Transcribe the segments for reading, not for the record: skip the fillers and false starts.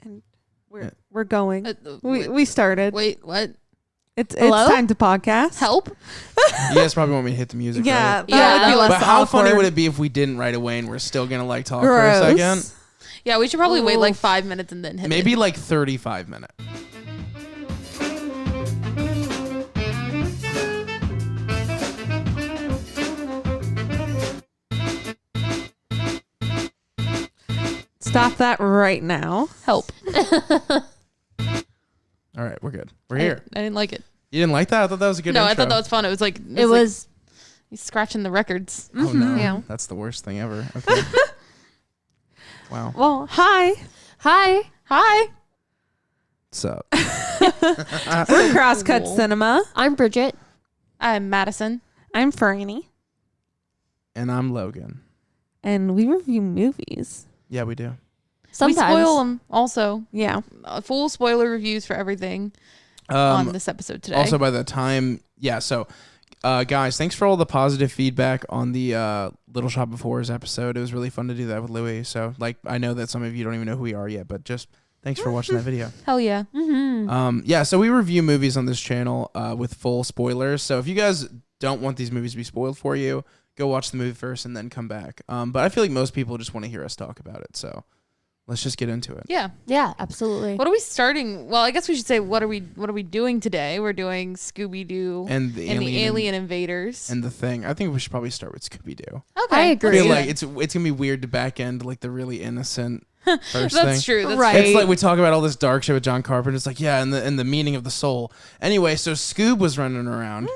And we're going. We started. Wait, what? It's time to podcast. Help? You guys probably want me to hit the music, Yeah, right? that would be less But how awkward. funny would it be if we didn't right away and we're still going to like talk Gross. for a second? Yeah, we should probably wait like 5 minutes and then hit Maybe it. like 35 minutes. Stop that right now. Help. All right, we're good. We're here. I didn't like it. You didn't like that? I thought that was a good No, intro. I thought that was fun. It was like... It was he's scratching the records. Oh, no. Yeah. That's the worst thing ever. Okay. Wow. Well, hi. Hi. What's up? We're Crosscut Cool. Cinema. I'm Bridget. I'm Madison. I'm Franny. And I'm Logan. And we review movies. Yeah, we do. Sometimes. We spoil them also. Yeah. Full spoiler reviews for everything on this episode today. Also, by the time... Yeah, so... guys, thanks for all the positive feedback on the Little Shop of Horrors episode. It was really fun to do that with Louis. So, like, I know that some of you don't even know who we are yet, but just thanks for watching that video. Hell yeah. Mm-hmm. Yeah, so we review movies on this channel with full spoilers. So if you guys don't want these movies to be spoiled for you, go watch the movie first and then come back. But I feel like most people just want to hear us talk about it. So let's just get into it. Yeah. Yeah, absolutely. What are we starting? Well, I guess we should say what are we doing today? We're doing Scooby Doo And the Alien Invaders. and the Thing. I think we should probably start with Scooby Doo. Okay. I I agree. feel like it's gonna be weird to back end like the really innocent first thing. That's true. That's Right. It's like we talk about all this dark shit with John Carpenter. It's like, yeah, and the meaning of the soul. Anyway, so Scoob was running around.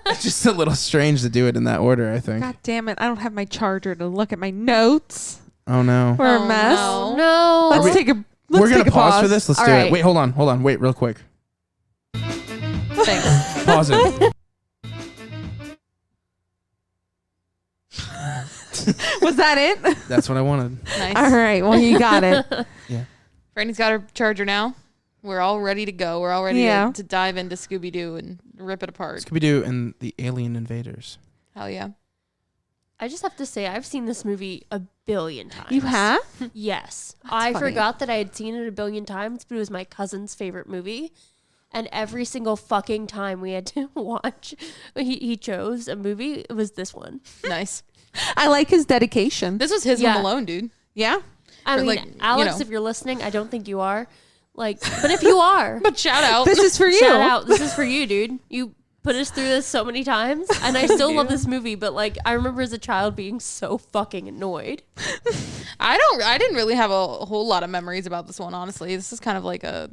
It's just a little strange to do it in that order, I think. God damn it. I don't have my charger to look at my notes. Oh no. We're Oh, a mess. no. No. Let's take a We're gonna take a pause for this. Let's All do right. it. Wait, hold on. Wait, real quick. Thanks. Pause it. Was that it? That's what I wanted. Nice. All right. Well, you got it. Franny's got her charger now. We're all ready to go. We're all ready Yeah. to dive into Scooby Doo and rip it apart. Scooby Doo and the Alien Invaders. Hell yeah. I just have to say, I've seen this movie a billion times. You have? Yes. That's I funny. forgot that I had seen it a billion times, but it was my cousin's favorite movie. And every single fucking time we had to watch, he chose a movie, it was this one. Nice. I like his dedication. This was his Yeah. Home Alone, dude. Yeah. I Or mean, like, Alex, you know. if you're listening, I don't think you are. Like, but if you are, But shout out. This is for you. shout out. This is for you, dude. You put us through this so many times, and I still love this movie. But like, I remember as a child being so fucking annoyed. I didn't really have a whole lot of memories about this one, honestly. This is kind of like a,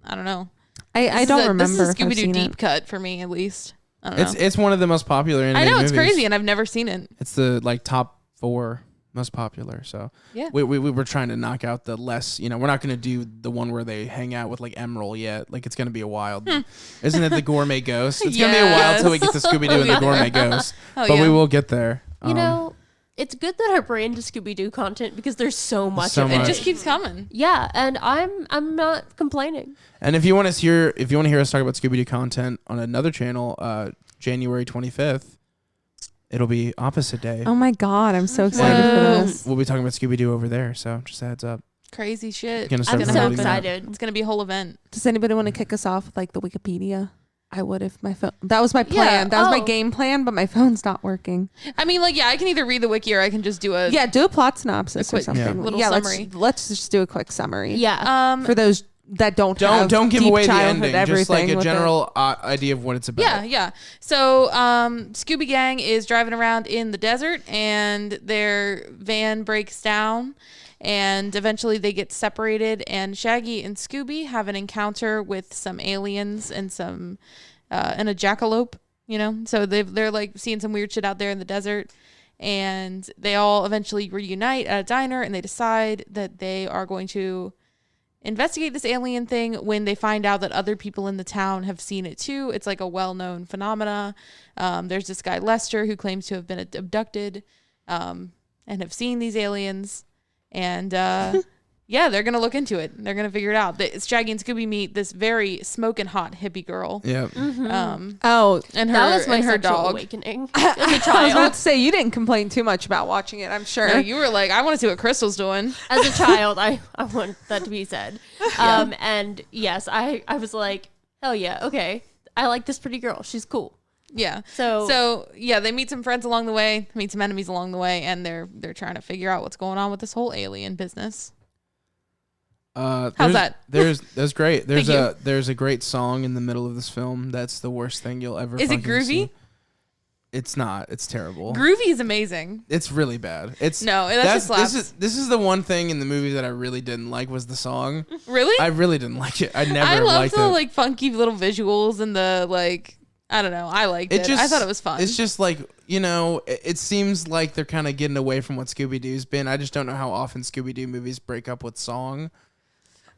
I don't know. I don't remember. This is a if I've Scooby Doo seen deep it. cut for me, at least. I don't know. It's one of the most popular I animated know, it's movies. crazy, and I've never seen it. It's the like top 4 most popular. So Yeah. we were trying to knock out the less. We're not gonna do the one where they hang out with like Emerald yet. Like it's gonna be a while. Isn't it the Gourmet Ghost? It's gonna be a while till we get to Scooby Doo and the Gourmet Ghost. Hell But yeah. we will get there. You know, it's good that our brand is Scooby Doo content because there's so much So of it. much. It just keeps coming. Yeah, and I'm not complaining. And if you want to hear us talk about Scooby Doo content on another channel, January 25th, it'll be opposite day. Oh my God. I'm so excited for Whoa. this. We'll be talking about Scooby Doo over there. So just a heads up. Crazy shit. Gonna It's start I'm gonna so promoting that. excited. It's gonna be a whole event. Does anybody want to kick us off with like the Wikipedia? I would if my phone. That was my plan. Yeah. That was my Oh. game plan, but my phone's not working. I mean, like, yeah, I can either read the wiki or I can just do a Yeah, do a plot synopsis a quick or something. little yeah, summary. Let's just do a quick summary. Yeah. For those that don't have Don't give deep away the childhood ending. Just like everything a with it. general idea of what it's about. Yeah. So Scooby Gang is driving around in the desert and their van breaks down and eventually they get separated and Shaggy and Scooby have an encounter with some aliens and some and a jackalope, So they're like seeing some weird shit out there in the desert and they all eventually reunite at a diner and they decide that they are going to investigate this alien thing when they find out that other people in the town have seen it too. It's like a well-known phenomena. There's this guy Lester who claims to have been abducted and have seen these aliens. And Yeah, they're gonna look into it. They're gonna figure it out. Shaggy and Scooby meet this very smoking hot hippie girl. Yeah. Oh, And That was my and her sexual dog. awakening as a I was about child. to say you didn't complain too much about watching it. I'm sure. No, you were like, I want to see what Crystal's doing. As a child, I want that to be said. And yes, I was like, hell yeah, okay. I like this pretty girl. She's cool. Yeah. So yeah, they meet some friends along the way, meet some enemies along the way, and they're trying to figure out what's going on with this whole alien business. How's that? That's great. Thank you. There's a great song in the middle of this film. That's the worst thing you'll ever. Is it fucking groovy? see. It's not. It's terrible. Groovy is amazing. It's really bad. It's No, that just slaps. This is the one thing in the movie that I really didn't like was the song. Really? I really didn't like it. I never I liked loved the it. like funky little visuals and the like. I don't know. I liked it. I thought it was fun. It's just like, it seems like they're kind of getting away from what Scooby Doo's been. I just don't know how often Scooby Doo movies break up with song.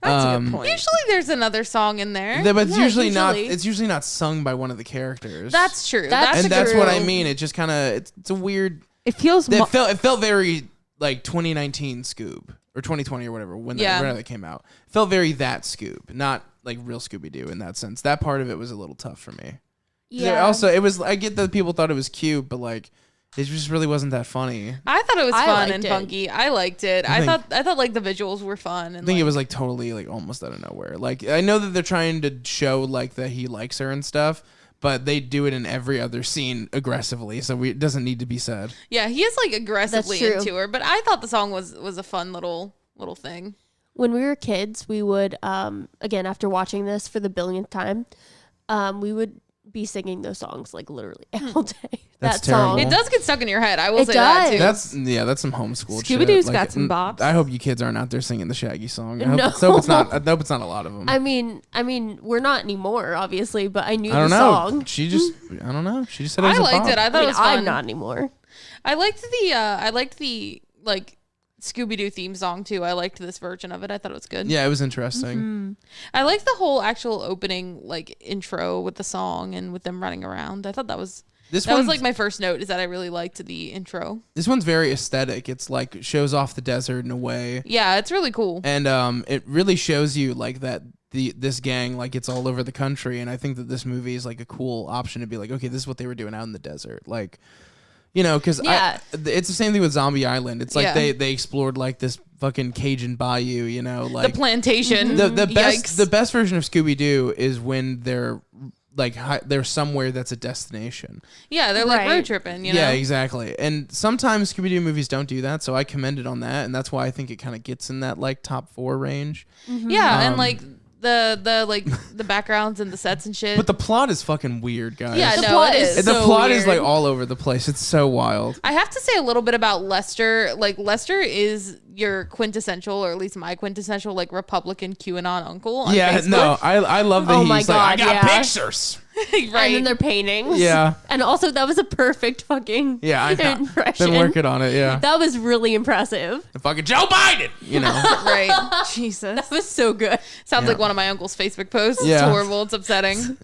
That's a good point. Usually there's another song in there. But it's Yeah, usually not. usually. It's usually not sung by one of the characters. That's true. That's and that's what I true. mean. It just kind of it's a weird. It feels. It felt very like 2019 Scoob or 2020 or whatever whenever that came out. It felt very that Scoob, not like real Scooby Doo in that sense. That part of it was a little tough for me. yeah. Also, it was. I get that people thought it was cute, but like, it just really wasn't that funny. I thought it was I fun liked and it. funky. I liked it. I thought like the visuals were fun. And I think it was like totally like almost out of nowhere. Like I know that they're trying to show like that he likes her and stuff, but they do it in every other scene aggressively, so it doesn't need to be said. Yeah, he is like aggressively true. into her, but I thought the song was a fun little thing. When we were kids, we would, again, after watching this for the billionth time, we would be singing those songs like literally all day. That's that song. terrible. It does get stuck in your head. I will It say that too. does. That's some homeschool shit. Scooby-Doo's Like, got some bops. I hope you kids aren't out there singing the Shaggy song. I hope, No. I hope it's not. I hope it's not a lot of them. I mean, we're not anymore, obviously, but I knew I don't the know. song. She just. I don't know. She just said it was I a liked bop. it. I I thought it mean, was fun. I'm not anymore. I liked the like Scooby Doo theme song too. I liked this version of it. I thought it was good. Yeah, it was interesting. Mm-hmm. I liked the whole actual opening like intro with the song and with them running around. I thought that was This that was one's- like my first note is that I really liked the intro. This one's very aesthetic. It's like shows off the desert in a way, Yeah, it's really cool. and it really shows you like that this gang like it's all over the country. And I think that this movie is like a cool option to be like, okay, this is what they were doing out in the desert, like. Because Yeah. it's the same thing with Zombie Island. It's like Yeah. they explored like this fucking Cajun bayou, like The plantation. the best Yikes. the best version of Scooby Doo is when they're like they're somewhere that's a destination. Yeah, they're like Right. road tripping, you know? Yeah, exactly. And sometimes Scooby Doo movies don't do that, so I commend it on that, and that's why I think it kind of gets in that like top 4 range. Yeah, and Um, like the like the backgrounds and the sets and shit. But the plot is fucking weird, guys. yeah, The no, plot it is is. the so plot is weird. like all over the place. It's so wild. I have to say a little bit about Lester. Like Lester is your quintessential, or at least my quintessential, like Republican QAnon uncle. On Yeah, Facebook. no, I love that Oh he's my like, God, I got yeah. pictures. right. And then they're paintings. Yeah. And also, that was a perfect fucking Yeah, I know. impression. Been working on it, yeah. That was really impressive. And fucking Joe Biden, right. Jesus. That was so good. Sounds Yeah. like one of my uncle's Facebook posts. Yeah. It's horrible. It's upsetting.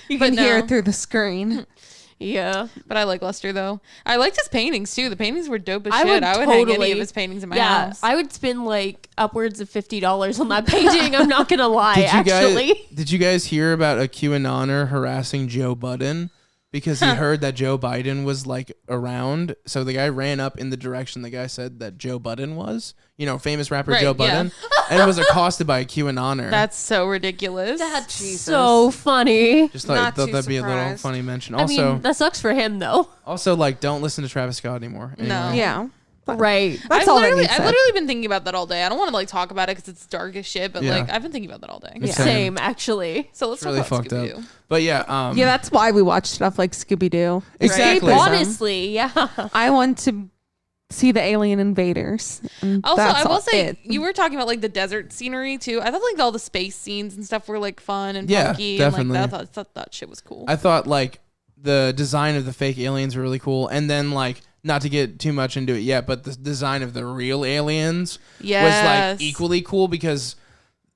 You But can hear no. it through the screen. Yeah. But I like Lester though. I liked his paintings too. The paintings were dope as I shit. would I would hang any totally- of his paintings in my Yeah, house. I would spend like upwards of $50 on that painting. I'm not gonna lie, actually. Did you guys hear about a QAnoner harassing Joe Budden because he heard that Joe Biden was like around? So the guy ran up in the direction the guy said that Joe Budden was, famous rapper Right, Joe yeah. Budden, and was accosted by a QAnoner. That's so ridiculous. That's Jesus. so funny. just not thought too that'd be a little surprised. funny mention. I Also, mean, that sucks for him though. like don't listen to Travis Scott anymore. No. Anyway. Yeah. Right. That's all that I've needs said. literally been thinking about that all day. I don't want to like talk about it because it's dark as shit, but Yeah. like I've been thinking about that all day. Yeah. Same, actually. So let's It's really talk about fucked up. Scooby-Doo. But yeah, Yeah, that's why we watch stuff like Scooby Doo. Exactly. Honestly, yeah. I want to see the alien invaders. And Also, that's I will all say it. you were talking about like the desert scenery too. I thought like all the space scenes and stuff were like fun and Yeah, funky. definitely. And like I thought that shit was cool. I thought like the design of the fake aliens were really cool, and then like not to get too much into it yet, but the design of the real aliens was Yes. like equally cool because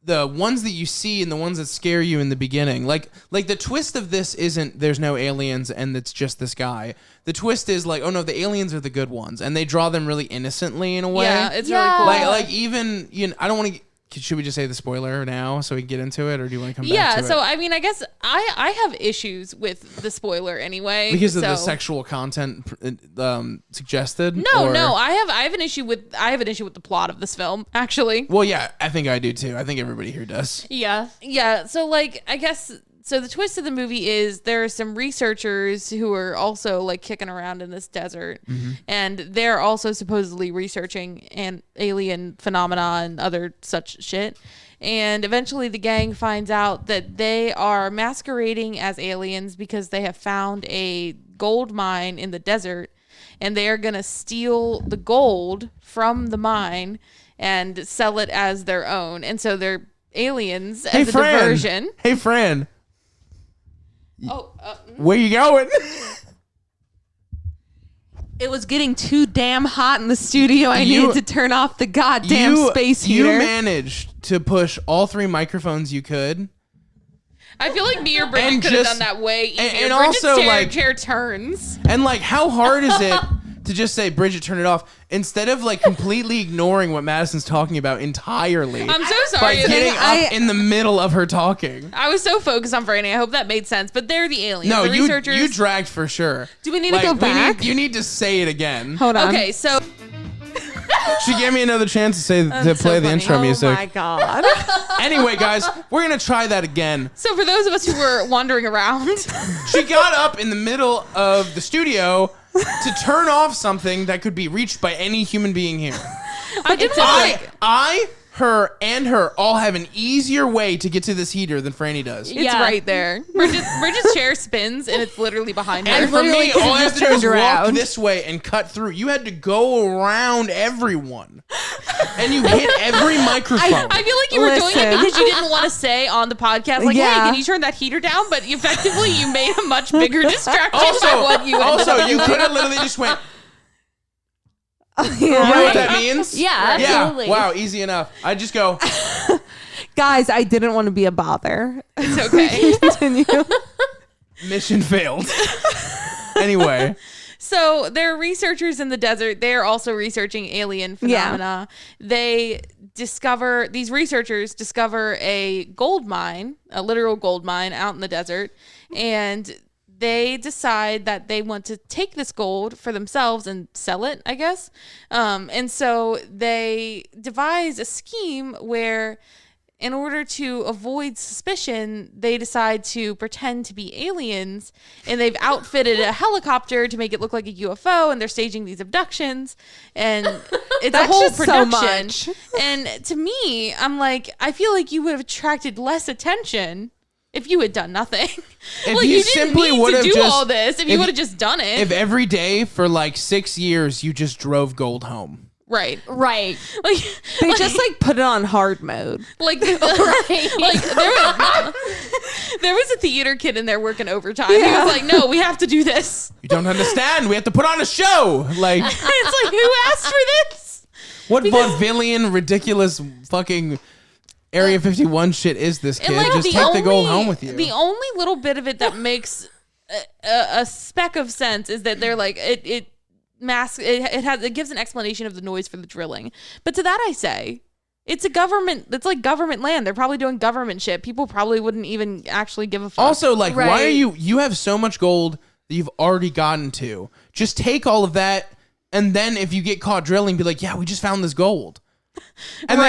the ones that you see and the ones that scare you in the beginning. Like the twist of this isn't there's no aliens and it's just this guy. The twist is like, oh no, the aliens are the good ones, and they draw them really innocently in a way. Yeah, it's really cool. Like even I don't want to. Should we just say the spoiler now so we can get into it, or do you want to come back to it? Yeah, so I mean, I guess I have issues with the spoiler anyway. Because of the sexual content suggested? No, I have an issue with the plot of this film, actually. Well, yeah, I think I do too. I think everybody here does. Yeah. Yeah, so like I guess so the twist of the movie is there are some researchers who are also like kicking around in this desert, and they're also supposedly researching an alien phenomena and other such shit. And eventually the gang finds out that they are masquerading as aliens because they have found a gold mine in the desert, and they are going to steal the gold from the mine and sell it as their own. And so they're aliens as a diversion. Hey, Fran. Oh, where you going? It was getting too damn hot in the studio. I needed to turn off the goddamn space heater. You managed to push all 3 microphones you could. I feel like me or Bridget could have done that way easier. And Bridget's also, chair turns. And like, how hard is it to just say, Bridget, turn it off, instead of like completely ignoring what Madison's talking about entirely? I'm so sorry. By getting up in the middle of her talking. I was so focused on Franny. I hope that made sense. But they're the aliens. No, the researchers. you dragged for sure. Do we need to go back? You need to say it again. Hold on. Okay, so She gave me another chance to play the intro music. Oh my god. Anyway, guys, we're gonna try that again. So for those of us who were wandering around, she got up in the middle of the studio to turn off something that could be reached by any human being here. Her and her all have an easier way to get to this heater than Franny does. it's right there. Bridget's chair spins and it's literally behind her. And for me, all I have to do is walk around. this way and cut through. You had to go around everyone. And you hit every microphone. I feel like you were doing it because you didn't want to say on the podcast, like, hey, can you turn that heter down? But effectively, you made a much bigger distraction than what you ended up you doing. could have literally just went, Yeah. you know what that means? Yeah, absolutely. Wow, easy enough. I just go, Guys, I didn't want to be a bother. It's okay. Continue. mission failed. Anyway. So there are researchers in the desert. They are also researching alien phenomena. Yeah. These researchers discover a gold mine, a literal gold mine out in the desert, and they decide that they want to take this gold for themselves and sell it, I guess. And so they devise a scheme where, in order to avoid suspicion, they decide to pretend to be aliens, and they've outfitted a helicopter to make it look like a UFO, and they're staging these abductions, and it's a whole production. So much. And to me, I'm like, I feel like you would have attracted less attention if you had done nothing. If like, you you simply didn't would need have to do just, all this if you would have just done it. If every day for like 6 years you just drove gold home. Right. Right. Like They just like put it on hard mode. like there was a theater kid in there working overtime. He was like, "No, we have to do this." You don't understand. We have to put on a show. Like, It's like, who asked for this? what vaudevillian, ridiculous fucking Area 51 shit is this, kid? like, Just take the gold home with you. The only little bit of it that makes a speck of sense is that they're like it gives an explanation of the noise for the drilling. But to that I say, it's a government. It's like government land. They're probably doing government shit. People probably wouldn't even actually give a fuck. Also, like, Right. why are you have so much gold that you've already gotten to? Just take all of that, and then if you get caught drilling, be like, yeah, we just found this gold. And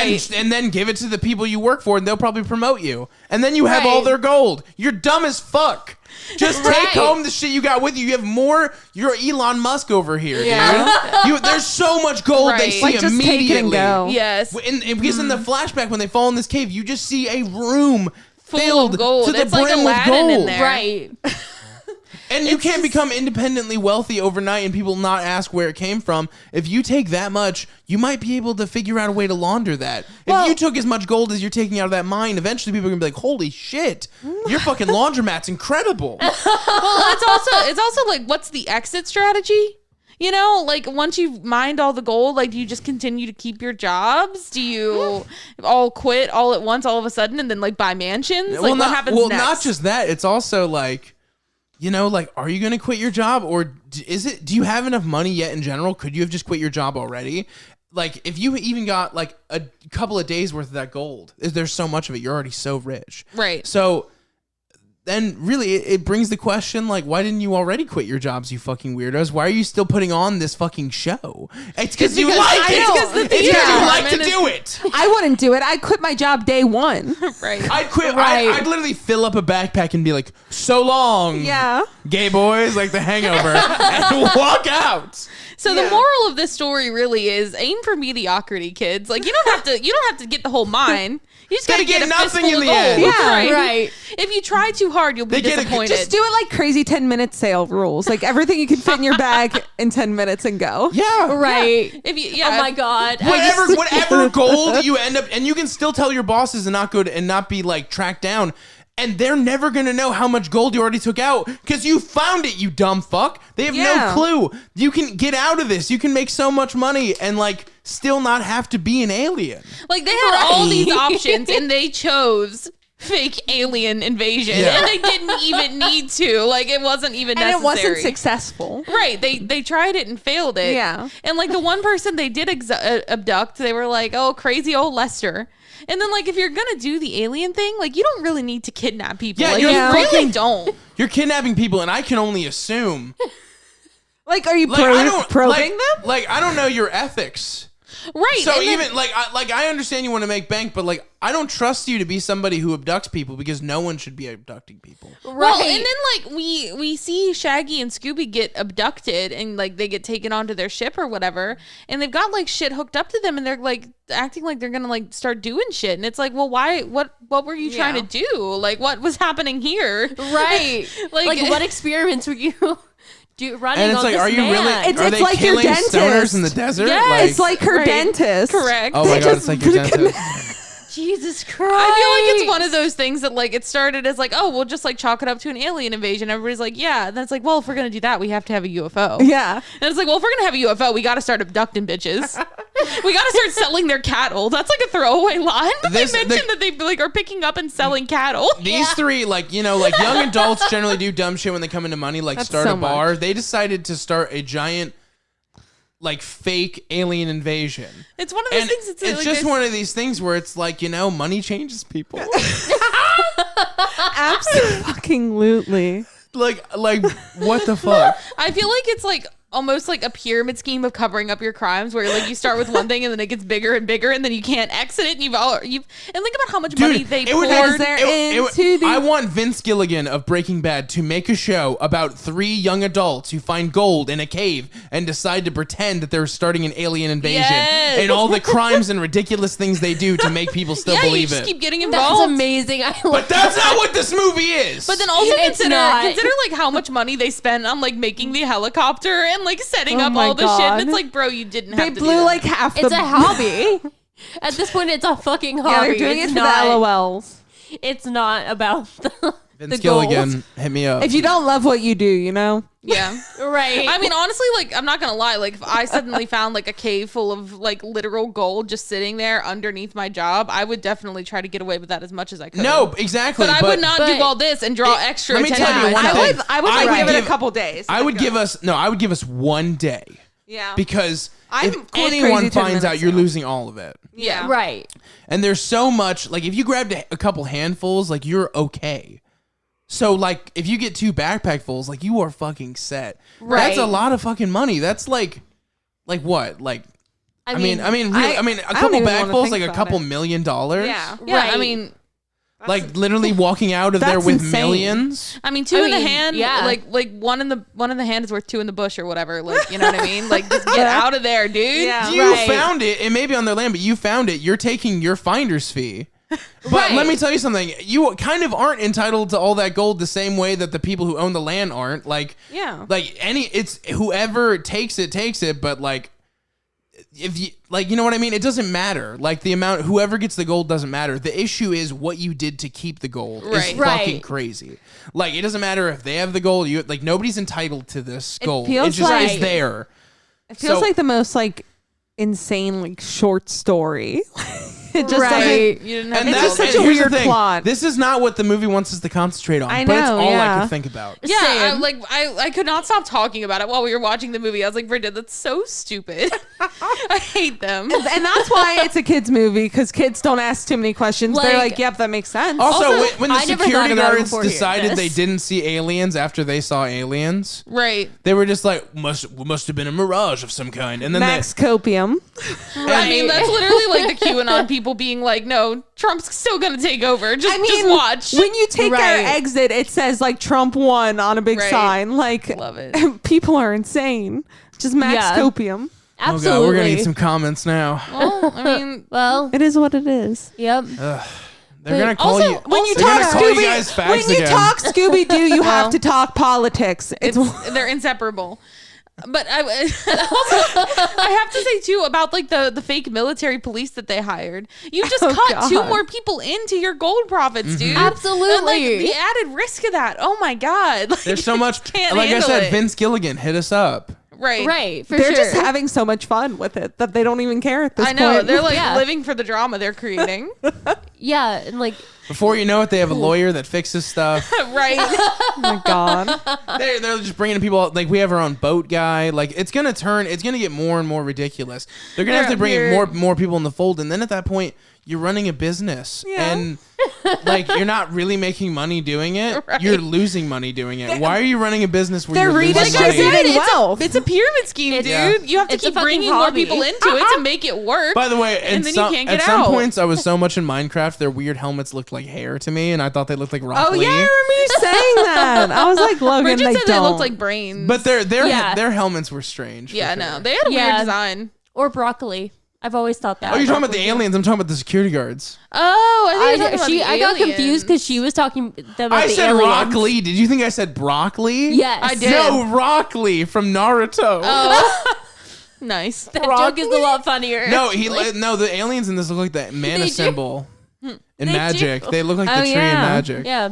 then give it to the people you work for, and they'll probably promote you. And then you have all their gold. You're dumb as fuck. Just take home the shit you got with you. You have more. You're Elon Musk over here, dude. There's so much gold they see Like, just immediately. take it and go. Yes. Because in the flashback, when they fall in this cave, you just see a room Full filled of gold. to the It's like brim with Aladdin gold. in there. Right. And you can't become independently wealthy overnight and people not ask where it came from. If you take that much, you might be able to figure out a way to launder that. If you took as much gold as you're taking out of that mine, eventually people are going to be like, holy shit, your fucking laundromat's incredible. Well, it's also like, what's the exit strategy? You know, like once you've mined all the gold, like do you just continue to keep your jobs? Do you all quit all at once, all of a sudden, and then like buy mansions? Like what happens next? Not just that. It's also like, you know, like, are you going to quit your job, or do you have enough money yet in general? Could you have just quit your job already? Like, if you even got like a couple of days worth of that gold, there's so much of it. You're already so rich. Right. So then really it brings the question, like, why didn't you already quit your jobs, you fucking weirdos? Why are you still putting on this fucking show? It's because you like it. It's because you like to do it. I wouldn't do it. I'd quit my job day one. Right. I'd quit. I'd literally fill up a backpack and be like, so long, gay boys, like The Hangover, and walk out. So the moral of this story really is aim for mediocrity, kids. Like you don't have to get the whole mine. You just gotta get nothing in the end. Yeah, right. If you try too hard, you'll be disappointed. Just do it like crazy 10-minute sale rules. Like everything you can fit in your bag in 10 minutes and go. Yeah. Right. Yeah. If you, oh my God. Whatever gold you end up, and you can still tell your bosses and not go to, and not be like tracked down. And they're never going to know how much gold you already took out because you found it, you dumb fuck. They have no clue. You can get out of this. You can make so much money and like still not have to be an alien. Like they had all these options and they chose fake alien invasion and they didn't even need to. Like it wasn't even necessary. And it wasn't successful. Right. They tried it and failed it. Yeah. And like the one person they did abduct, they were like, oh, crazy old Lester. And then, like, if you're gonna do the alien thing, like, you don't really need to kidnap people. Yeah, like, you really don't. You're kidnapping people, and I can only assume. Like, are you probing them? Like, I don't know your ethics. Right. So even I understand you want to make bank, but like I don't trust you to be somebody who abducts people because no one should be abducting people. Right. Well, and then like we see Shaggy and Scooby get abducted and like they get taken onto their ship or whatever, and they've got like shit hooked up to them, and they're like acting like they're gonna like start doing shit, and it's like, well, why? What were you trying to do? Like, what was happening here? Right. like what experiments were you? Running and it's on like, this are you man. really? Are they like killing your dentist stoners in the desert? Yeah, it's like her dentist. Correct. Oh my God, it's like your dentist. Jesus Christ. I feel like it's one of those things that like it started as like, oh, we'll just like chalk it up to an alien invasion. Everybody's like, yeah. And then it's like, well, if we're gonna do that, we have to have a UFO. Yeah. And it's like, well, if we're gonna have a UFO, we got to start abducting bitches. We got to start selling their cattle. That's like a throwaway line. But they mentioned that they like are picking up and selling cattle. These three, like, you know, like young adults generally do dumb shit when they come into money, like start a bar. They decided to start a giant, like, fake alien invasion. It's one of those things. It's like just one of these things where it's like, you know, money changes people. Absolutely. Like what the fuck? I feel like it's like almost like a pyramid scheme of covering up your crimes, where like you start with one thing and then it gets bigger and bigger, and then you can't exit it, and you've and think about how much money they poured into I want Vince Gilligan of Breaking Bad to make a show about 3 young adults who find gold in a cave and decide to pretend that they're starting an alien invasion, and all the crimes and ridiculous things they do to make people still believe you just it. Keep getting involved. That's amazing. But that's not what this movie is. But then also consider like how much money they spent on like making the helicopter and like setting up all the shit. And it's like, bro, you didn't have to They blew like half the... It's a hobby. At this point, it's a fucking hobby. Yeah, they're doing it for the LOLs. It's not about Vince Gilligan, hit me up. If you don't love what you do, you know? Yeah. Right. I mean, honestly, like, I'm not gonna lie. Like, if I suddenly found like a cave full of like literal gold just sitting there underneath my job, I would definitely try to get away with that as much as I could. No, exactly. But I would not do all this and draw extra attention. Let me tell you one thing. I would give it a couple days. I would give us 1 day. Yeah. Because if anyone finds out, you're losing all of it. Yeah. Right. And there's so much, like, if you grabbed a couple handfuls, like, you're okay. So, like, if you get 2 backpackfuls, like, you are fucking set. Right. That's a lot of fucking money. That's like what? Like, I mean, a couple backfuls, like a couple $1 million. Yeah. Right. I mean, like literally walking out of there with millions. I mean, 2 in the hand, like one in the hand is worth 2 in the bush or whatever. Like, you know what I mean? Like, just get out of there, dude. Yeah. You found it. It may be on their land, but you found it. You're taking your finder's fee. But let me tell you something. You kind of aren't entitled to all that gold the same way that the people who own the land aren't. Like, it's whoever takes it. But like, if you like, you know what I mean? It doesn't matter. Like, the amount, whoever gets the gold doesn't matter. The issue is what you did to keep the gold is fucking crazy. Like, it doesn't matter if they have the gold. Nobody's entitled to this gold. It just is there. It feels So- like the most like insane like short story. It just Right. doesn't. You didn't And have It's to just go such there. a here's the weird thing. plot. This is not what the movie wants us to concentrate on. I But it's know, all I yeah. could think about. Yeah, Same. I could not stop talking about it while we were watching the movie. I was like, Brenda, that's so stupid. I hate them. And that's why it's a kids movie, because kids don't ask too many questions. They're Like- like, "Yep, that makes sense." Also, when the I never security thought about it guards before hearing decided they this. didn't see aliens after they saw aliens, Right. they were just like, must have been a mirage of some kind. And then Max Copium. I mean, that's literally like the QAnon people being like, no, Trump's still going to take over. Just watch. When you take our Right. exit, it says like Trump won on a big Right. sign. Like, Love it. people are insane. Just Max Yeah. Copium. Oh Absolutely. god, we're gonna get some comments now. Well, I mean, Well, It is what it is. yep. They're gonna call also, you. When you they're talk gonna call you Scooby, guys fags when you again. talk Scooby Doo, you have Well, to talk politics. It's they're inseparable. But I have to say too about like the fake military police that they hired. You just cut two God. more people into your gold profits, dude. Absolutely. And, like, the added risk of that. Oh my god. Like, There's so much. can't Like I handle said, it. Vince Gilligan, hit us up. Right. Right. For they're sure. just having so much fun with it that they don't even care at this I know. point. They're like Yeah. living for the drama they're creating. yeah. And like, Before you know it, they have a lawyer that fixes stuff. Right. oh my god. They're just bringing people out. Like we have our own boat guy. Like it's gonna get more and more ridiculous. They're gonna have to bring in more people in the fold, and then at that point, you're running a business, Yeah. and like you're not really making money doing it. Right. You're losing money doing it. Why are you running a business where They're you're losing money? redistributing wealth. It's a pyramid scheme, dude. Yeah. You have to It's a keep fucking bringing more hobby. people into it to make it work. By the way, And then you can't get at some out. points, I was so much in Minecraft, their weird helmets looked like hair to me, and I thought they looked like Rock Oh Lee. yeah, I remember you saying that. I was like, Logan, Bridget they said don't. they looked like brains. But Yeah. their helmets were strange. yeah, for no, sure. they had a Yeah. weird design. or broccoli. I've always thought that. Oh, you're talking about the aliens. I'm talking about the security guards. Oh, I think you're talking about the I got confused aliens. because she was talking about I the said aliens. Rock Lee. Did you think I said broccoli? Yes. I did. No, Rock Lee from Naruto. Oh, nice. That joke is a lot funnier. No, actually. no. The aliens in this look like that mana They do. symbol in They Magic. do. They look like Oh, the tree in yeah. Magic. Yeah.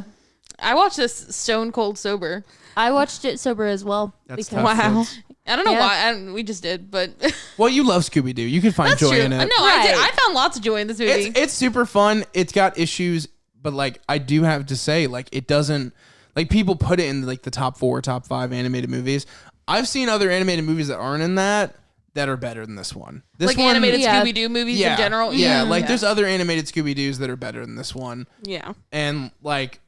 I watched this stone cold sober. I watched it sober as well. That's because- tough. Wow. kids. I don't know Yeah. why. We just did, but Well, you love Scooby Doo. You can find that's joy true. in it. No, I did. Right. I found lots of joy in this movie. It's super fun. It's got issues, but like I do have to say, like it doesn't like people put it in like the top 4, top 5 animated movies. I've seen other animated movies that aren't in that are better than this one. This like one, animated yeah. Scooby Doo movies yeah, in general. Yeah, Mhm. like there's other animated Scooby Doos that are better than this one, Yeah. and like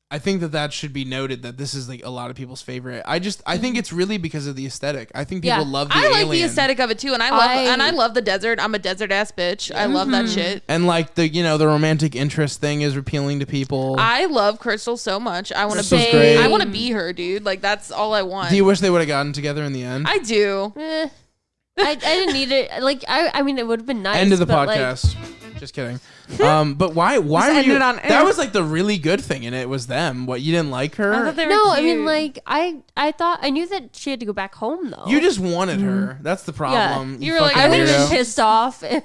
I think that should be noted that this is like a lot of people's favorite. I think it's really because of the aesthetic. I think people Yeah. love the I like alien. the aesthetic of it too, and I love the desert. I'm a desert ass bitch. I love that shit. And like the the romantic interest thing is appealing to people. I love Crystal so much. I want to Crystal's be. great. I want to be her, dude. Like that's all I want. Do you wish they would have gotten together in the end? I do. I didn't need it. Like I mean, it would have been nice. End of the but, like, podcast. Just kidding. But why were end you? it on That air. was like the really good thing in it was them. What, you didn't like her? I thought they were no, I cute. mean, like I thought I knew that she had to go back home though. You just wanted her. That's the problem. You were like, fucking I would have weirdo. been pissed off if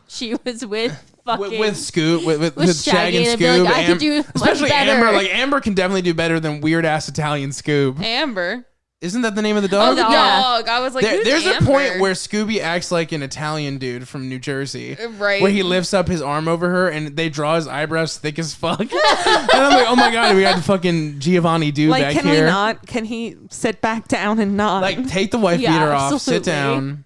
she was with fucking with Scoot, with with Shag and Shaggy, and I'd be Scoob, like, I could do much especially better. Amber. Like Amber can definitely do better than weird ass Italian Scoob. Amber. Isn't that the name of the Oh, dog? the Yeah. dog. I was like, who's There's a Amber? point where Scooby acts like an Italian dude from New Jersey. Right. Where he lifts up his arm over her and they draw his eyebrows thick as fuck. And I'm like, oh my god, we got the fucking Giovanni dude Like, back can here. we not? Can he sit back down and not? Like, take the wife Yeah, beater off, sit absolutely. down.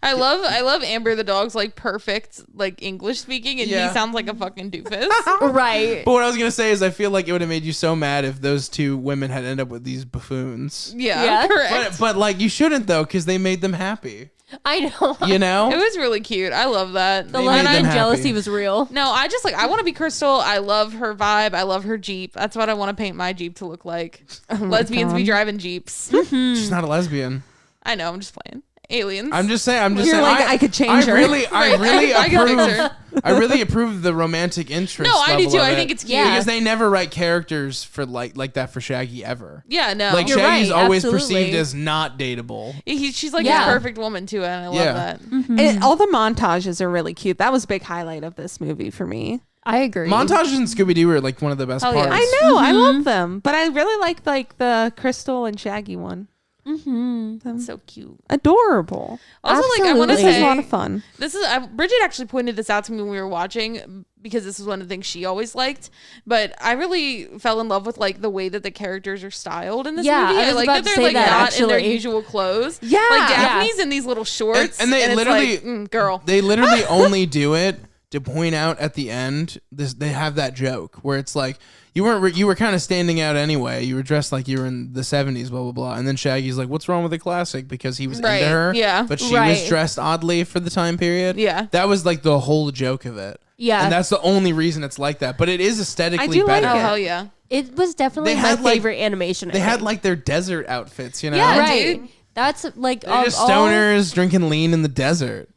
I love Amber the dog's like perfect like English speaking, and Yeah. he sounds like a fucking doofus. right. But what I was gonna say is, I feel like it would have made you so mad if those two women had ended up with these buffoons. Yeah, Yeah. correct. But like, you shouldn't though, because they made them happy. I know. You know? It was really cute. I love that. The They love made them and happy. jealousy was real. No, I just like I want to be Crystal. I love her vibe. I love her Jeep. That's what I want to paint my Jeep to look like. Lesbians be God. driving Jeeps. She's not a lesbian. I know. I'm just playing. Aliens. I'm just saying. You're saying, like, I could change her. I Right. really I got approve. her. I really approve of the romantic interest. No, I do level too. of I it, think it's cute. Yeah. because they never write characters for like that for Shaggy ever. Yeah, no. Like You're Shaggy's right, always absolutely. perceived as not dateable. She's like Yeah. a perfect woman too, and I love Yeah. that. And all the montages are really cute. That was a big highlight of this movie for me. I agree. Montages in Scooby Doo are like one of the best Oh, yeah. parts. I know, I love them, but I really like the Crystal and Shaggy one. Mm-hmm. So cute. Adorable. Also, like, I want to Absolutely. This is say, a lot of fun. this is Bridget actually pointed this out to me when we were watching because this is one of the things she always liked. But I really fell in love with like the way that the characters are styled in this Yeah, movie. I was like about that to they're say like that, not in their actually. usual clothes. Yeah. like Yeah. Daphne's in these little shorts, And they it's literally- like, girl. They literally only do it to point out at the end. They have that joke where it's like you were kind of standing out anyway. You were dressed like you were in the 70s, blah blah blah. And then Shaggy's like, "What's wrong with the classic?" Because he was Right, into her, yeah. but she was Right. dressed oddly for the time period. Yeah. that was like the whole joke of it. Yeah. and that's the only reason it's like that. But it is aesthetically I do like better. Oh it. hell yeah. It was definitely They my had, like- favorite animation. I They had think. like their desert outfits, you know. Yeah, right. dude. That's like They're just stoners drinking lean in the desert.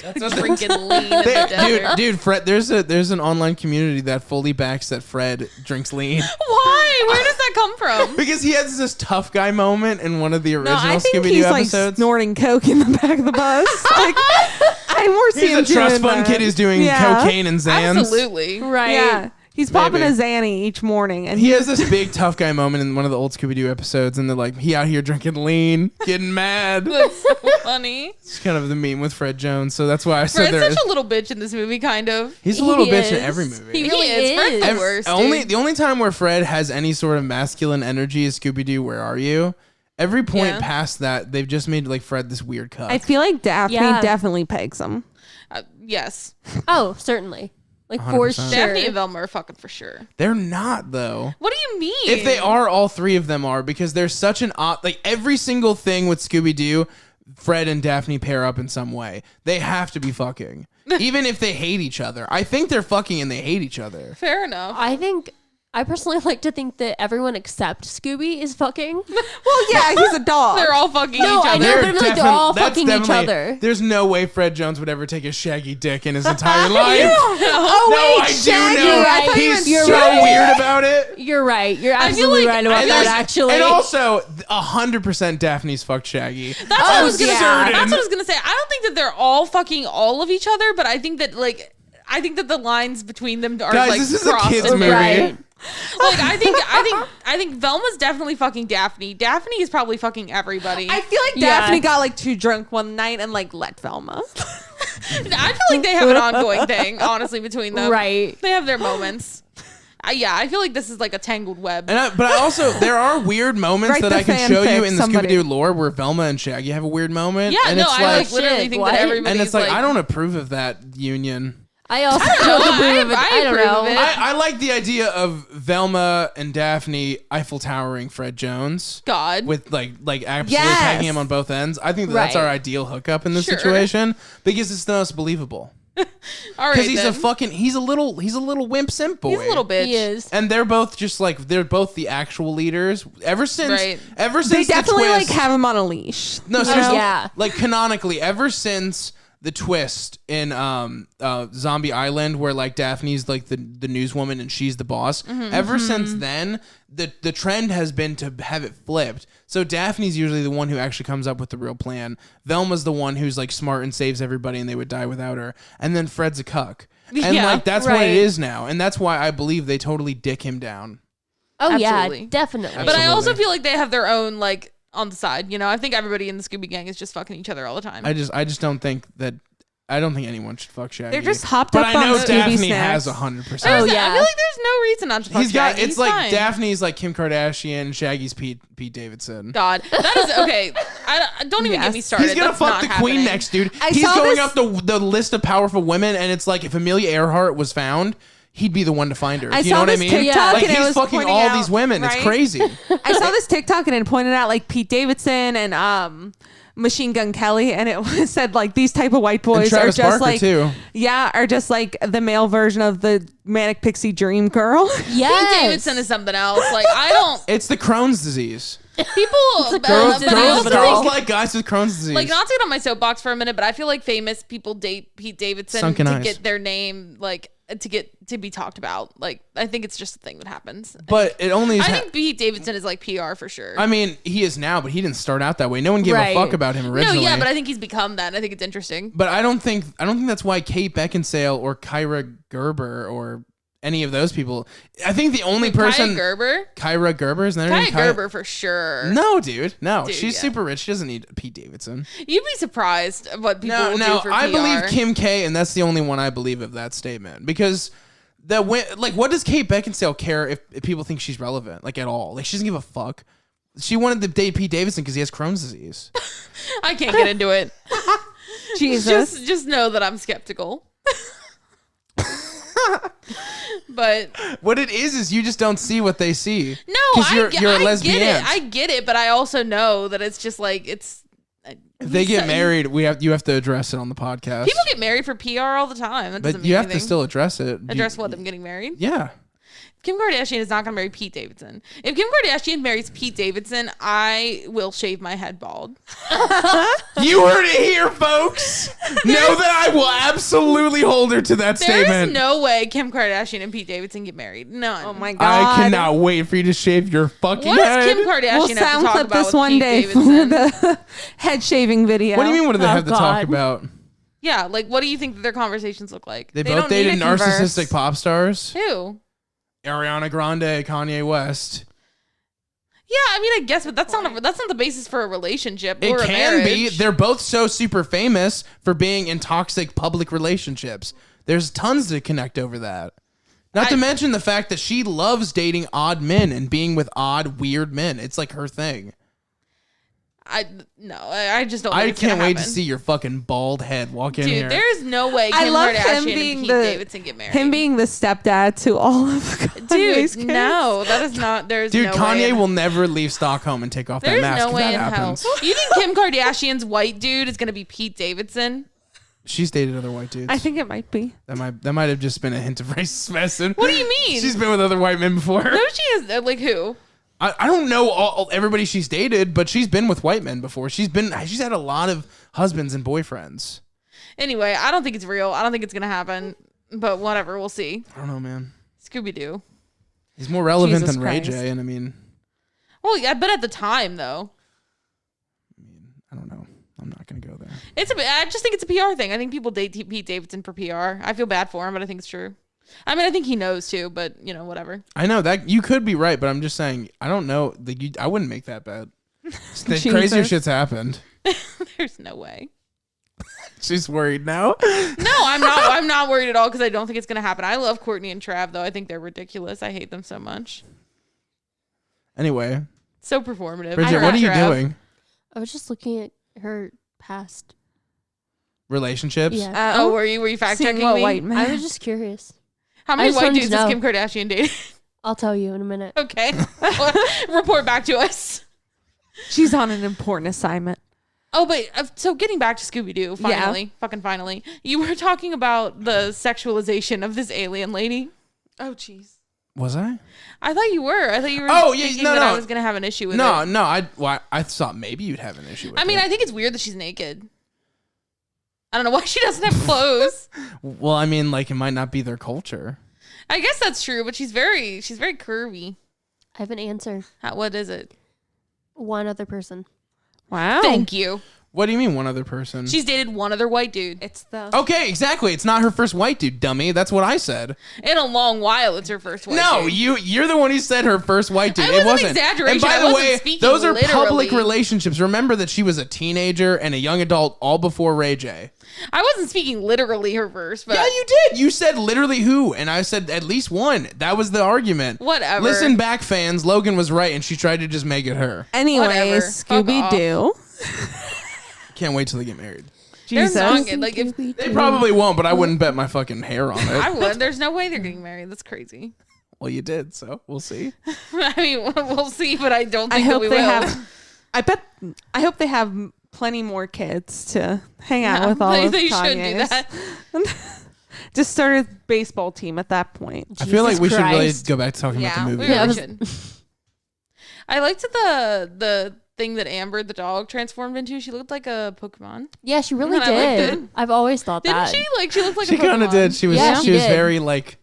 That's what Drinking lean in the desert. dude, Fred. There's an online community that fully backs that Fred drinks lean Why? Where does that come from? because he has this tough guy moment in one of the No, original I think Scooby Doo he's like episodes. snorting coke in the back of the bus. Like, I more see He's him a trust doing fund that. kid who's doing Yeah. cocaine and Xans. Absolutely. right. Yeah, he's popping Maybe. a Xanny each morning, and He has this big tough guy moment in one of the old Scooby Doo episodes, and they're like, he out here drinking lean, getting mad. That's so funny. It's kind of the meme with Fred Jones, so that's why I said Fred's there. such a little bitch in this movie, kind of. He's a little He bitch in is. every movie. He really is. Fred's is. the worst. The only time where Fred has any sort of masculine energy is Scooby Doo. Where are you? Every point Yeah. past that, they've just made like Fred this weird cuck. I feel like Daphne Yeah. definitely pegs him. Yes. Oh, certainly. Like for 100%. sure. Daphne and Velma are fucking for sure. They're not though. What do you mean? If they are, all three of them are because there's such an odd. Like every single thing with Scooby Doo, Fred and Daphne pair up in some way. They have to be fucking, even if they hate each other. I think they're fucking and they hate each other. Fair enough. I personally like to think that everyone except Scooby is fucking. Well, yeah, he's a dog. They're all fucking No, each I other. know, but I'm like, they're all that's fucking each definitely- other. There's no way Fred Jones would ever take a shaggy dick in his entire life. Oh, No, wait, I Shaggy, do know. I thought you He's meant so you're right. weird about it. You're right. You're I feel absolutely like- right about and that, there's- actually. And also, 100% Daphne's fucked Shaggy. That's what I was gonna say. yeah. That's what I was gonna say. I don't think that they're all fucking all of each other, but I think that the lines between them are Guys, like this is a crossed kid's over. movie. Right. Like I think Velma's definitely fucking Daphne. Daphne is probably fucking everybody. I feel like Yeah. Daphne got like too drunk one night and like let Velma. I feel like they have an ongoing thing, honestly, between them. Right. They have their moments. Yeah, I feel like this is like a tangled web. But I also, there are weird moments Write that the I can show you fanfic, in the somebody. Scooby Doo lore where Velma and Shaggy have a weird moment. Yeah, and no, it's I like, like literally Shit, think what? that everybody's and it's like, like I don't approve of that union. I also I don't don't know. approve of it. I I don't approve know. of it. I like the idea of Velma and Daphne Eiffel Towering Fred Jones. God. With like absolutely Yes. tagging him on both ends. I think that's Right. our ideal hookup in this Sure. situation because it's the most believable. All right, Because he's then. he's a little wimp simp boy. He's a little bitch. He is. And they're both just like they're both the actual leaders. Ever since Right. They the definitely like twist- have him on a leash. no, Oh, seriously, yeah. like canonically, ever since the twist in Zombie Island, where like Daphne's like the newswoman and she's the boss. Ever since then, the trend has been to have it flipped. So Daphne's usually the one who actually comes up with the real plan. Velma's the one who's like smart and saves everybody, and they would die without her. And then Fred's a cuck, and Yeah, like that's what right. it is now, and that's why I believe they totally dick him down. Oh Absolutely. yeah, definitely. But I also Absolutely. feel like they have their own like on the side. You know, I think everybody in the Scooby Gang is just fucking each other all the time. I just don't think that. I don't think anyone should fuck Shaggy. They're just hopped but up I on know Scooby Daphne snacks. has 100%. Oh, I yeah. feel like there's no reason not to fuck He's got. Shaggy. It's He's like fine. Daphne's like Kim Kardashian, Shaggy's Pete Davidson. God, that is okay. Don't even get me Yes. started. He's gonna That's fuck not the happening. queen next, dude. I He's saw going this- up the list of powerful women, and it's like if Amelia Earhart was found, he'd be the one to find her. I Do you know saw what I this mean? TikTok like and it he's was fucking pointing all out- these women. It's right? crazy. I saw this TikTok and it pointed out like Pete Davidson and Machine Gun Kelly, and it was said like these type of white And boys are Travis just Barker like too. are just like the male version of the manic pixie dream girl. yes. Pete Davidson is something else. Like I don't. It's the Crohn's disease. People. Girls- but I girls- also Girls think, like guys with Crohn's disease. like not to get on my soapbox for a minute, but I feel like famous people date Pete Davidson Sunken to eyes. get their name like to be talked about. Like I think it's just a thing that happens. but it only. Is I think Pete Davidson is like PR for sure. I mean, he is now, but he didn't start out that way. No one gave Right. a fuck about him no, originally. yeah, but I think he's become that. I think it's interesting. But I don't think that's why Kate Beckinsale or Kyra Gerber or any of those people. I think the only person... Kyra Gerber? Isn't that her name? Kyra Gerber for sure. No, dude. No, Dude, she's yeah. super rich. She doesn't need Pete Davidson. You'd be surprised what people will do for I PR. believe Kim K, and that's the only one I believe of that statement. Because what does Kate Beckinsale care if people think she's relevant? Like, at all? Like, she doesn't give a fuck. She wanted to date Pete Davidson because he has Crohn's disease. I can't get into it. Jesus. Just know that I'm skeptical. But what it is you just don't see what they see. No, you're a lesbian. I get it, but I also know that it's just like it's. If they get married, you have to address it on the podcast. People get married for PR all the time. That doesn't but mean you have anything. to still address it. Address what, them getting married? Yeah. Kim Kardashian is not going to marry Pete Davidson. If Kim Kardashian marries Pete Davidson, I will shave my head bald. You heard it here, folks. Know that I will absolutely hold her to that statement. There's no way Kim Kardashian and Pete Davidson get married. None. Oh my God. I cannot wait for you to shave your fucking What head. does Kim Kardashian We'll have to sound talk clip about this with one Pete day for Davidson? the head shaving video. What do you mean? What do they have to talk God. about? Yeah, like what do you think that their conversations look like? They don't both dated need to converse. narcissistic pop stars. Who? Ariana Grande, Kanye West. Yeah, I mean, I guess, but that's not the basis for a relationship It or a can be. marriage. They're both so super famous for being in toxic public relationships. There's tons to connect over that. Not to mention the fact that she loves dating odd men and being with odd, weird men. It's like her thing. I just don't. Think I it's gonna can't wait to happen. see your fucking bald head walk in Dude, here. there's no way Kim I love Kardashian him being and Pete Davidson get married. him being the stepdad to all of Kanye's Dude, kids. no, that is not. There's Dude, no Kanye way. will never leave Stockholm and take off that There's mask. no if way that in happens. hell. You think Kim Kardashian's white dude is gonna be Pete Davidson? She's dated other white dudes. I think it might be. that might have just been a hint of racist medicine. What do you mean? She's been with other white men before. No, she is. Like who? I don't know everybody she's dated, but she's been with white men before. She's had a lot of husbands and boyfriends. Anyway, I don't think it's real. I don't think it's gonna happen. But whatever, we'll see. I don't know, man. Scooby Doo. He's more relevant Jesus than Ray Christ. J, and I mean, Well, yeah, but at the time though, I don't know. I'm not gonna go there. I just think it's a PR thing. I think people date Pete Davidson for PR. I feel bad for him, but I think it's true. I mean, I think he knows too, but whatever. I know that you could be right, but I'm just saying I don't know. I wouldn't make that bet. The Jesus. crazier shit's happened. There's no way. She's worried now. No, I'm not. I'm not worried at all because I don't think it's gonna happen. I love Courtney and Trav though. I think they're ridiculous. I hate them so much. Anyway, So performative. Bridget, what are you doing? I was just looking at her past. Relationships? Yeah. Oh, were you fact Seeing checking what me? white man? I was just curious. How I many just white wanted dudes to has know. Kim Kardashian dated? I'll tell you in a minute. Okay. Report back to us. She's on an important assignment. Oh, but so getting back to Scooby Doo, finally, fucking finally, you were talking about the sexualization of this alien lady. Oh, jeez. Was I? I thought you were. I thought you were. Oh, yeah, thinking no, that no. I was gonna have an issue with it. No. I thought maybe you'd have an issue with I mean, it. I think it's weird that she's naked. I don't know why she doesn't have clothes. Well, I mean, like it might not be their culture. I guess that's true, but she's very curvy. I have an answer. What is it? One other person. Wow. Thank you. What do you mean, one other person? She's dated one other white dude It's the Okay, exactly. It's not her first white dude, dummy. That's what I said. in a long while. It's her first white No, dude. you're the one who said her first white dude. I It wasn't wasn't. exaggerating. And by I the wasn't way, speaking those are literally. public relationships. Remember that she was a teenager and a young adult all before Ray J. I wasn't speaking literally her first, but Yeah, you did. You said literally who, and I said at least one. That was the argument. Whatever. Listen back, fans. Logan was right, and she tried to just make it her. Anyways, Whatever. Fuck Scooby Doo. Can't wait till they get married. they're Jesus. not good. Like if They probably won't, but I wouldn't bet my fucking hair on it. I would, there's no way they're getting married. That's crazy. Well, you did, so we'll see. I mean, we'll see, but I don't I think that hope we they will. have. I hope they have plenty more kids to hang out with all of they should do Kanye's. that. Just start a baseball team at that point. I feel like we should really Christ. go back to talking about Yeah, the We movie. really Yeah, should. I liked the thing that Amber the dog transformed into. She looked like a Pokemon. Yeah, she really And I liked did. it. I've always thought Didn't that. she? Like she looked like She a Pokemon. kind of did. She was Yeah, she she was did. very like,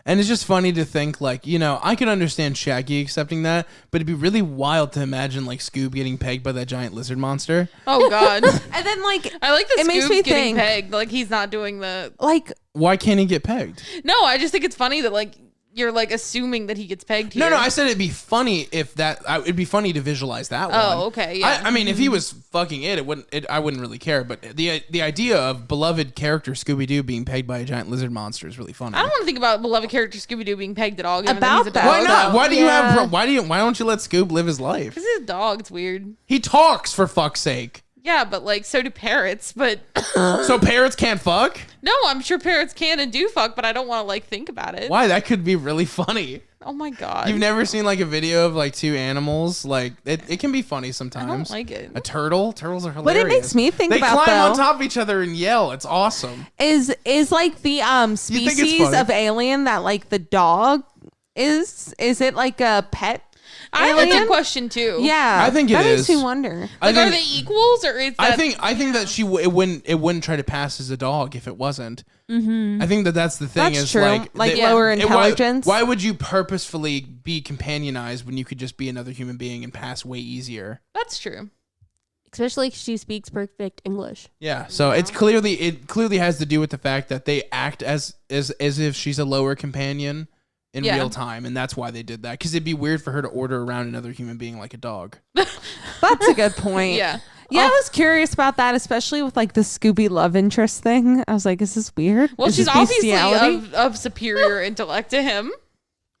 And it's just funny to think, like, you know, I could understand Shaggy accepting that, but it'd be really wild to imagine, like, Scoob getting pegged by that giant lizard monster. Oh, God. And then, like, I like that it makes Scoob's me getting think, pegged. Like, he's not doing the... like, Why can't he get pegged? No, I just think it's funny that, like, you're, like, assuming that he gets pegged here. No, I said it'd be funny if that... it'd be funny to visualize that one. Oh, okay, yeah. I mean, if he was fucking I wouldn't really care. But the idea of beloved character Scooby Doo being pegged by a giant lizard monster is really funny. I don't want to think about beloved character Scooby Doo being pegged at all. Given About that he's a that. dog. Why not? though. Why do you Yeah. have? Why don't you let Scoob live his life? Because he's a dog. It's weird. He talks, for fuck's sake. Yeah, but, like, so do parrots. But So parrots can't fuck? no, I'm sure parrots can and do fuck, but I don't want to, like, think about it. Why? That could be really funny. Oh, my God. You've never seen like a video of like two animals? Like it can be funny I sometimes. don't like it. A turtle? Turtles are hilarious. What it makes me think they about, climb on though, top of each other and yell. It's awesome. is like the it's species funny? of alien that, like, the dog is it like a pet I have that alien? question, too. Yeah. I think it that is. makes me wonder. I Like, think, are they equals, or is that... I think that it wouldn't try to pass as a dog if it wasn't. Mm-hmm. I think that's the thing. That's is true. like Lower intelligence. Why would you purposefully be companionized when you could just be another human being and pass way easier? That's true. Especially if she speaks perfect English. Yeah, so it clearly has to do with the fact that they act as if she's a lower companion in Yeah. real time, and that's why they did that. Because it'd be weird for her to order around another human being like a dog. That's a good point. Yeah. Yeah, I was curious about that, especially with, like, the Scooby love interest thing. I was like, is this weird? Well, Is she's this obviously bestiality? of superior intellect to him.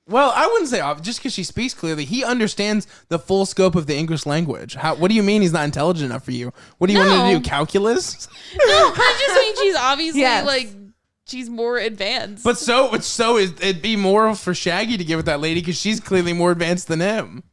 Well, I wouldn't say just because she speaks clearly. He understands the full scope of the English language. What do you mean he's not intelligent enough for you? What do you want him to No. do? Calculus? No, I just mean she's obviously, Yes. like, she's more advanced. But it'd be moral for Shaggy to get with that lady because she's clearly more advanced than him.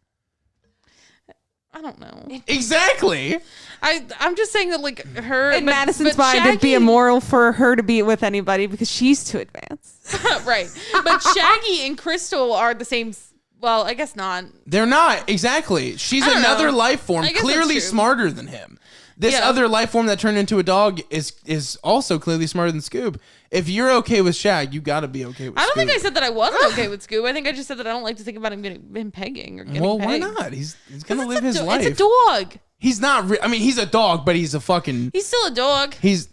I don't know. Exactly. I'm just saying that, like, her... In but- Madison's but mind, it'd be Shaggy- immoral for her to be with anybody because she's too advanced. Right. But Shaggy and Crystal are the same... Well, I guess not. They're not. Exactly. She's I don't another know. life form, I guess clearly that's true. smarter than him. This Yeah. other life form that turned into a dog is also clearly smarter than Scoob. If you're okay with Shag, you got to be okay with Scoob. I don't think I said that I wasn't okay with Scoob. I think I just said that I don't like to think about him pegging or getting Well, pegged. why not? He's going to 'Cause live it's his a life. It's a dog. He's not I mean, he's a dog, but he's a fucking He's still a dog. he's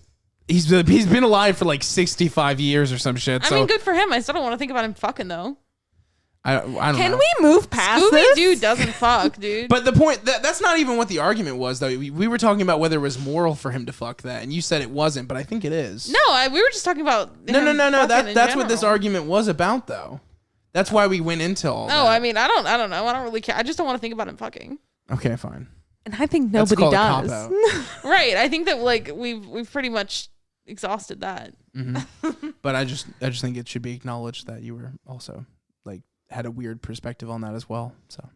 been alive for like 65 years or some shit. I So mean, good for him. I still don't want to think about him fucking, though. I don't Can know. we move past Scooby this? Doo doesn't fuck, dude. But the point that's not even what the argument was, though. We were talking about whether it was moral for him to fuck that, and you said it wasn't, but I think it is. No, we were just talking about... No. him fucking in That's what this general. argument was about, though. That's why we went into all. No, that. I mean, I don't know. I don't really care. I just don't want to think about him fucking. Okay, fine. And I think That's nobody called a does. cop-out. Right. I think that, like, we've pretty much exhausted that. But I just think it should be acknowledged that you were also like had a weird perspective on that as well. So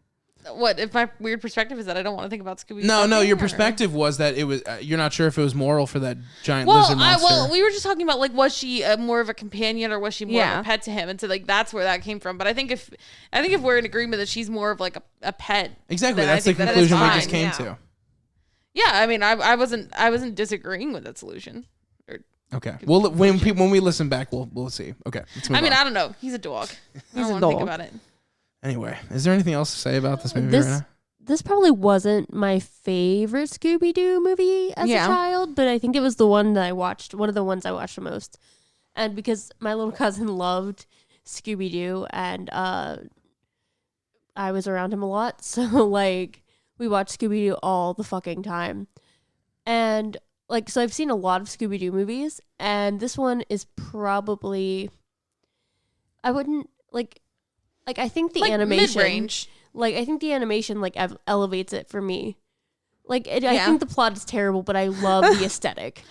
What if my weird perspective is that I don't want to think about Scooby? no, fucking, your or- perspective was that it was you're not sure if it was moral for that giant Well, lizard monster. we were just talking about, like, was she more of a companion or was she more of Yeah. a pet to him? And so, like, that's where that came from. But I think if we're in agreement that she's more of like a pet, Exactly, then I that's the think that is conclusion we fine, just came yeah. to. Yeah, I mean, I wasn't disagreeing with that solution. Okay. Well, when we listen back, we'll see. Okay. Let's move I mean, on. I don't know. He's a dog. I don't a want to think dog. about it. Anyway, is there anything else to say about this movie? This Rena? this probably wasn't my favorite Scooby Doo movie as Yeah. a child, but I think it was the one that I watched, one of the ones I watched the most. And because my little cousin loved Scooby Doo, and I was around him a lot, so like we watched Scooby Doo all the fucking time. And like, so I've seen a lot of Scooby Doo movies, and this one is probably, I wouldn't like I think the Like animation, mid-range. like I think the animation like elevates it for me. Like I Yeah. think the plot is terrible, but I love the aesthetic.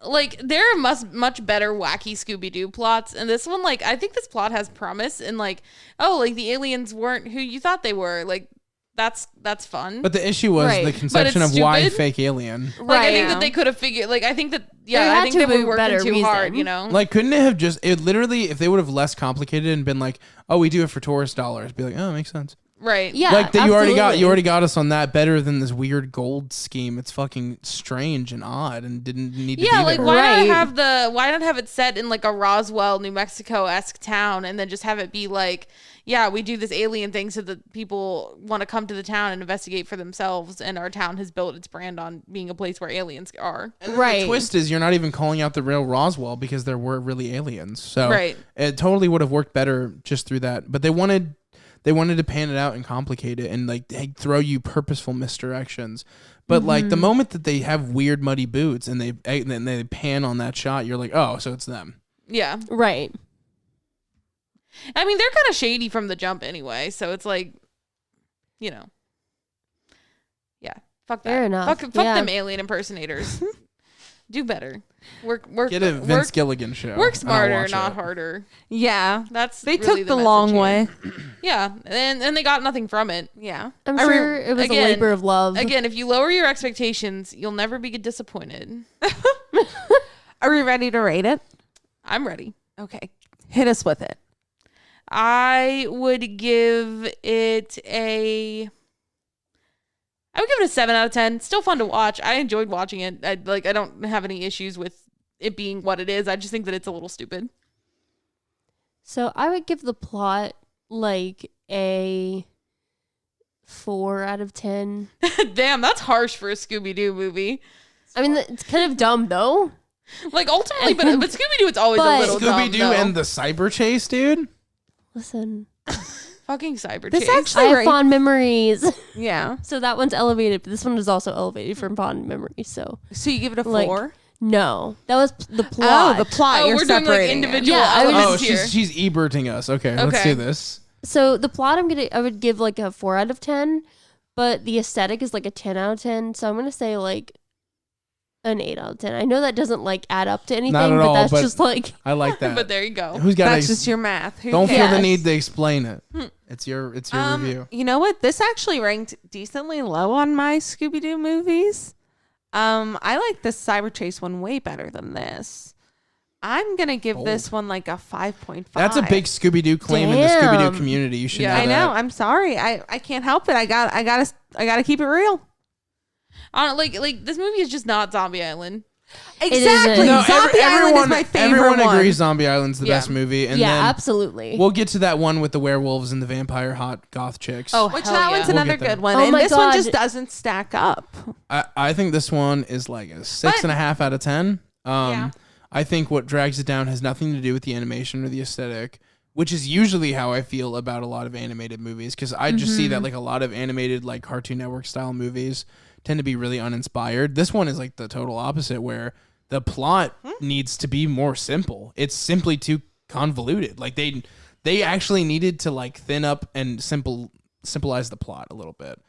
Like, there are much better wacky Scooby-Doo plots, and this one, like, I think this plot has promise, and like, oh, like, the aliens weren't who you thought they were. Like, that's fun. But the issue was Right. the But conception of it's why stupid. fake alien. Like, I think Right. that they could have figured, like, I think that, There I had think to that we be worked better too hard, reason. you know? Like, couldn't it have just it literally if they would have less complicated and been like, oh, we do it for tourist dollars, be like, oh, it makes sense. Right. Yeah, like that absolutely. you already got us on that better than this weird gold scheme. It's fucking strange and odd and didn't need to be Yeah, like there. why not have it set in like a Roswell, New Mexico-esque town and then just have it be like, yeah, we do this alien thing so that people want to come to the town and investigate for themselves, and our town has built its brand on being a place where aliens are. And then the twist is you're not even calling out the real Roswell because there were really aliens. So it totally would have worked better just through that. But they wanted to pan it out and complicate it and like throw you purposeful misdirections. But like the moment that they have weird muddy boots and they pan on that shot, you're like, oh, so it's them. Yeah. Right. I mean, they're kind of shady from the jump anyway, so it's like, you know. Yeah. Fuck that. Fair enough. Fuck them alien impersonators. Do better. Work. Get a Vince Gilligan show. Work smarter, not harder. Yeah. They really took the long way. Yeah. And they got nothing from it. Yeah. I'm sure it was a labor of love. Again, if you lower your expectations, you'll never be disappointed. Are we ready to rate it? I'm ready. Okay. Hit us with it. I would give it a 7 out of 10. Still fun to watch. I enjoyed watching it. I don't have any issues with it being what it is. I just think that it's a little stupid. So I would give the plot like a 4 out of 10. Damn, that's harsh for a Scooby Doo movie. I mean, it's kind of dumb though. Like ultimately, but Scooby Doo, it's always a little dumb. Scooby Doo and the cyber chase, dude. Listen, fucking cyber this chase. actually I have fond memories. Yeah. So that one's elevated, but this one is also elevated from fond memories. So you give it a 4? Like, no, that was the plot. Oh, the plot. Oh, You're we're doing like separating individual Yeah, I would elements Oh, here. she's Eberting us. Okay, let's do this. So the plot, I would give like a 4 out of 10, but the aesthetic is like a 10 out of 10. So I'm gonna say like an 8 out of 10. I know that doesn't like add up to anything, Not at but all, that's but just like I like that. But there you go. Who's got That's just your math. Who Don't feel cares? the need to explain it. It's your review. You know what? This actually ranked decently low on my Scooby Doo movies. I like this Cyber Chase one way better than this. I'm gonna give this one like a 5.5. That's a big Scooby Doo claim in the Scooby Doo community. You should know I that. know. I'm sorry. I can't help it. I gotta keep it real. Like this movie is just not Zombie Island. Exactly. No, Zombie Island is my favorite everyone one. agrees Zombie Island's the best movie. And yeah, then absolutely. we'll get to that one with the werewolves and the vampire hot goth chicks. Oh, Which hell that yeah. one's We'll another get there. good one. Oh And my this one God. just doesn't stack up. I think this one is like a 6.5 out of 10. Yeah. I think what drags it down has nothing to do with the animation or the aesthetic, which is usually how I feel about a lot of animated movies, because I just see that like a lot of animated like Cartoon Network style movies tend to be really uninspired. This one is like the total opposite, where the plot needs to be more simple. It's simply too convoluted. Like they actually needed to like thin up and simplize the plot a little bit.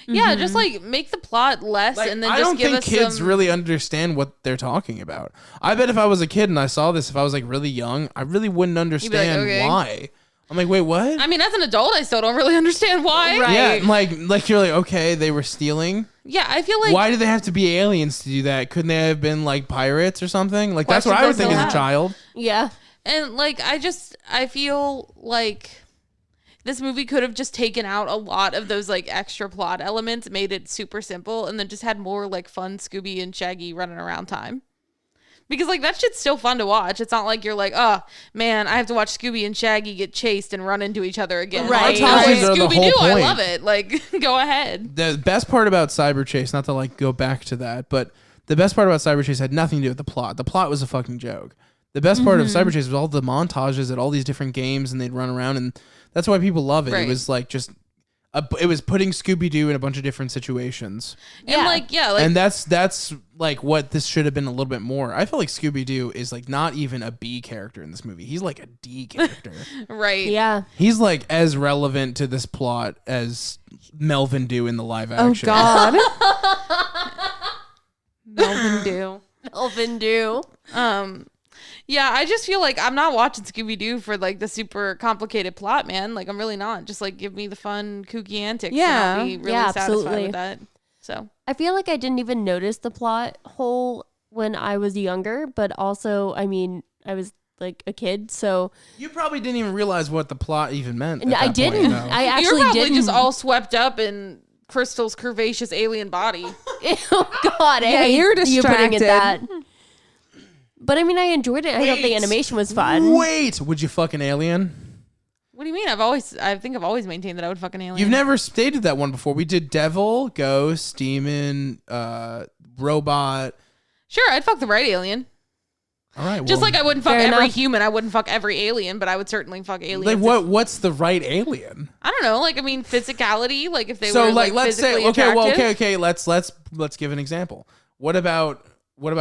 Yeah, just like make the plot less, Like, and then I just don't give think us kids some. really understand what they're talking about. I bet if I was a kid and I saw this, if I was like really young, I really wouldn't understand okay. why. I'm like, wait, what? I mean, as an adult, I still don't really understand why. Right. Yeah, like you're like, okay, they were stealing. Yeah, I feel like Why did they have to be aliens to do that? Couldn't they have been like pirates or something? Like that's what I would Questions I think as still a have. child. Yeah. And like I feel like this movie could have just taken out a lot of those like extra plot elements, made it super simple, and then just had more like fun Scooby and Shaggy running around time. Because like that shit's still fun to watch. It's not like you're like, oh man, I have to watch Scooby and Shaggy get chased and run into each other again. Right. Montages are the Scooby whole Doo, I point. love it. Like, go ahead. The best part about Cyber Chase, not to like go back to that, but the best part about Cyber Chase had nothing to do with the plot. The plot was a fucking joke. The best part of Cyber Chase was all the montages at all these different games, and they'd run around, and that's why people love it. Right. It was like just, it was putting Scooby Doo in a bunch of different situations, And like, yeah, like and that's like what this should have been a little bit more. I feel like Scooby Doo is like not even a B character in this movie. He's like a D character. right. Yeah. He's like as relevant to this plot as Melvin Doo in the live Oh action. God. Melvin Doo. Melvin Doo. Yeah, I just feel like I'm not watching Scooby Doo for like the super complicated plot, man. Like I'm really not. Just like give me the fun, kooky antics. Yeah. and I'll be really Yeah, satisfied absolutely. with that. So I feel like I didn't even notice the plot hole when I was younger, but also, I mean, I was like a kid, so You probably didn't even realize what the plot even meant. I didn't. Point, I You're actually probably didn't. just all swept up in Crystal's curvaceous alien body. Oh God, Yeah, you're you putting it that. distracted. But I mean, I enjoyed it. I thought the Wait. animation was fun. Wait, would you fuck an alien? What do you mean? I think I've always maintained that I would fuck an alien. You've never stated that one before. We did devil, ghost, demon, robot. Sure, I'd fuck the right alien. All right. Just like I wouldn't fuck Fair every enough. human, I wouldn't fuck every alien, but I would certainly fuck aliens. like if- what's the right alien? I don't know. Like, I mean, physicality. Like, if they So were like, like let's say physically attractive. okay. Let's give an example. What about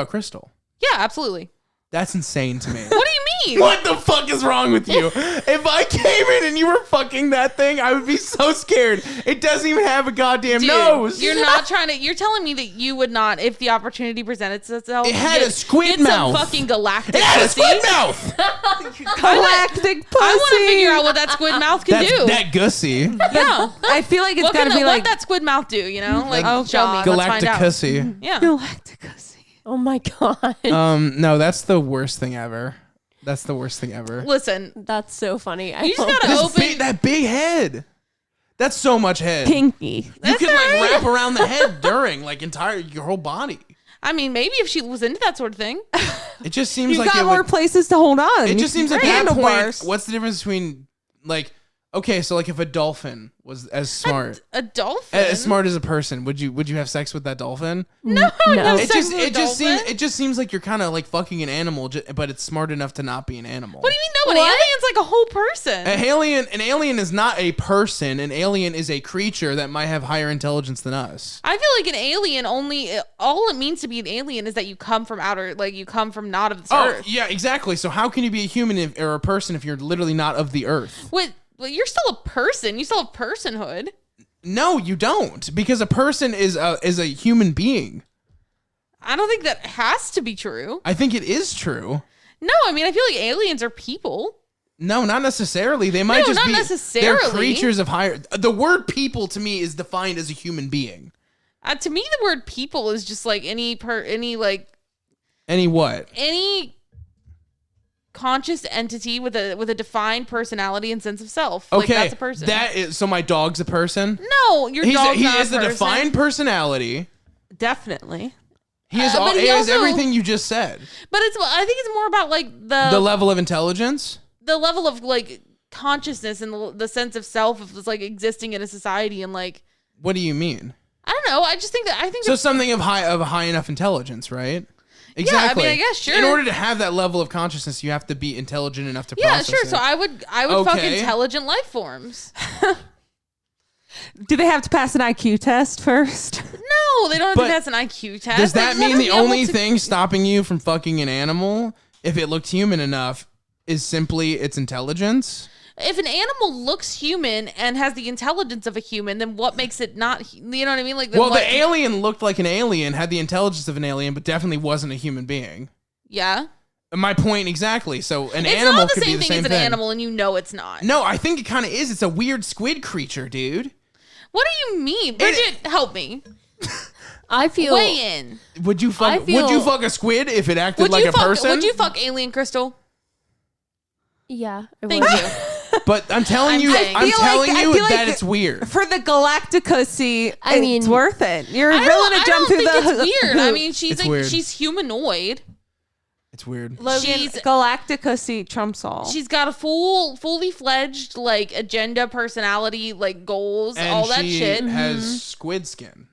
Crystal? Yeah, absolutely. That's insane to me. What do you mean? What the fuck is wrong with you? If I came in and you were fucking that thing, I would be so scared. It doesn't even have a goddamn Dude, nose. you're not trying to. You're telling me that you would not, if the opportunity presented itself. It had a squid get mouth. Some fucking galactic It had a pussy. squid mouth. Galactic pussy. I want to figure out what that squid mouth can do. That gussy. Yeah. I feel like it's What got to can be what like that squid mouth do? You know, like Oh, show me. God. Let's find out. Galacticussy. Yeah. Galacticus. Oh my God, No, that's the worst thing ever. That's the worst thing ever. Listen, that's so funny. I you just hope- gotta This open. that big head. That's so much head. Pinky. You can like wrap around the head during like your whole body. I mean, maybe if she was into that sort of thing. It just seems You've like got it more would, places to hold on. it just seems like at that point. handlebars. What's the difference between like okay, so like if a dolphin was as smart A dolphin. as smart as a person, would you have sex with that dolphin? No. It sex just with a dolphin? it just seems like you're kind of like fucking an animal, but it's smart enough to not be an animal. What do you mean? No, an alien's like a whole person. An alien is not a person. An alien is a creature that might have higher intelligence than us. I feel like an alien all it means to be an alien is that you come from you come from not of this Oh, earth. yeah, exactly. So how can you be a human or a person if you're literally not of the earth? Well, you're still a person. You still have personhood. No, you don't, because a person is a human being. I don't think that has to be true. I think it is true. No, I mean, I feel like aliens are people. No, not necessarily. They might No, just not be necessarily. They're creatures of higher. The word "people" to me is defined as a human being. To me, the word "people" is just like any conscious entity with a defined personality and sense of self. Like, Okay, that's a person. that is. So my dog's a person. No, your dog's He not is a a person. defined personality. Definitely. He is but he he is also- everything you just said. But I think it's more about like The level of intelligence. the level of like consciousness and the sense of self of like existing in a society and like What do you mean? I don't know. I just think So something of high enough intelligence, right? I Exactly. mean, I guess, sure. In order to have that level of consciousness, you have to be intelligent enough to yeah, process sure. it. So I would fuck Okay. intelligent life forms. Do they have to pass an IQ test first? No, they don't have But to pass an IQ test. Does They that just mean have to the be able only to- thing stopping you from fucking an animal, if it looked human enough, is simply its intelligence? If an animal looks human and has the intelligence of a human, then what makes it not? You know what I mean? Like, then Well, what, the alien looked like an alien, had the intelligence of an alien, but definitely wasn't a human being. yeah, My point exactly. So an it's animal not the could same be the thing same as an thing. animal, and you know it's not. No, I think it kind of is. It's a weird squid creature, dude. What do you mean, Bridget? Help me. I feel Weigh in. Would you fuck? I feel- Would you fuck a squid if it acted Would like you a fuck? person? Would you fuck Alien Crystal? yeah. I Thank would. you. But I'm telling I'm you, saying- I'm feel telling like- I you feel like that it's weird. For the Galacticus, I mean- it's worth it. You're I willing don't, to jump I through don't the think it's weird. I hoop. mean, she's It's like weird. she's humanoid. It's weird. Logan, she's- Galacticus trumps all. She's got a fully fledged like agenda, personality, like goals, And all that she shit. has squid skin.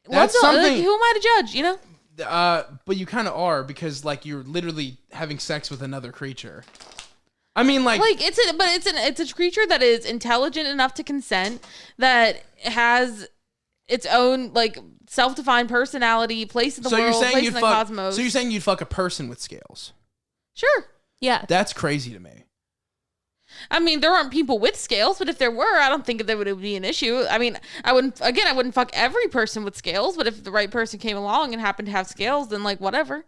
What's That's something. like, who am I to judge? You know. But you kind of are, because like you're literally having sex with another creature. I mean, like It's a creature that is intelligent enough to consent, that has its own like self-defined personality, place in the so world, you're saying place you'd in the fuck. cosmos. So you're saying you'd fuck a person with scales? Sure. Yeah. That's crazy to me. I mean, there aren't people with scales, but if there were, I don't think that would be an issue. I mean, I wouldn't fuck every person with scales, but if the right person came along and happened to have scales, then like whatever.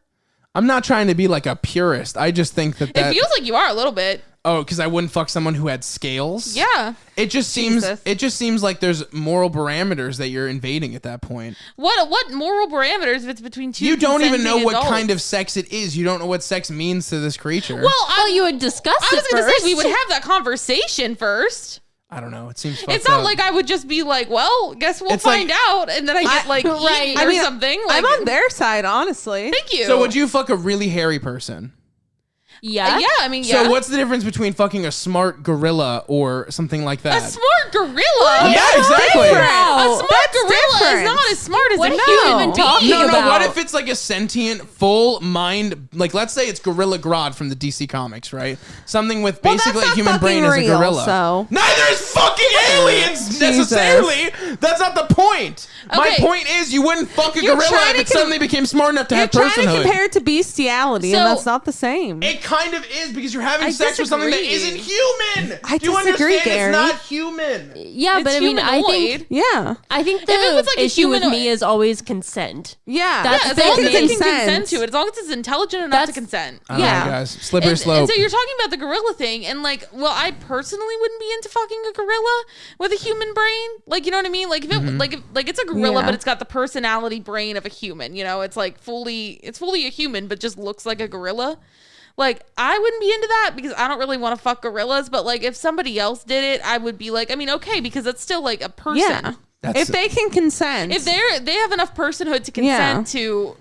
I'm not trying to be like a purist. I just think that It feels like you are a little bit. Oh, because I wouldn't fuck someone who had scales. Yeah. It just seems like there's moral parameters that you're invading at that point. What moral parameters if it's between two? You don't even know what adults? kind of sex it is. You don't know what sex means to this creature. Well, you would discuss it I was going to say first. we would have that conversation first. I don't know. It seems fucked It's not up. like I would just be like, well, guess we'll It's find like- out, and then I get like right. eaten or something. Like, I'm on their side, honestly. Thank you. So would you fuck a really hairy person? Yeah. Yeah, I mean, yeah. So what's the difference between fucking a smart gorilla or something like that? A smart gorilla? Yeah, exactly. A smart gorilla different. is not as smart as What a are you even talking No, about? what if it's like a sentient, full mind, like let's say it's Gorilla Grodd from the DC Comics, right? Something with Well, basically that's a not human brain fucking as a real, gorilla. so- Neither is fucking aliens Jesus. necessarily. That's not the point. My Okay. point is you wouldn't fuck a You're gorilla trying if it to suddenly became smart enough to You're have trying to personhood. compare it to bestiality, So- and that's not the same. It kind of is because you're having I sex with something that disagree. isn't human. I Do you disagree, understand? Gary. It's not human. Yeah, It's but I mean, I think humanoid. Yeah. the it was like a issue with humanoid- me is always consent. Yeah. That's As the long as thing. they can Consent. consent to it, as long as it's intelligent enough to That's- consent. I don't know, Yeah. guys. Slippery And slope. so you're talking about the gorilla thing, and like, well, I personally wouldn't be into fucking a gorilla with a human brain. Like, you know what I mean? Like, if it like it's a gorilla, Yeah. but it's got the personality brain of a human. You know, it's like fully a human, but just looks like a gorilla. Like, I wouldn't be into that because I don't really want to fuck gorillas. But like, if somebody else did it, I would be like, I mean, okay, because it's still like a person. Yeah. That's- If they can consent. If they have enough personhood to consent to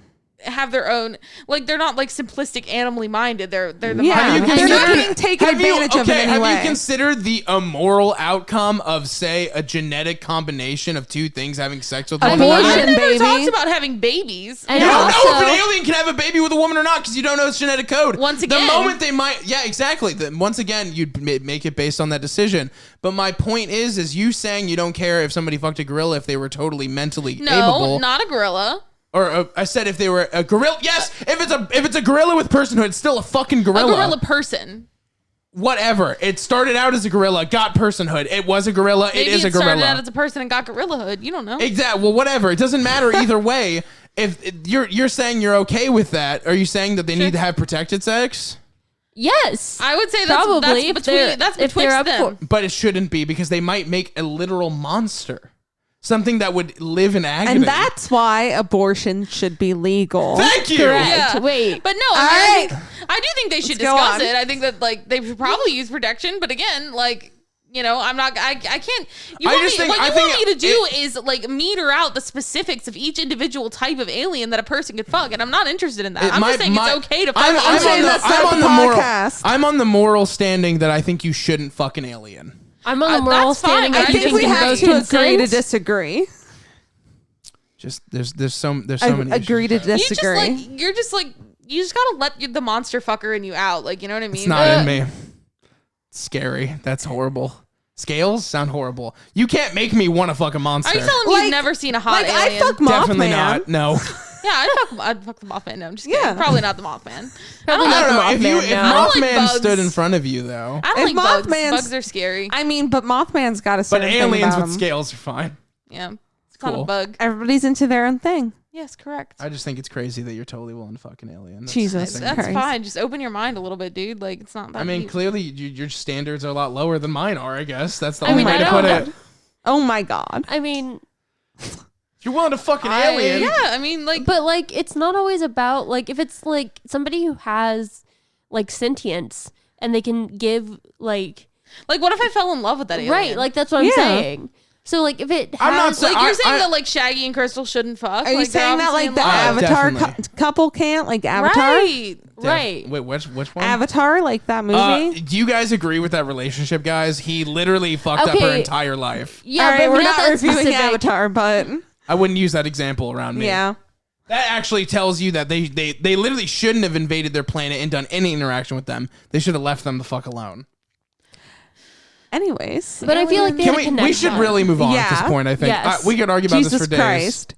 have their own, like, they're not like simplistic animally minded. They're the Yeah. Have you mind. They're not considered- getting taken have you- advantage of in okay, any have way. you considered the immoral outcome of, say, a genetic combination of two things having sex with one Abortion. another? I've never baby. talked about having babies. And You don't know also- if an alien can have a baby with a woman or not because you don't know its genetic code. Once again- the moment they might, yeah, exactly. Once again, you'd make it based on that decision. But my point is you saying you don't care if somebody fucked a gorilla if they were totally mentally No, capable. not a gorilla. Or I said if they were a gorilla. Yes, if it's a gorilla with personhood, it's still a fucking gorilla. A gorilla person. Whatever. It started out as a gorilla, got personhood. It was a gorilla. Maybe it is a started gorilla. out as a person and got gorillahood. You don't know. Exactly. Well, whatever. It doesn't matter either way. If you're saying you're okay with that, are you saying that they need to have protected sex? Yes. I would say that's Probably, if they're- that's if they're betwixt up them. But it shouldn't be because they might make a literal monster, something that would live in agony. and that's why abortion should be legal. Thank you. Correct. Yeah. Wait. But no, All I right. do think they should go discuss on. it. I think that like they should probably use protection. But again, like, you know, I'm not. I can't. You I want just me, think- what I you think want me to do is like meter out the specifics of each individual type of alien that a person could fuck, and I'm not interested in that. I'm just saying it's okay to fuck. I'm saying that's not the podcast. I'm on the moral standing that I think you shouldn't fuck an alien. I'm on the moral that's fine. standing. I I that think think you we can have both to agree to consent. disagree. Just there's so many issues Agree to with that. disagree. You just gotta let the monster fucker in you out. Like, you know what I mean? It's not in me. It's scary. That's horrible. Scales sound horrible. You can't make me want to fuck a monster. Are you telling me Like- you've never seen a hot like I alien? fuck Mothman. Definitely not. No. Yeah, I'd fuck the Mothman. No, I'm just kidding. Yeah. Probably not the Mothman. Probably I not don't know. the If Mothman, no. I don't like Mothman bugs. stood in front of you, though. I don't If like bugs. Mothman's- Bugs are scary. I mean, but Mothman's got a But certain thing aliens about with him. scales are fine. Yeah, it's not a Cool. bug. Everybody's into their own thing. Yes, correct. I just think it's crazy that you're totally willing to fuck an alien. That's Jesus. insane. That's Christ. fine. Just open your mind a little bit, dude. Like, it's not that I mean, deep. clearly your standards are a lot lower than mine are. I guess that's the I only mean, way I to put don't- it. Oh my god. I mean, You're willing to fuck an alien. Yeah, I mean, like, but like, it's not always about like if it's like somebody who has like sentience and they can give like what if I fell in love with that alien? right, like that's what I'm Yeah. saying. So like if it has, I'm not saying- Like, you're saying I- that like Shaggy and Crystal shouldn't fuck. Are you Like, they're saying that obviously like in the love. Avatar Definitely. couple can't? Like Avatar? Right. right. Wait, which one? Avatar, like that movie? Do you guys agree with that relationship, guys? He literally fucked up her Okay. entire life. Yeah, All right, but we're not not that reviewing specific. Avatar, but I wouldn't use that example around me. yeah. That actually tells you that they literally shouldn't have invaded their planet and done any interaction with them. They should have left them the fuck alone. Anyways. But I feel like they Can had a we connection. should really move on at this Yeah. point, I think. Yes. We could argue about Jesus this for days. Christ.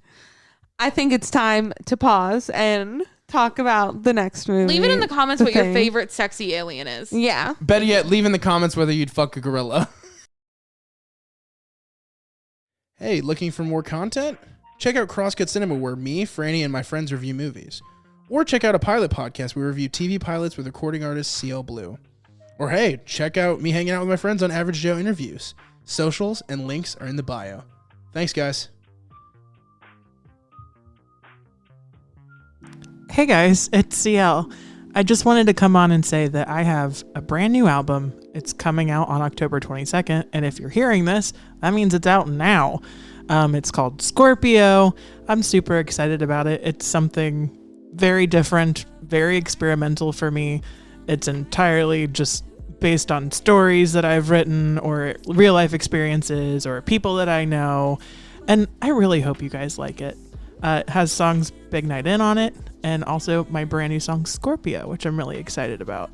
I think it's time to pause and talk about the next movie. Leave it in the comments what your thing. favorite sexy alien is. Yeah. Better yet, leave in the comments whether you'd fuck a gorilla. Hey, looking for more content? Check out Crosscut Cinema, where me, Franny, and my friends review movies. Or check out a pilot podcast where we review TV pilots with recording artist CL Blue. Or hey, check out me hanging out with my friends on Average Joe Interviews. Socials and links are in the bio. Thanks, guys. Hey guys, it's CL. I just wanted to come on and say that I have a brand new album. It's coming out on October 22nd, and if you're hearing this, that means it's out now. It's called Scorpio. I'm super excited about it. It's something very different, very experimental for me. It's entirely just based on stories that I've written or real life experiences or people that I know, and I really hope you guys like it. It has songs Big Night In on it, and also my brand new song Scorpio, which I'm really excited about.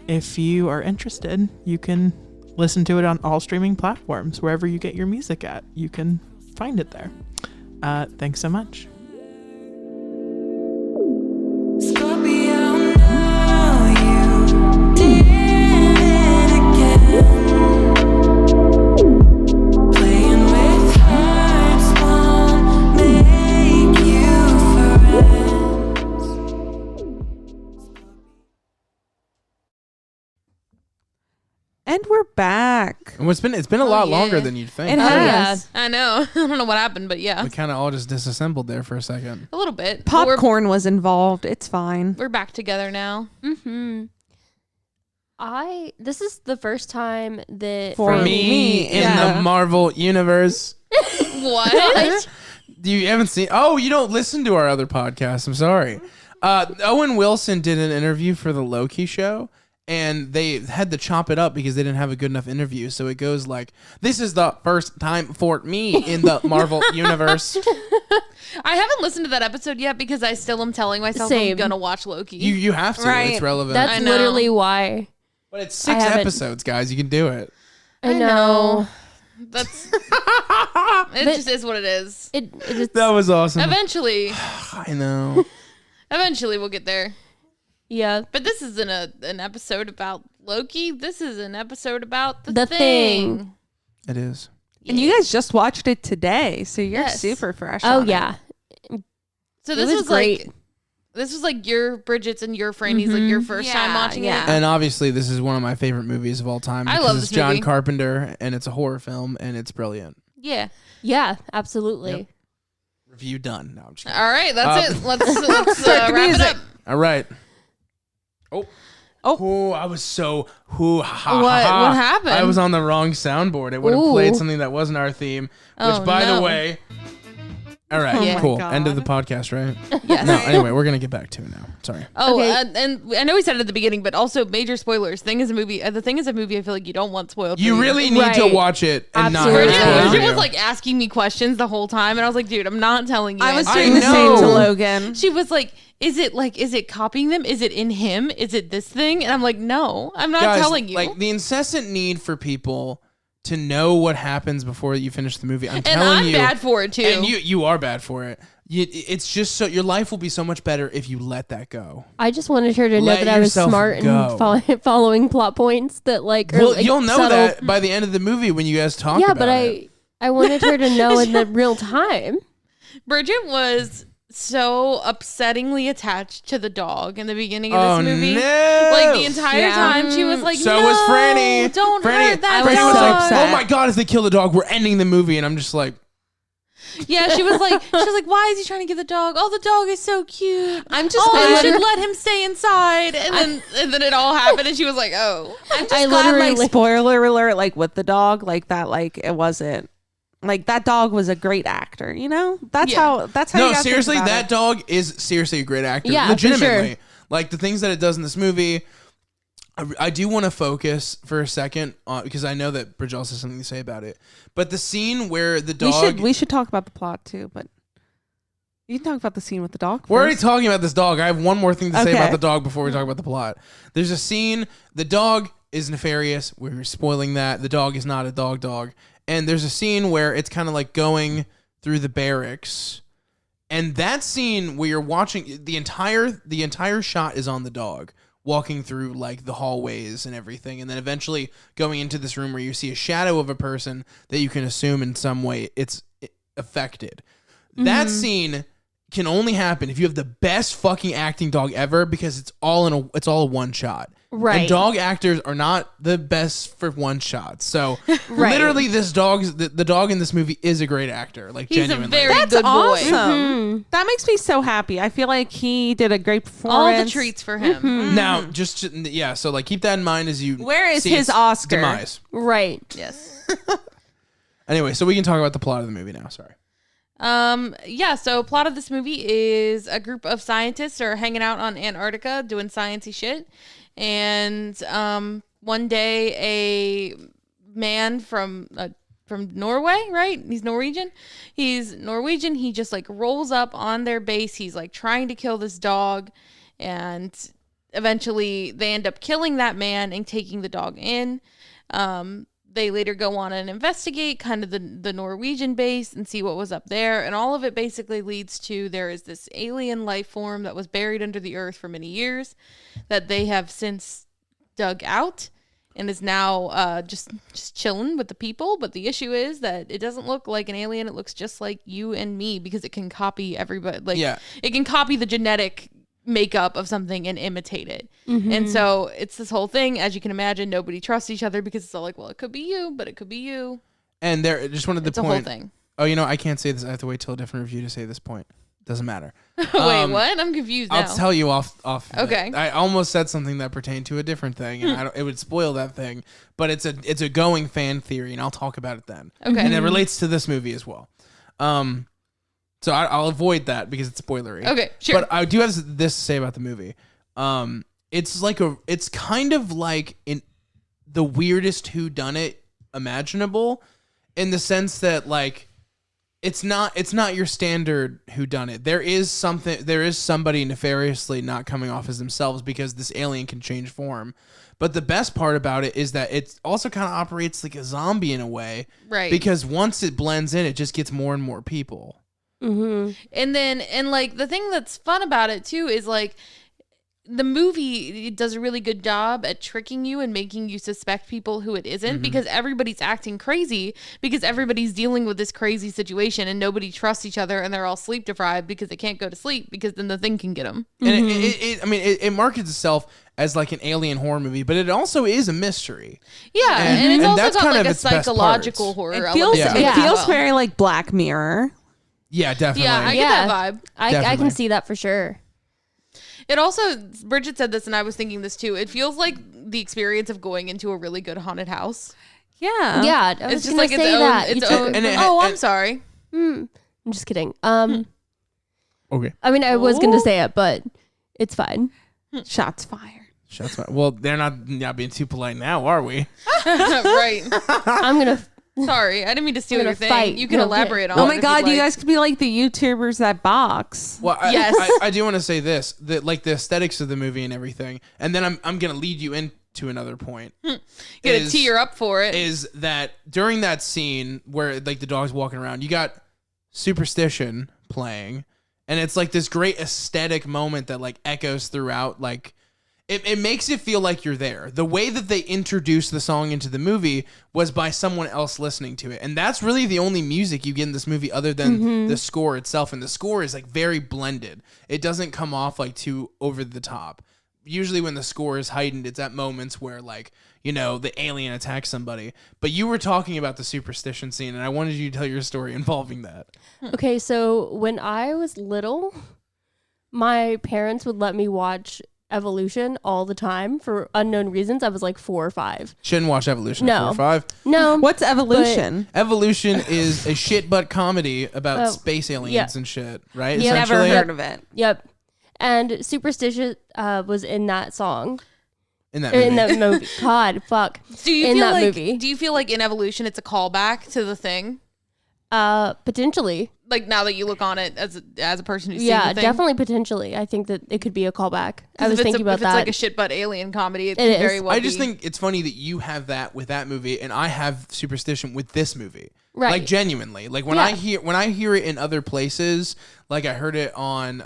If you are interested, you can listen to it on all streaming platforms. Wherever you get your music at, you can find it there. Thanks so much. And we're back. And it's been a lot longer than you'd think. It has. I know. I don't know what happened, but yeah. We kind of all just disassembled there for a second. A little bit. But Popcorn was involved. It's fine. We're back together now. Mm-hmm. This is the first time that For me in the Marvel universe. What? You haven't seen... Oh, you don't listen to our other podcast. I'm sorry. Owen Wilson did an interview for the Loki show, and they had to chop it up because they didn't have a good enough interview. So it goes like, this is the first time for me in the Marvel universe. I haven't listened to that episode yet because I still am telling myself Same. I'm going to watch Loki. You have to. Right. It's relevant. That's I know. literally why. But it's 6 episodes, guys. You can do it. I know. That's... it just is what it is. That was awesome. Eventually. I know. Eventually we'll get there. Yeah. But this isn't an episode about Loki. This is an episode about the The thing. Thing. It is. And you guys just watched it today, so you're Yes. super fresh. Oh, on it. yeah. So It this was was great. like... This was like your Bridget's and your Franny's like your first time Yeah, watching yeah. it. And obviously, this is one of my favorite movies of all time. I because love it's this John movie. Carpenter, and it's a horror film, and it's brilliant. Yeah. Yeah, absolutely. Yep. Review done. No, I'm just kidding. All right, that's it. Let's Start the wrap it music. up. All right. Oh, I was so What happened? I was on the wrong soundboard. It would have Ooh. played something that wasn't our theme. Which, Oh, by no. the way, all right, Oh my cool. God. End of the podcast, right? Yes. No, anyway, we're gonna get back to it now. Sorry. Oh, Okay. and I know we said it at the beginning, but also major spoilers. The Thing is a movie. I feel like you don't want spoiled. You for really need to Right. watch it and not Absolutely. have it Bridget, spoiled for Bridget you. was like asking me questions the whole time, and I was like, dude, I'm not telling you. I was I doing the same to know. Logan. She was like, is it copying them? Is it in him? Is it this thing? And I'm like, no, I'm not Guys, telling you. like the incessant need for people to know what happens before you finish the movie. I'm and telling I'm you, bad for it too. and you are bad for it. It's just so your life will be so much better if you let that go. I just wanted her to know Let that I was yourself smart go. and following plot points that like. Are, Well, like, you'll know subtle. that by the end of the movie when you guys talk Yeah, about but it. I wanted her to know in the real time. Bridget was so upsettingly attached to the dog in the beginning of Oh, this movie. no. Like the entire Yeah. time she was like, So no, was Franny. Don't Franny, hurt that Franny dog. was like, upset. "Oh my god, if they kill the dog, we're ending the movie." And I'm just like, Yeah, she was like, why is he trying to get the dog? Oh, the dog is so cute. I'm just Oh, I glad. should let him stay inside. And then it all happened, and she was like, oh. I'm just I glad, like, literally- spoiler alert, like with the dog, like that, like it wasn't. Like that dog was a great actor, you know. That's Yeah. how. no, you gotta think seriously, about that it. dog is seriously a great actor. Yeah, for legitimately. sure. Like the things that it does in this movie. I do want to focus for a second because I know that Bridget also has something to say about it. But the scene where the dog. We should talk about the plot too, but you can talk about the scene with the dog. We're already first. talking about this dog. I have one more thing to say Okay. about the dog before we talk about the plot. There's a scene. The dog is nefarious. We're spoiling that. The dog is not a dog. And there's a scene where it's kind of like going through the barracks. And that scene where you're watching the entire shot is on the dog walking through like the hallways and everything, and then eventually going into this room where you see a shadow of a person that you can assume in some way it's affected. That scene can only happen if you have the best fucking acting dog ever because it's all a one shot. Right. And dog actors are not the best for one shot. So Right. literally the dog in this movie is a great actor. Like He's genuinely. a very That's good boy. awesome. That makes me so happy. I feel like he did a great performance. All the treats for him. Now, so like keep that in mind as you Where is see his its Oscar? demise. Right. Yes. Anyway, so we can talk about the plot of the movie now. Sorry. So plot of this movie is a group of scientists are hanging out on Antarctica doing sciencey shit. And one day a man from Norway, right? He's Norwegian. He just like rolls up on their base. He's like trying to kill this dog, and eventually they end up killing that man and taking the dog in. They later go on and investigate kind of the Norwegian base and see what was up there. And all of it basically leads to there is this alien life form that was buried under the earth for many years that they have since dug out and is now just chilling with the people. But the issue is that it doesn't look like an alien. It looks just like you and me because it can copy everybody. It can copy the genetic makeup of something and imitate it. And so it's this whole thing. As you can imagine, nobody trusts each other because it's all like, well, it could be you, but it could be you. And there, just wanted to It's point. a whole thing. Oh, I can't say this. I have to wait till a different review to say this point. Doesn't matter. Wait, what? I'm confused now. I'll tell you off. Okay. I almost said something that pertained to a different thing, and it would spoil that thing. But it's a going fan theory, and I'll talk about it then. Okay. And it relates to this movie as well. So I'll avoid that because it's spoilery. Okay, sure. But I do have this to say about the movie. It's kind of like the weirdest whodunit imaginable, in the sense that like it's not your standard whodunit. There is somebody nefariously not coming off as themselves because this alien can change form. But the best part about it is that it also kind of operates like a zombie in a way, Right. Because once it blends in, it just gets more and more people. And like the thing that's fun about it too is like the movie does a really good job at tricking you and making you suspect people who it isn't, because everybody's acting crazy because everybody's dealing with this crazy situation and nobody trusts each other and they're all sleep deprived because they can't go to sleep because then the thing can get them. And it markets itself as like an alien horror movie, but it also is a mystery. Yeah, and it's and also that's got kind like of a its best psychological parts. horror It element feels Yeah. to it it as feels well. very like Black Mirror. Yeah, definitely. Yeah, I get Yeah. that vibe. I can Definitely. see that for sure. It also, Bridget said this and I was thinking this too. It feels like the experience of going into a really good haunted house. Yeah. Yeah, I was It's just gonna like say its own. that. Its You took- own. and it- Oh, I'm and- sorry. I'm just kidding. Okay. I mean, I was gonna say it, but it's fine. Shots fired. Shuts my. Well, they're not being too polite now, are we? Right. I'm gonna. Sorry, I didn't mean to steal I'm your gonna thing. fight. You can No, elaborate on Oh it. my if God, you'd you like. guys could be like the YouTubers that box. Well, Yes. I do want to say this, that like the aesthetics of the movie and everything, and then I'm gonna lead you into another point. You gotta tee her up for it. Is that during that scene where like the dog's walking around, you got Superstition playing, and it's like this great aesthetic moment that like echoes throughout. Like it makes it feel like you're there. The way that they introduced the song into the movie was by someone else listening to it, and that's really the only music you get in this movie other than the score itself. And the score is like very blended. It doesn't come off like too over the top. Usually when the score is heightened, it's at moments where like, the alien attacks somebody. But you were talking about the Superstition scene, and I wanted you to tell your story involving that. Okay, so when I was little, my parents would let me watch Evolution all the time for unknown reasons. I was like 4 or 5. Shouldn't watch Evolution No. at 4 or 5. No, What's Evolution? Evolution is a shit butt comedy about Oh, space aliens yeah. and shit, right? Yeah. Never Essentially, heard of it. Yep. And Superstition was in that song. in that Or movie. in that movie. God, fuck. Do you in feel that like? movie. Do you feel like in Evolution it's a callback to the thing? Potentially. Like now that you look on it as a person who's Yeah, seen the thing? definitely potentially. I think that it could be a callback. I 'Cause was if it's thinking about if that. it's like a shit butt alien comedy, it It could very is. well I just be. think it's funny that you have that with that movie, and I have Superstition with this movie. Right. Like genuinely, like when Yeah. I hear it in other places, like I heard it on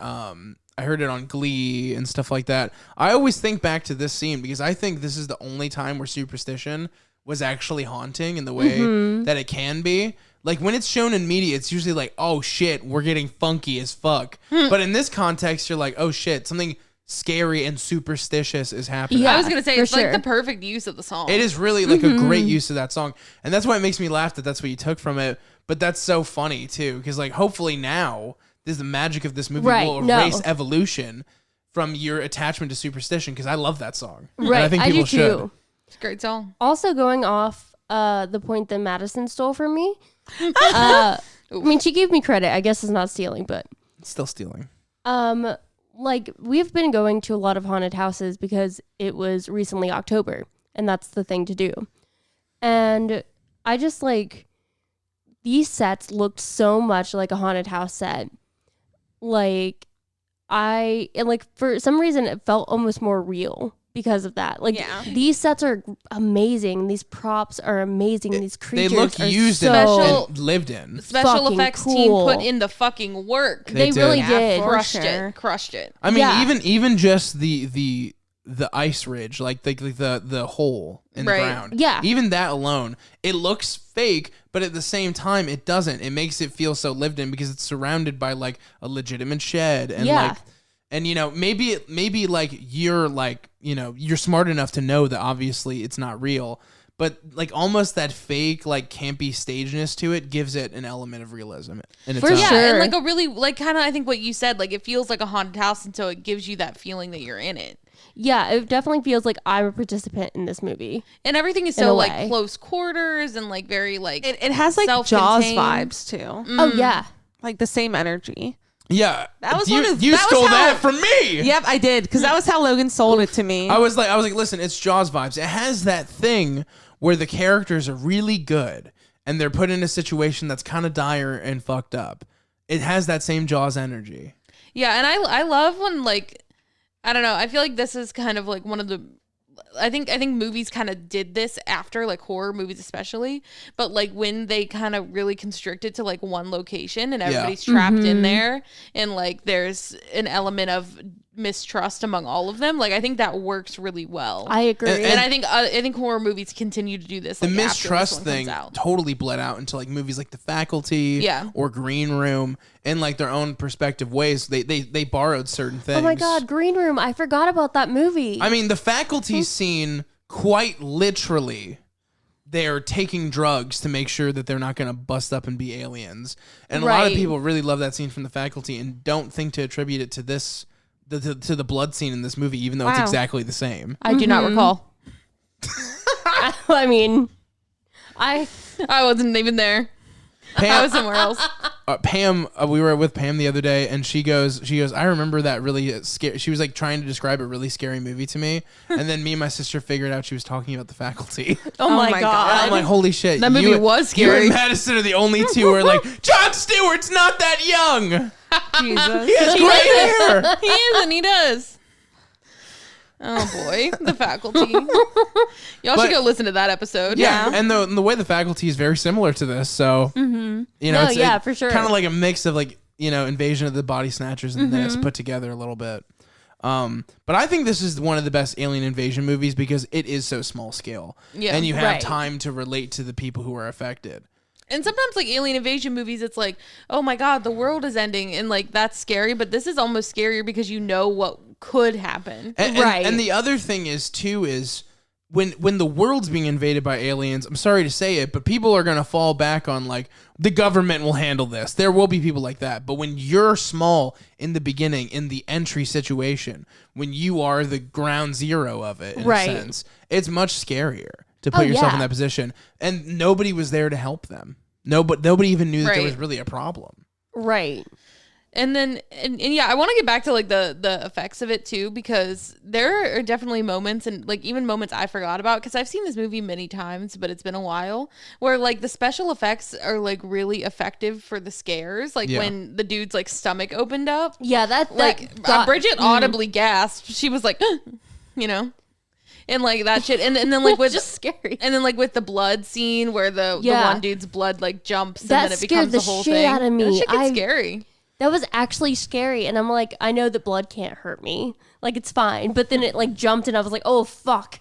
Glee and stuff like that. I always think back to this scene because I think this is the only time where Superstition was actually haunting in the way that it can be. Like when it's shown in media, it's usually like, oh shit, we're getting funky as fuck. But in this context, you're like, oh shit, something scary and superstitious is happening. Yeah. I was gonna say for it's like sure. the perfect use of the song. It is really like a great use of that song, and that's why it makes me laugh that that's what you took from it. But that's so funny too, because like hopefully now this the magic of this movie will erase evolution from your attachment to superstition. Because I love that song, Right, and I think people do should. too. It's a great song. Also, going off the point that Madison stole from me. I mean, she gave me credit. I guess it's not stealing, but It's still stealing. like we've been going to a lot of haunted houses because it was recently October, and that's the thing to do. And I just like these sets looked so much like a haunted house set. Like for some reason it felt almost more real because of that. Like these sets are amazing. These props are amazing. These creatures They look are used so and lived in. Special fucking effects cool. team put in the fucking work. They did. really did. Crushed sure. it. Crushed it. I mean, Yeah. even just the ice ridge, like the hole in the Right. ground. Yeah. Even that alone, it looks fake, but at the same time, it doesn't. It makes it feel so lived in because it's surrounded by like a legitimate shed and Yeah. like. And you know, maybe like you're smart enough to know that obviously it's not real, but like almost that fake like campy stageness to it gives it an element of realism in its For own. Yeah, sure. and like a really like kind of I think what you said, like it feels like a haunted house, and so it gives you that feeling that you're in it. Yeah, it definitely feels like I'm a participant in this movie. And everything is In so a like way. close quarters and like very like It has like Jaws self-contained. vibes too. Oh yeah. Like the same energy. Yeah, That was you, one of- you that was stole how- that from me. Yep, I did because that was how Logan sold it to me. I was like, listen, it's Jaws vibes. It has that thing where the characters are really good and they're put in a situation that's kind of dire and fucked up. It has that same Jaws energy. Yeah, and I love when like I don't know, I feel like this is kind of like one of the I think movies kind of did this after, like horror movies especially, but like when they kind of really constrict it to like one location and everybody's trapped in there and like there's an element of mistrust among all of them. Like I think that works really well. I agree. and I think horror movies continue to do this. The Like, mistrust after this one thing comes out. totally bled out into like movies like The Faculty Yeah. or Green Room in like their own perspective ways. They borrowed certain things. Oh my God, Green Room! I forgot about that movie. I mean, The Faculty scene quite literally. They're taking drugs to make sure that they're not going to bust up and be aliens. And a lot of Right. people really love that scene from The Faculty and don't think to attribute it to this, to the blood scene in this movie, even though it's Wow. exactly the same. I do not recall. I mean, I wasn't even there. I was somewhere else. Pam, we were with Pam the other day, and she goes, I remember that really scary. She was like trying to describe a really scary movie to me, and then me and my sister figured out she was talking about The Faculty. oh my my God. I'm like, holy shit! That movie you, was You scary. and Madison are the only two who are like, Jon Stewart's not that young. Jesus. He has gray hair. He is, and he does. Oh boy, The Faculty. Y'all But- should go listen to that episode. Yeah, and the way The Faculty is very similar to this, so you know, No, it's yeah, for sure. kind of like a mix of like Invasion of the Body Snatchers and this put together a little bit. But I think this is one of the best alien invasion movies because it is so small scale, Yeah, and you have right. time to relate to the people who are affected. And sometimes like alien invasion movies, it's like, oh my God, the world is ending, and like that's scary. But this is almost scarier because you know what could happen. Right. And the other thing is too is when the world's being invaded by aliens, I'm sorry to say it, but people are going to fall back on like the government will handle this. There will be people like that. But when you're small in the beginning, in the entry situation, when you are the ground zero of it, in Right. a sense, it's much scarier to put yourself in yeah. that position. And nobody was there to help them. Nobody even knew that there Right. was really a problem. right. And then, and yeah, I want to get back to like the effects of it too, because there are definitely moments and like even moments I forgot about because I've seen this movie many times, but it's been a while where like the special effects are like really effective for the scares. Like Yeah. when the dude's like stomach opened up, Yeah, that like got- Bridget audibly gasped. She was like, you know, and like that shit. And then like with just scary. and then like with the blood scene where the Yeah. one dude's blood like jumps That and then it scared becomes the the whole shit thing. out of me. That shit gets I- scary. That was actually scary, and I'm like, I know that blood can't hurt me, like it's fine. But then it like jumped, and I was like, oh fuck.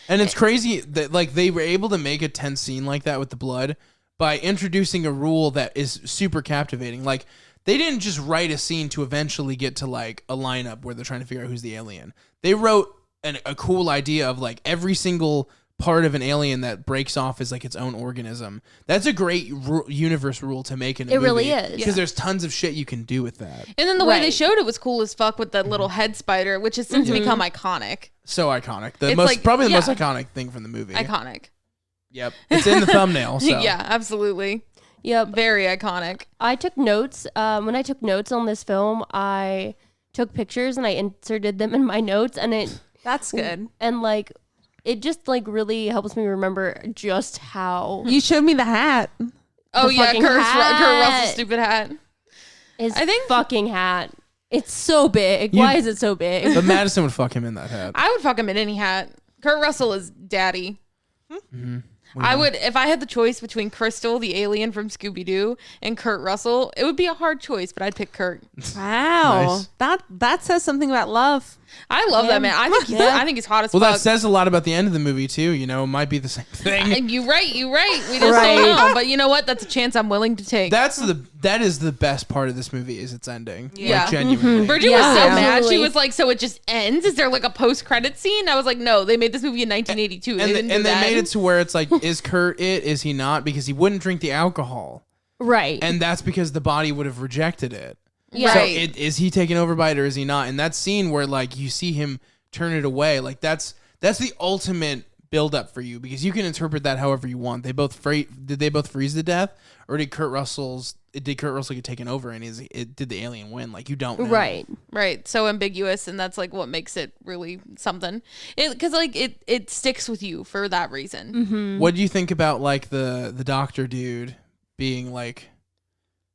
And it's crazy that like they were able to make a tense scene like that with the blood by introducing a rule that is super captivating. Like they didn't just write a scene to eventually get to like a lineup where they're trying to figure out who's the alien. They wrote a cool idea of like every single part of an alien that breaks off as like its own organism. That's a great universe rule to make in a movie. It really is. Because there's tons of shit you can do with that. And then the way they showed it was cool as fuck with that little head spider, which has since become iconic. So iconic. Probably the most iconic thing from the movie. Iconic. Yep. It's in the thumbnail. So. Yeah, absolutely. Yep. Very iconic. I took notes. When I took notes on this film, I took pictures and I inserted them in my notes, and That's good. And like, it just like really helps me remember just how You showed me the hat. Oh yeah, fucking Kurt hat. Russell's stupid hat. his I think- fucking hat. It's so big. Why is it so big? But Madison would fuck him in that hat. I would fuck him in any hat. Kurt Russell is daddy. I would, if I had the choice between Crystal, the alien from Scooby Doo, and Kurt Russell, it would be a hard choice, but I'd pick Kurt. Wow. Nice. That says something about love. I love that man. I think he's hot as Well, fuck. that says a lot about the end of the movie too. You know, it might be the same thing. You're right. We just don't know. But you know what? That's a chance I'm willing to take. That is the best part of this movie is its ending. Yeah. Like, genuinely. Bridget was so mad. She Absolutely. was like, "So it just ends? Is there like a post-credit scene?" I was like, "No, they made this movie in 1982. And they didn't do they that." made it to where it's like, is Kurt it? Is he not? Because he wouldn't drink the alcohol, Right. and that's because the body would have rejected it. Yeah. So Right. is he taken over by it or is he not? And that scene where like you see him turn it away, like that's the ultimate build up for you, because you can interpret that however you want. Did they both freeze to death, or did Kurt Russell get taken over and did the alien win? Like you don't know. Right. So ambiguous, and that's like what makes it really something. Because like it sticks with you for that reason. Mm-hmm. What do you think about like the doctor dude being like,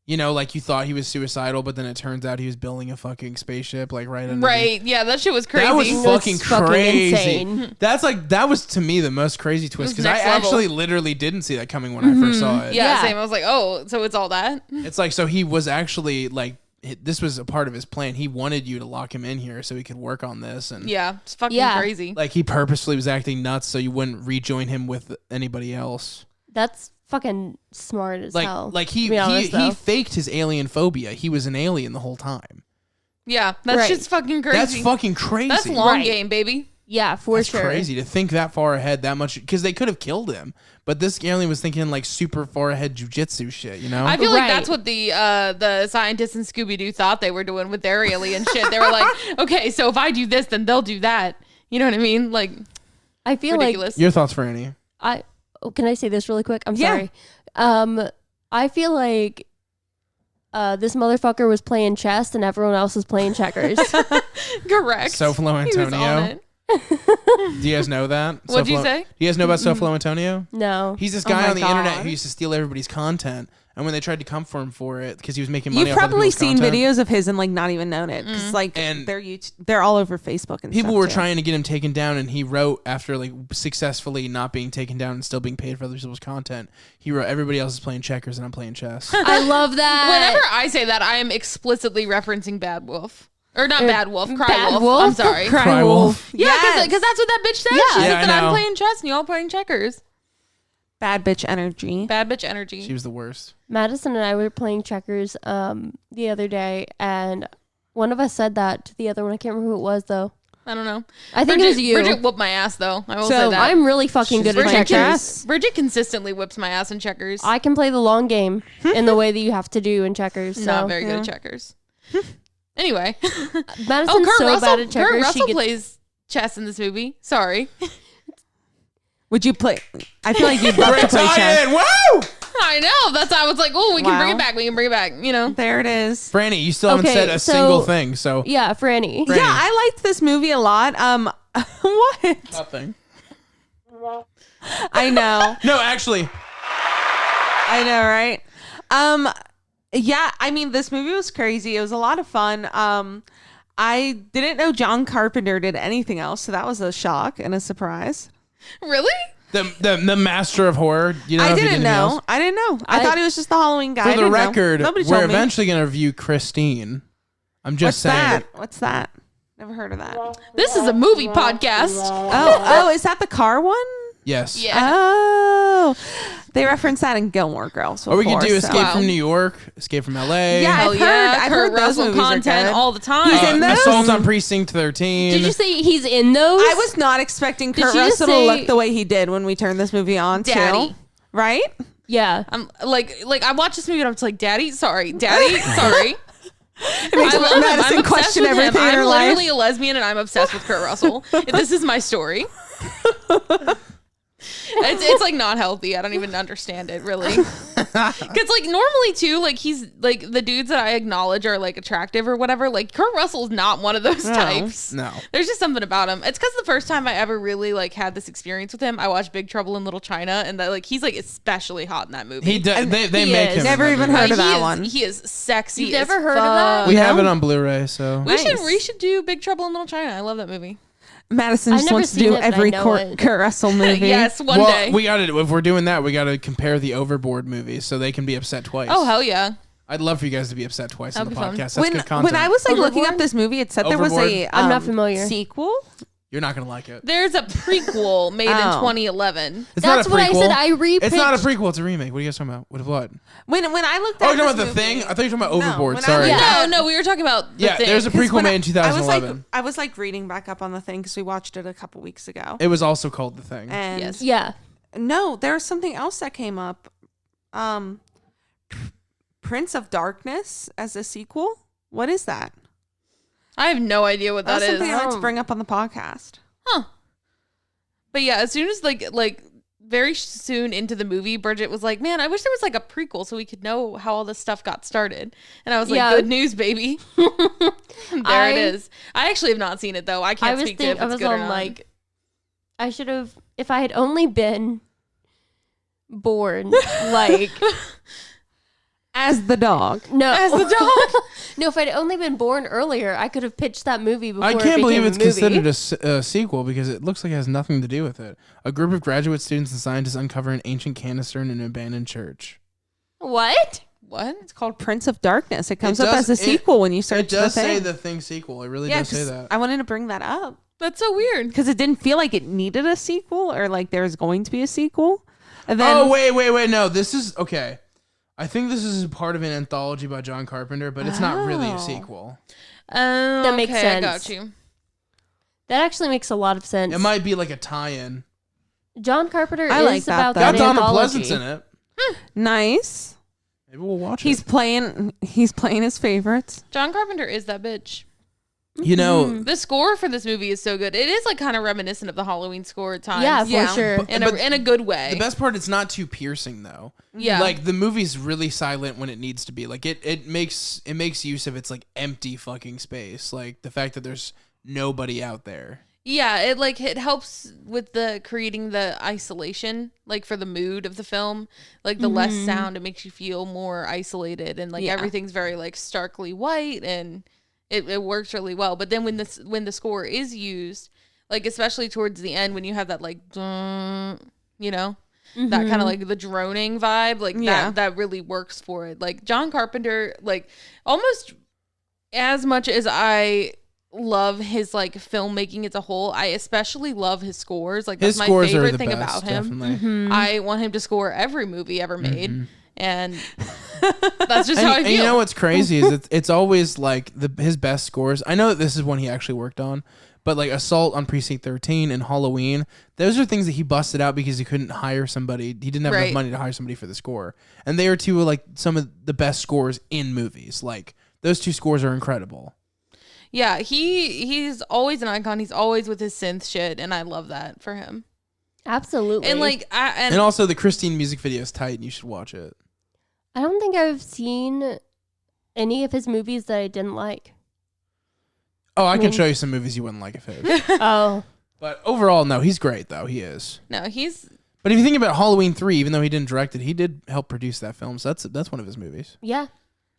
you know, like you thought he was suicidal, but then it turns out he was building a fucking spaceship like right under. Right. Yeah, that shit was crazy. That was fucking crazy. insane. That was to me the most crazy twist, because I next level. actually literally didn't see that coming when I first saw it. Yeah, Yeah. same. I was like, oh, so it's all that? It's like, so he was actually like, this was a part of his plan. He wanted you to lock him in here so he could work on this, and Yeah, it's fucking Yeah. crazy. like he purposely was acting nuts so you wouldn't rejoin him with anybody else. That's fucking smart as hell. Like to be honest, he though. faked his alien phobia. He was an alien the whole time. Yeah, that's Right. just fucking crazy. That's fucking crazy. That's long Right. game, baby. Yeah, for That's sure. crazy to think that far ahead that much, because they could have killed him, but this alien was thinking like super far ahead jujitsu shit, you know? I feel like Right. that's what the scientists in Scooby Doo thought they were doing with their alien shit. They were like, okay, so if I do this, then they'll do that. You know what I mean? Like, I feel ridiculous. Your thoughts, Franny? can I say this really quick? I'm Yeah. sorry. I feel like this motherfucker was playing chess and everyone else was playing checkers. Correct. Soflo He was on Antonio. it. Do you guys know that? What'd you Soflo- say? Do you guys know about Soflo Antonio? No. He's this Oh guy my on the internet God. who used to steal everybody's content, and when they tried to come for him for it because he was making money You've off other probably people's seen content, videos of his and like not even known it, because like And they're all over Facebook and people stuff, were too. trying to get him taken down, and he wrote, after like successfully not being taken down and still being paid for other people's content, he wrote, "Everybody else is playing checkers and I'm playing chess." I love that. Whenever I say that, I am explicitly referencing Bad Wolf. Or not Bad Wolf, Cry Bad Wolf. Wolf? I'm sorry. Cry Wolf. Yeah, Yes. because that's what that bitch said. Yeah. She Yeah, said I that know. I'm playing chess and y'all playing checkers. Bad bitch energy. Bad bitch energy. She was the worst. Madison and I were playing checkers the other day, and one of us said that to the other one. I can't remember who it was, though. I don't know. I think it was you. Bridget whooped my ass, though. I will So say that. I'm really fucking good at Bridget, checkers. Bridget consistently whips my ass in checkers. I can play the long game in the way that you have to do in checkers. So. Not very good at checkers. Anyway. Madison's Kurt so Russell, bad at checkers. Kurt Russell she gets, plays chess in this movie. Sorry. Would you play? I feel like you'd love to play chess. Woo! I know. That's why I was like, oh, we can bring Wow. it back. We can bring it back. You know. There it is. Franny, you still haven't Okay, said a so- single thing, so yeah, Franny. Franny. Yeah, I liked this movie a lot. What? nothing. I know. No, actually, I know, right? Yeah, I mean, this movie was crazy. It was a lot of fun. I didn't know John Carpenter did anything else, so that was a shock and a surprise. Really? the master of horror. You know, I if he did didn't anything know. else? I didn't know. I thought he was just the Halloween guy. I For the didn't know. record, Nobody we're told me. eventually going to review Christine. I'm just What's saying. that? What's that? Never heard of that. This is a movie podcast. Oh, is that the car one? Yes. Yeah. Oh, They reference that in Gilmore Girls. Or we could do before, Escape so- from New York, Escape from LA. Yeah, Hell I've heard Kurt those Russell movies are content good. all the time. He's in those? Assault on Precinct 13. Did you say he's in those? I was not expecting Did Kurt you just Russell to say- look the way he did when we turned this movie on, Daddy. too. Right? Yeah. I'm like I watched this movie and I'm just like, Daddy, sorry. I makes love him. Madison I'm obsessed question with him. everything in I'm her life. literally a lesbian and I'm obsessed with Kurt Russell. This is my story. It's like not healthy. I don't even understand it really. Because like normally too, like he's like the dudes that I acknowledge are like attractive or whatever. Like Kurt Russell's not one of those types. No. There's just something about him. It's because the first time I ever really like had this experience with him, I watched Big Trouble in Little China, and that like he's like especially hot in that movie. He does. They he make is. him. in Never that even movie. heard of he that is, one. He is sexy. You've as never heard of that? fuck. We No? have it on Blu-ray, so We should do Big Trouble in Little China. I love that movie. Madison I've just never wants to seen do it, but I every know it. Kurt Russell movie. Yes, one well, day. we got to. If we're doing that, we got to compare the Overboard movies so they can be upset twice. Oh hell yeah! I'd love for you guys to be upset twice on That'd the be fun. podcast. That's good content. When I was like looking up Overboard? this movie, it said there was a Overboard? I'm not familiar. sequel. You're not gonna like it. There's a prequel made in Oh. 2011. It's That's not a what I prequel. said. I repitched. It's not a prequel. It's a remake. What are you guys talking about? What? When I looked Oh, at you're talking this about The Thing? movie- I thought you were talking about No, Overboard. when I Sorry. looked at- No, we were talking about the Yeah, thing. there's a 'Cause prequel when made in 2011. I was like reading back up on The Thing because we watched it a couple weeks ago. It was also called The Thing. And Yes. Yeah. no, there was something else that came up. Prince of Darkness as a sequel. What is that? I have no idea what that That's is. something I wanted to bring up on the podcast. But yeah, as soon as like very soon into the movie, Bridget was like, "Man, I wish there was like a prequel so we could know how all this stuff got started." And I was like, Yeah. "Good news, baby." There it is. I actually have not seen it though. I can't speak to if I it's was good or on not. like, I should have, if I had only been born, like, As the dog. no, As the dog. no, if I'd only been born earlier, I could have pitched that movie before. I can't it believe became it's a movie. considered a sequel because it looks like it has nothing to do with it. A group of graduate students and scientists uncover an ancient canister in an abandoned church. What? What? It's called Prince of Darkness. It comes It up does- as a sequel when you search It does The Thing. say The Thing sequel. It really Yeah, does say 'cause that. I wanted to bring that up That's so weird. because it didn't feel like it needed a sequel or like there was going to be a sequel. And then Oh, wait. No, this is... Okay. I think this is part of an anthology by John Carpenter, but it's not really a Oh. sequel. That makes I sense. got you. That actually makes a lot of sense. It might be like a tie-in. John Carpenter I is like that, about though. Got that Donna anthology. Pleasance in it. nice. Maybe we'll watch He's it. playing his favorites. John Carpenter is that bitch. You know, The score for this movie is so good. It is like kind of reminiscent of the Halloween score at times. Yeah, for Yeah. sure. In a good way. the best part, it's not too piercing, though. Yeah. Like, the movie's really silent when it needs to be. Like, it makes use of its, like, empty fucking space. Like, the fact that there's nobody out there. Yeah, it helps with the creating the isolation, like for the mood of the film. Like the less sound, it makes you feel more isolated, and like Yeah. everything's very like starkly white, and it works really well. But then when the score is used, like especially towards the end when you have that like dun, you know, that kind of like the droning vibe, like Yeah. that really works for it. Like John Carpenter, like almost as much as I love his like filmmaking as a whole, I especially love his scores. Like His that's my scores are favorite the thing best, about him. definitely. I want him to score every movie ever made, and that's just And, how I and feel. you know what's crazy is it's always like his best scores. I know that this is one he actually worked on, but like Assault on Precinct 13 and Halloween, those are things that he busted out because he couldn't hire somebody. He didn't have Right. enough money to hire somebody for the score, and they are two of like some of the best scores in movies. Like those two scores are incredible. Yeah, he's always an icon. He's always with his synth shit, and I love that for him. Absolutely. And like, And also the Christine music video is tight, and you should watch it. I don't think I've seen any of his movies that I didn't like. Oh, I can mean- show you some movies you wouldn't like of his. Oh, But overall, no, he's great though. He is. no, he's But if you think about Halloween 3, even though he didn't direct it, he did help produce that film. So that's one of his movies. yeah.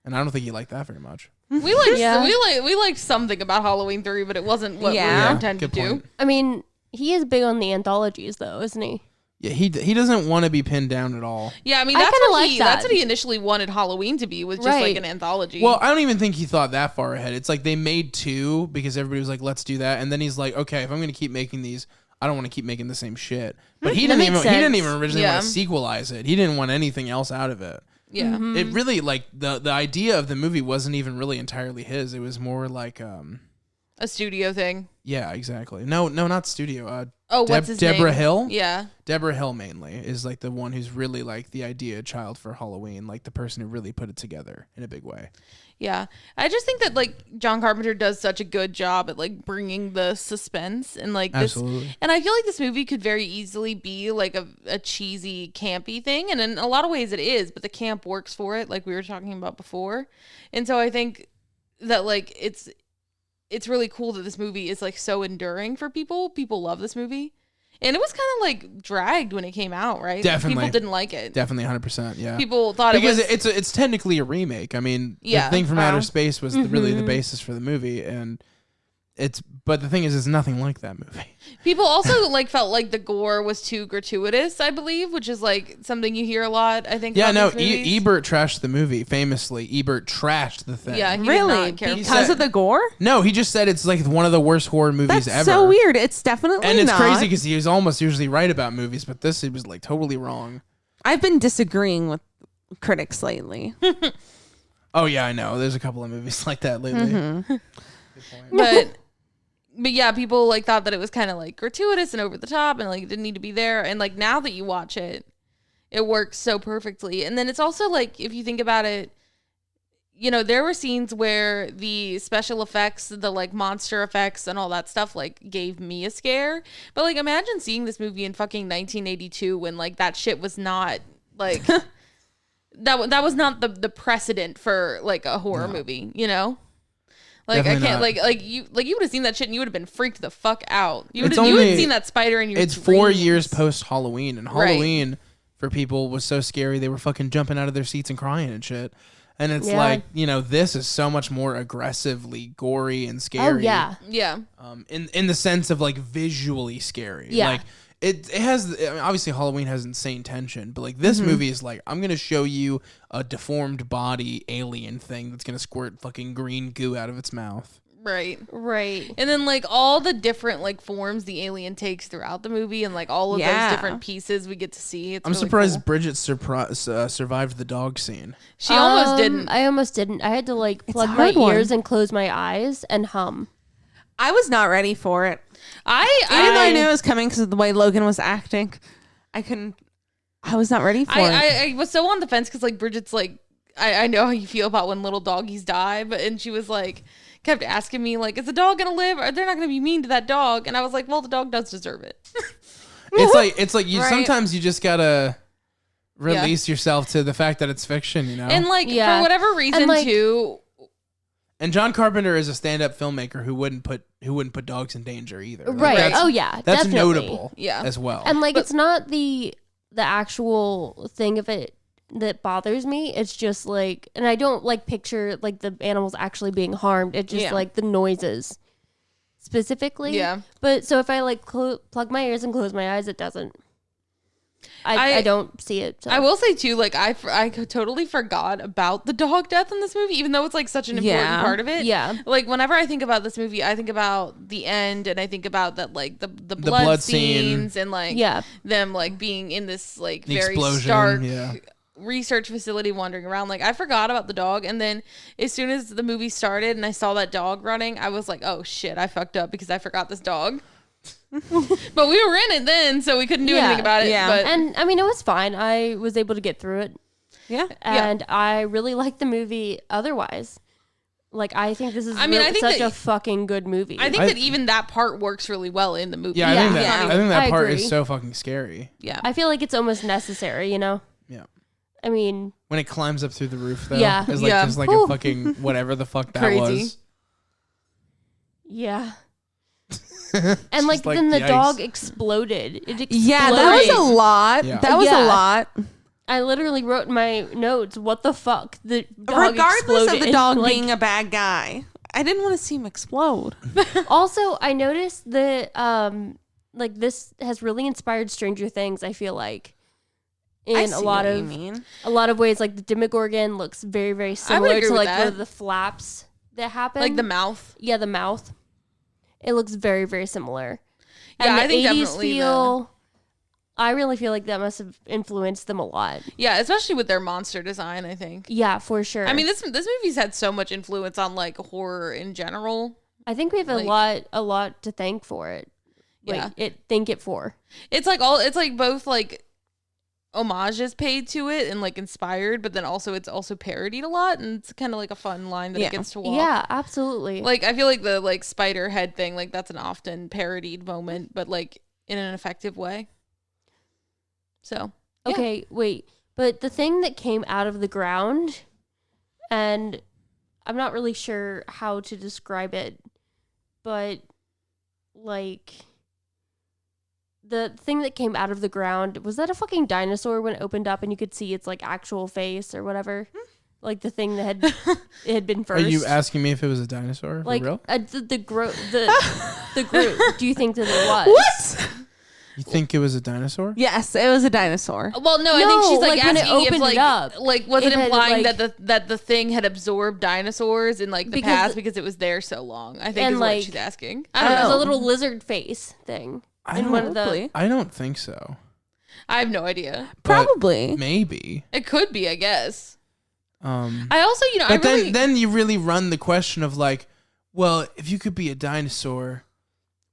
And I don't think he liked that very much. we like Yeah. we liked something about Halloween 3, but it wasn't what we Yeah. were intended good to do. point. I mean, he is big on the anthologies, though, isn't he? Yeah, he doesn't want to be pinned down at all. Yeah, I mean I that's kinda what like he that. that's what he initially wanted Halloween to be, was just like Right. an anthology. Well, I don't even think he thought that far ahead. It's like they made two because everybody was like, let's do that. And then he's like, okay, if I'm going to keep making these, I don't want to keep making the same shit. But he That didn't makes even sense. originally Yeah. want to sequelize it. He didn't want anything else out of it. Yeah. It really like the idea of the movie wasn't even really entirely his. It was more like A studio thing. yeah, exactly. No, not studio. What's his Deborah name? Hill? Yeah. Deborah Hill mainly is like the one who's really like the idea child for Halloween, like the person who really put it together in a big way. Yeah. I just think that like John Carpenter does such a good job at like bringing the suspense and like this. Absolutely. And I feel like this movie could very easily be like a cheesy, campy thing. And in a lot of ways it is, but the camp works for it, like we were talking about before. And so I think that like it's really cool that this movie is like so enduring for people. People love this movie. And it was kind of like dragged when it came out, right? Definitely. People didn't like it. Definitely 100%. Yeah. People thought because it was it's technically a remake. I mean, Yeah. the thing from Wow. outer space was really the basis for the movie, and but the thing is, it's nothing like that movie. people also like felt like the gore was too gratuitous, I believe, which is like something you hear a lot, I think. Yeah, no, about these movies. Ebert trashed the movie famously. Ebert trashed the thing. Yeah, he did Really? not care. Because of the gore? No, he just said it's like one of the worst horror movies That's ever. so weird. It's definitely And it's not. crazy because he was almost usually right about movies, but this he was like totally wrong. I've been disagreeing with critics lately. Oh yeah, I know. There's a couple of movies like that lately. Mm-hmm. But yeah, people like thought that it was kind of like gratuitous and over the top and like it didn't need to be there. And like now that you watch it, it works so perfectly. And then it's also like, if you think about it, you know, there were scenes where the special effects, the like monster effects and all that stuff like gave me a scare. But like imagine seeing this movie in fucking 1982 when like that shit was not like that was not the precedent for like a horror movie, you know? Like Definitely I can't not. like you would have seen that shit and you would have been freaked the fuck out. You would It's have you would have only- seen that spider in your It's 4 dreams. years post Halloween, and Right. Halloween for people was so scary they were fucking jumping out of their seats and crying and shit. And it's Yeah. like, you know, this is so much more aggressively gory and scary. Oh yeah. Yeah. In the sense of like visually scary. Yeah. Like it has, I mean, obviously Halloween has insane tension, but like this movie is like, I'm gonna show you a deformed body alien thing that's gonna squirt fucking green goo out of its mouth. Right. Right. And then like all the different like forms the alien takes throughout the movie and like all of Yeah. those different pieces we get to see. It's I'm really surprised cool. Bridget survived the dog scene. She almost didn't. I almost didn't. I had to like plug a my hard one. ears and close my eyes and hum. I was not ready for it. Even though I knew it was coming because of the way Logan was acting, I was not ready for it. I was so on the fence because like Bridget's like I know how you feel about when little doggies die, and she was like kept asking me like, is the dog gonna live? Or they're not gonna be mean to that dog? And I was like, well, the dog does deserve it. It's like you Right. sometimes you just gotta release yourself to the fact that it's fiction, you know. And like Yeah. for whatever reason like- too. And John Carpenter is a stand-up filmmaker who wouldn't put dogs in danger either. Like, Right. that's- Oh yeah. That's definitely. notable. Yeah. As well. And like But- it's not the actual thing of it that bothers me. It's just like, and I don't like picture like the animals actually being harmed. It's just Yeah. like the noises specifically. Yeah. But so if I like plug my ears and close my eyes, it doesn't. I don't see it. So. I will say too, like I totally forgot about the dog death in this movie, even though it's like such an important Yeah. part of it. Yeah. Like whenever I think about this movie, I think about the end, and I think about that like the blood, blood scene. scenes and like Yeah. them like being in this like The very explosion, stark yeah. research facility wandering around. Like I forgot about the dog, and then as soon as the movie started and I saw that dog running, I was like, oh shit, I fucked up because I forgot this dog. But we were in it then, so we couldn't do anything about it. Yeah. But And I mean, it was fine. I was able to get through it. yeah. And I really liked the movie otherwise. Like, I think this is I mean, I think such that- a fucking good movie. I think that even that part works really well in the movie. Yeah, I think that Yeah. I think that I part agree. is so fucking scary. Yeah. I feel like it's almost necessary, you know? Yeah. I mean, When it climbs up through the roof though. Yeah. It's like Yeah. just like Whew. a fucking whatever the fuck that Crazy. was. yeah. And like, Just like then the the dog ice. exploded. It exploded. Yeah, that was a lot. Yeah. That was Yeah. a lot. I literally wrote in my notes, what the fuck? The dog Regardless exploded. of the dog Like, being a bad guy, I didn't want to see him explode. Also, I noticed that like this has really inspired Stranger Things, I feel like. I In see a lot what you of mean. ways, like the Demogorgon looks very, very would similar agree to with like that. one of the flaps that happen. Like the mouth. Yeah, the mouth. It looks very, very similar. Yeah, And I think the 80s definitely feel, I really feel like that must have influenced them a lot. Yeah, especially with their monster design, I think. Yeah, for sure. I mean, this movie's had so much influence on like horror in general. I think we have a lot to thank for it. Yeah. Thank it for. It's like both like homages paid to it and like inspired, but then also it's also parodied a lot, and it's kind of like a fun line that it gets to walk. Yeah, absolutely. Like I feel like the like spider head thing, like that's an often parodied moment, but like in an effective way. So yeah. Okay, wait. But the thing that came out of the ground, and I'm not really sure how to describe it, but like the thing that came out of the ground, was that a fucking dinosaur when it opened up and you could see its like actual face or whatever? Like the thing that it had been Are first. you asking me if it was a dinosaur? like For real? the group? Do you think that it was? What? You think it was a dinosaur? Yes, it was a dinosaur. Well, no, I think she's like when it asking if opened like it up, was it it had, implying like- that the thing had absorbed dinosaurs in like the Because- past because it was there so long. I think And, is like, what she's asking. I I don't don't know. know. It was a little lizard face thing. I in don't, one of the Probably. I don't think so. I have no idea. But Probably. maybe. It could be, I guess. Um, I also, you know, but I really then you really run the question of like, well, if you could be a dinosaur,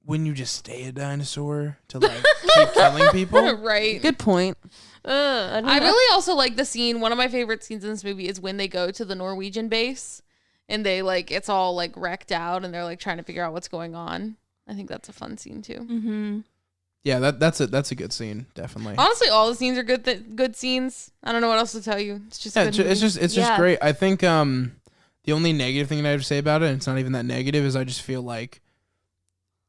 wouldn't you just stay a dinosaur to like keep killing people? right. Good point. I really also like the scene. One of my favorite scenes in this movie is when they go to the Norwegian base and they like it's all like wrecked out and they're like trying to figure out what's going on. I think that's a fun scene too. Mm-hmm. Yeah, that's a good scene, definitely. Honestly, all the scenes are good scenes. I don't know what else to tell you. It's just a Yeah, good it's movie. just Yeah. great. I think the only negative thing that I have to say about it, and it's not even that negative, is I just feel like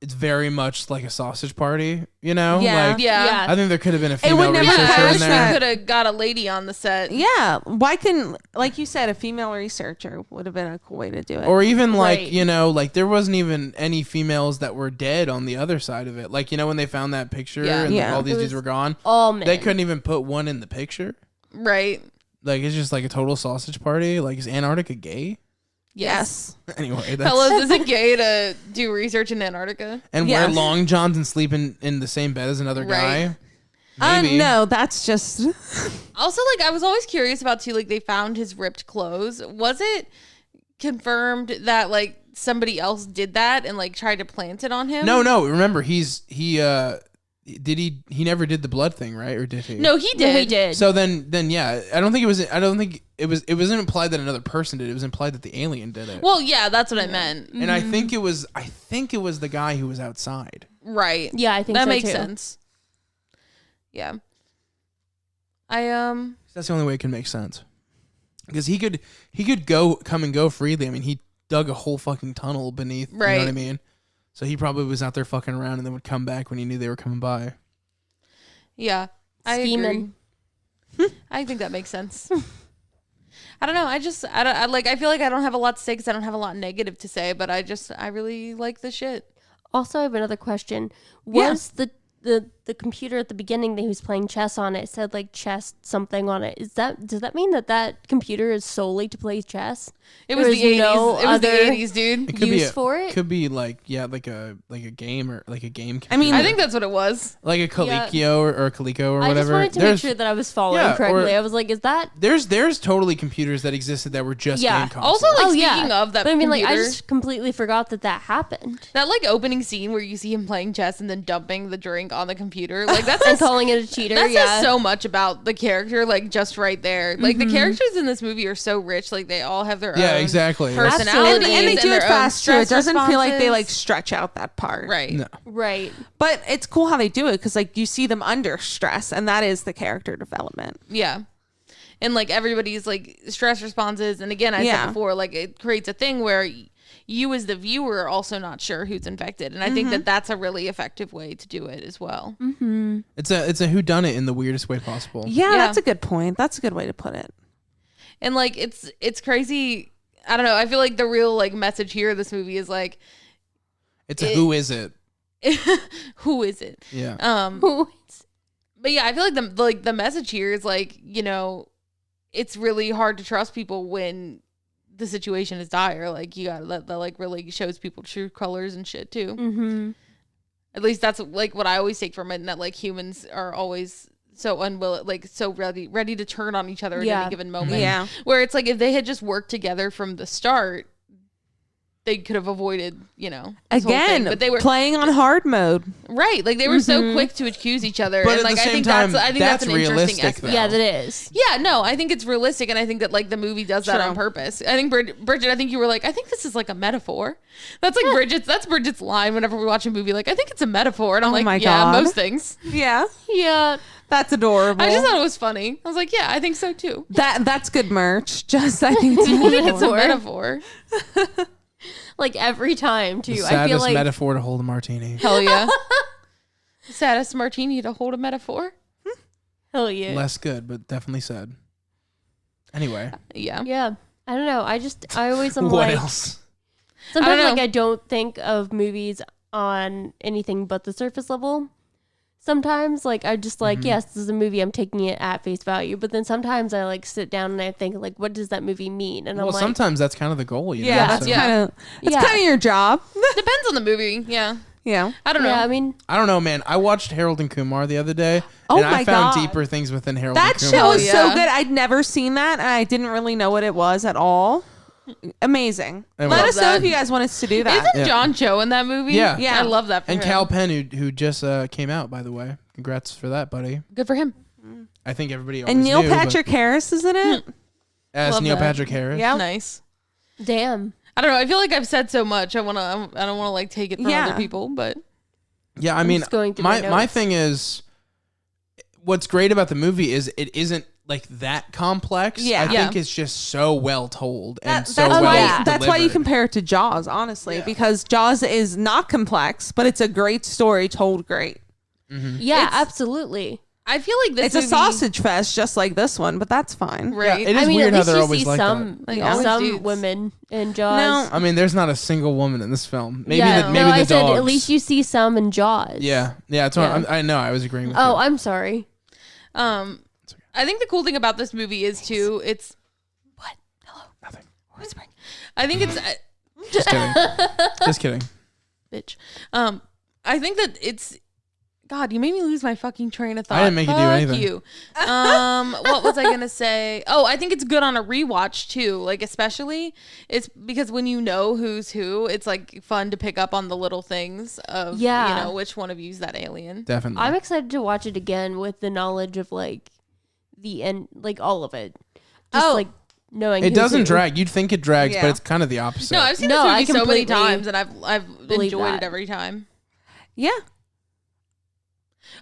it's very much like a sausage party, you know? Yeah. Like, yeah. I think there could have been a It female would never researcher I in wish there. we could have got a lady on the set. Yeah. Why couldn't, like you said, a female researcher would have been a cool way to do it. Or even like, Right. you know, like there wasn't even any females that were dead on the other side of it. Like, you know, when they found that picture Yeah. and like, Yeah. all these It dudes was were gone, all men. they couldn't even put one in the picture. Right. Like, it's just like a total sausage party. Like, is Antarctica gay? Yes. Anyway, that's... Fellas, is it gay to do research in Antarctica? And Yes. wear long johns and sleep in the same bed as another Right. guy? Maybe. No, that's just. Also, like, I was always curious about, too, like, they found his ripped clothes. Was it confirmed that, like, somebody else did that and, like, tried to plant it on him? No. Remember, he never did the blood thing, right? Or did he? No, he No, did. he did. So then yeah, I don't think it wasn't implied that another person did it. It was implied that the alien did it. Well, yeah, that's what I meant. And I think it was the guy who was outside. Right. Yeah, I think that so, makes too. sense. Yeah. That's the only way it can make sense. Because he could come and go freely. I mean, he dug a whole fucking tunnel beneath, you know Right. what I mean? So he probably was out there fucking around and then would come back when he knew they were coming by. Yeah. I agree. Scheming. I think that makes sense. I don't know. I feel like I don't have a lot to say because I don't have a lot negative to say, but I really like the shit. Also, I have another question. Yeah. Was the computer at the beginning that he was playing chess on, it said like chess something on it. Does that mean that computer is solely to play chess? It was There the is 80s. no It was the other 80s, dude. It could use be for it? Could be like a game or like a game. I mean, computer. I think that's what it was. like a Coleco or a Coleco or I whatever. just wanted to make sure that I was following Yeah, or- correctly. I was like, is that? There's totally computers that existed that were just Yeah. game consoles. Also, like, Oh yeah. speaking of that but I mean, computer, like, I just completely forgot that happened. that like opening scene where you see him playing chess and then dumping the drink on the computer, like that's And calling it a cheater. that Yeah. says so much about the character, like just right there. Like the characters in this movie are so rich. Like they all have their Yeah, own exactly. personalities and they do their it own fast too. It stress doesn't feel like they like responses. stretch out that part. Right. No. Right. But it's cool how they do it because like you see them under stress, and that is the character development. Yeah. And like everybody's like stress responses. And again, I Yeah. said before, like it creates a thing where you as the viewer are also not sure who's infected. And I think that that's a really effective way to do it as well. It's a whodunit in the weirdest way possible. Yeah, Yeah. that's a good point. That's a good way to put it. And like it's crazy. I don't know. I feel like the real like message here of this movie is like, It's a who is it? who is it? Yeah. But yeah, I feel like the message here is like, you know, it's really hard to trust people when the situation is dire. Like you gotta that like really shows people true colors and shit too. Mm-hmm. At least that's like what I always take from it, and that like humans are always so unwilling, like so ready to turn on each other at any given moment. Yeah. Where it's like if they had just worked together from the start, they could have avoided, this whole Again, thing. But they were playing on hard mode. right. Like they were so quick to accuse each other, But and at like the I same think time, that's that's an interesting realistic, aspect. though. Yeah, that is. Yeah, no, I think it's realistic, and I think that like the movie does that on purpose. I think Bridget, I think you were like, I think this is like a metaphor. That's like Bridget's line whenever we watch a movie. Like, I think it's a metaphor, and I'm like, my yeah, God. most things. Yeah. Yeah. That's adorable. I just thought it was funny. I was like, yeah, I think so too. That's good merch. Just I think it's I think it's a metaphor. Like every time too. The I feel saddest like metaphor to hold a martini. Hell yeah. Saddest martini to hold a metaphor. hell yeah. Less good, but definitely sad. Anyway, Yeah. Yeah. I don't know. I always am what like else? sometimes know. like I don't think of movies on anything but the surface level. Sometimes like I just like, yes, this is a movie, I'm taking it at face value. But then sometimes I like sit down and I think like, what does that movie mean? And Well, I'm like, sometimes that's kind of the goal. You know? Yeah, that's So- kind of Yeah. kind of your job. Depends on the movie. Yeah. Yeah. I don't know. yeah, I mean, I don't know, man. I watched Harold and Kumar the other day, Oh and my I found God. deeper things within Harold That and show Kumar. was so yeah. good. I'd never seen that, and I didn't really know what it was at all. Amazing. Anyway. Let us know that. if you guys want us to do that. Isn't Yeah. John Cho in that movie? Yeah. Yeah. I love that for And him. Cal Penn, who just came out, by the way. Congrats for that, buddy. Good for him. I think everybody always And Neil knew, but Patrick Harris is in it. as Love Neil that. Patrick Harris. Yeah. Nice. damn. I don't know. I feel like I've said so much. I don't want to like take it from Yeah. other people, but Yeah, I mean, just going through my my my notes. thing is, what's great about the movie is it isn't like that complex. Yeah. I Yeah. think it's just so well told and so that's well why that's why you delivered. compare it to Jaws, honestly, Yeah. because Jaws is not complex, but it's a great story told great. Yeah, It's- absolutely. I feel like this It's a movie- sausage fest just like this one, but that's fine. right? Yeah, it is I mean, weird at how least they're you always see like some Like, always some dudes. women in Jaws. No. that. I mean, there's not a single woman in this film. Maybe yeah, the maybe no, the I dogs. said at least you see some in Jaws. Yeah, that's what Yeah. I know. I was agreeing with Oh, you. I'm sorry. I think the cool thing about this movie is too. It's Nothing. whispering. I think it's Just kidding. Just kidding. bitch. I think that it's. God, you made me lose my fucking train of thought. I didn't make you do Fuck anything. You. What was I gonna say? Oh, I think it's good on a rewatch too. Like especially, it's because when you know who's who, it's like fun to pick up on the little things of Yeah. which one of you's that alien. Definitely. I'm excited to watch it again with the knowledge of like the end, like all of it. Just Oh. like knowing it who's doesn't who. drag. You'd think it drags, Yeah. but it's kind of the opposite. No, I've seen No, this I movie so many completely times, and I've believe enjoyed that. it every time. Yeah.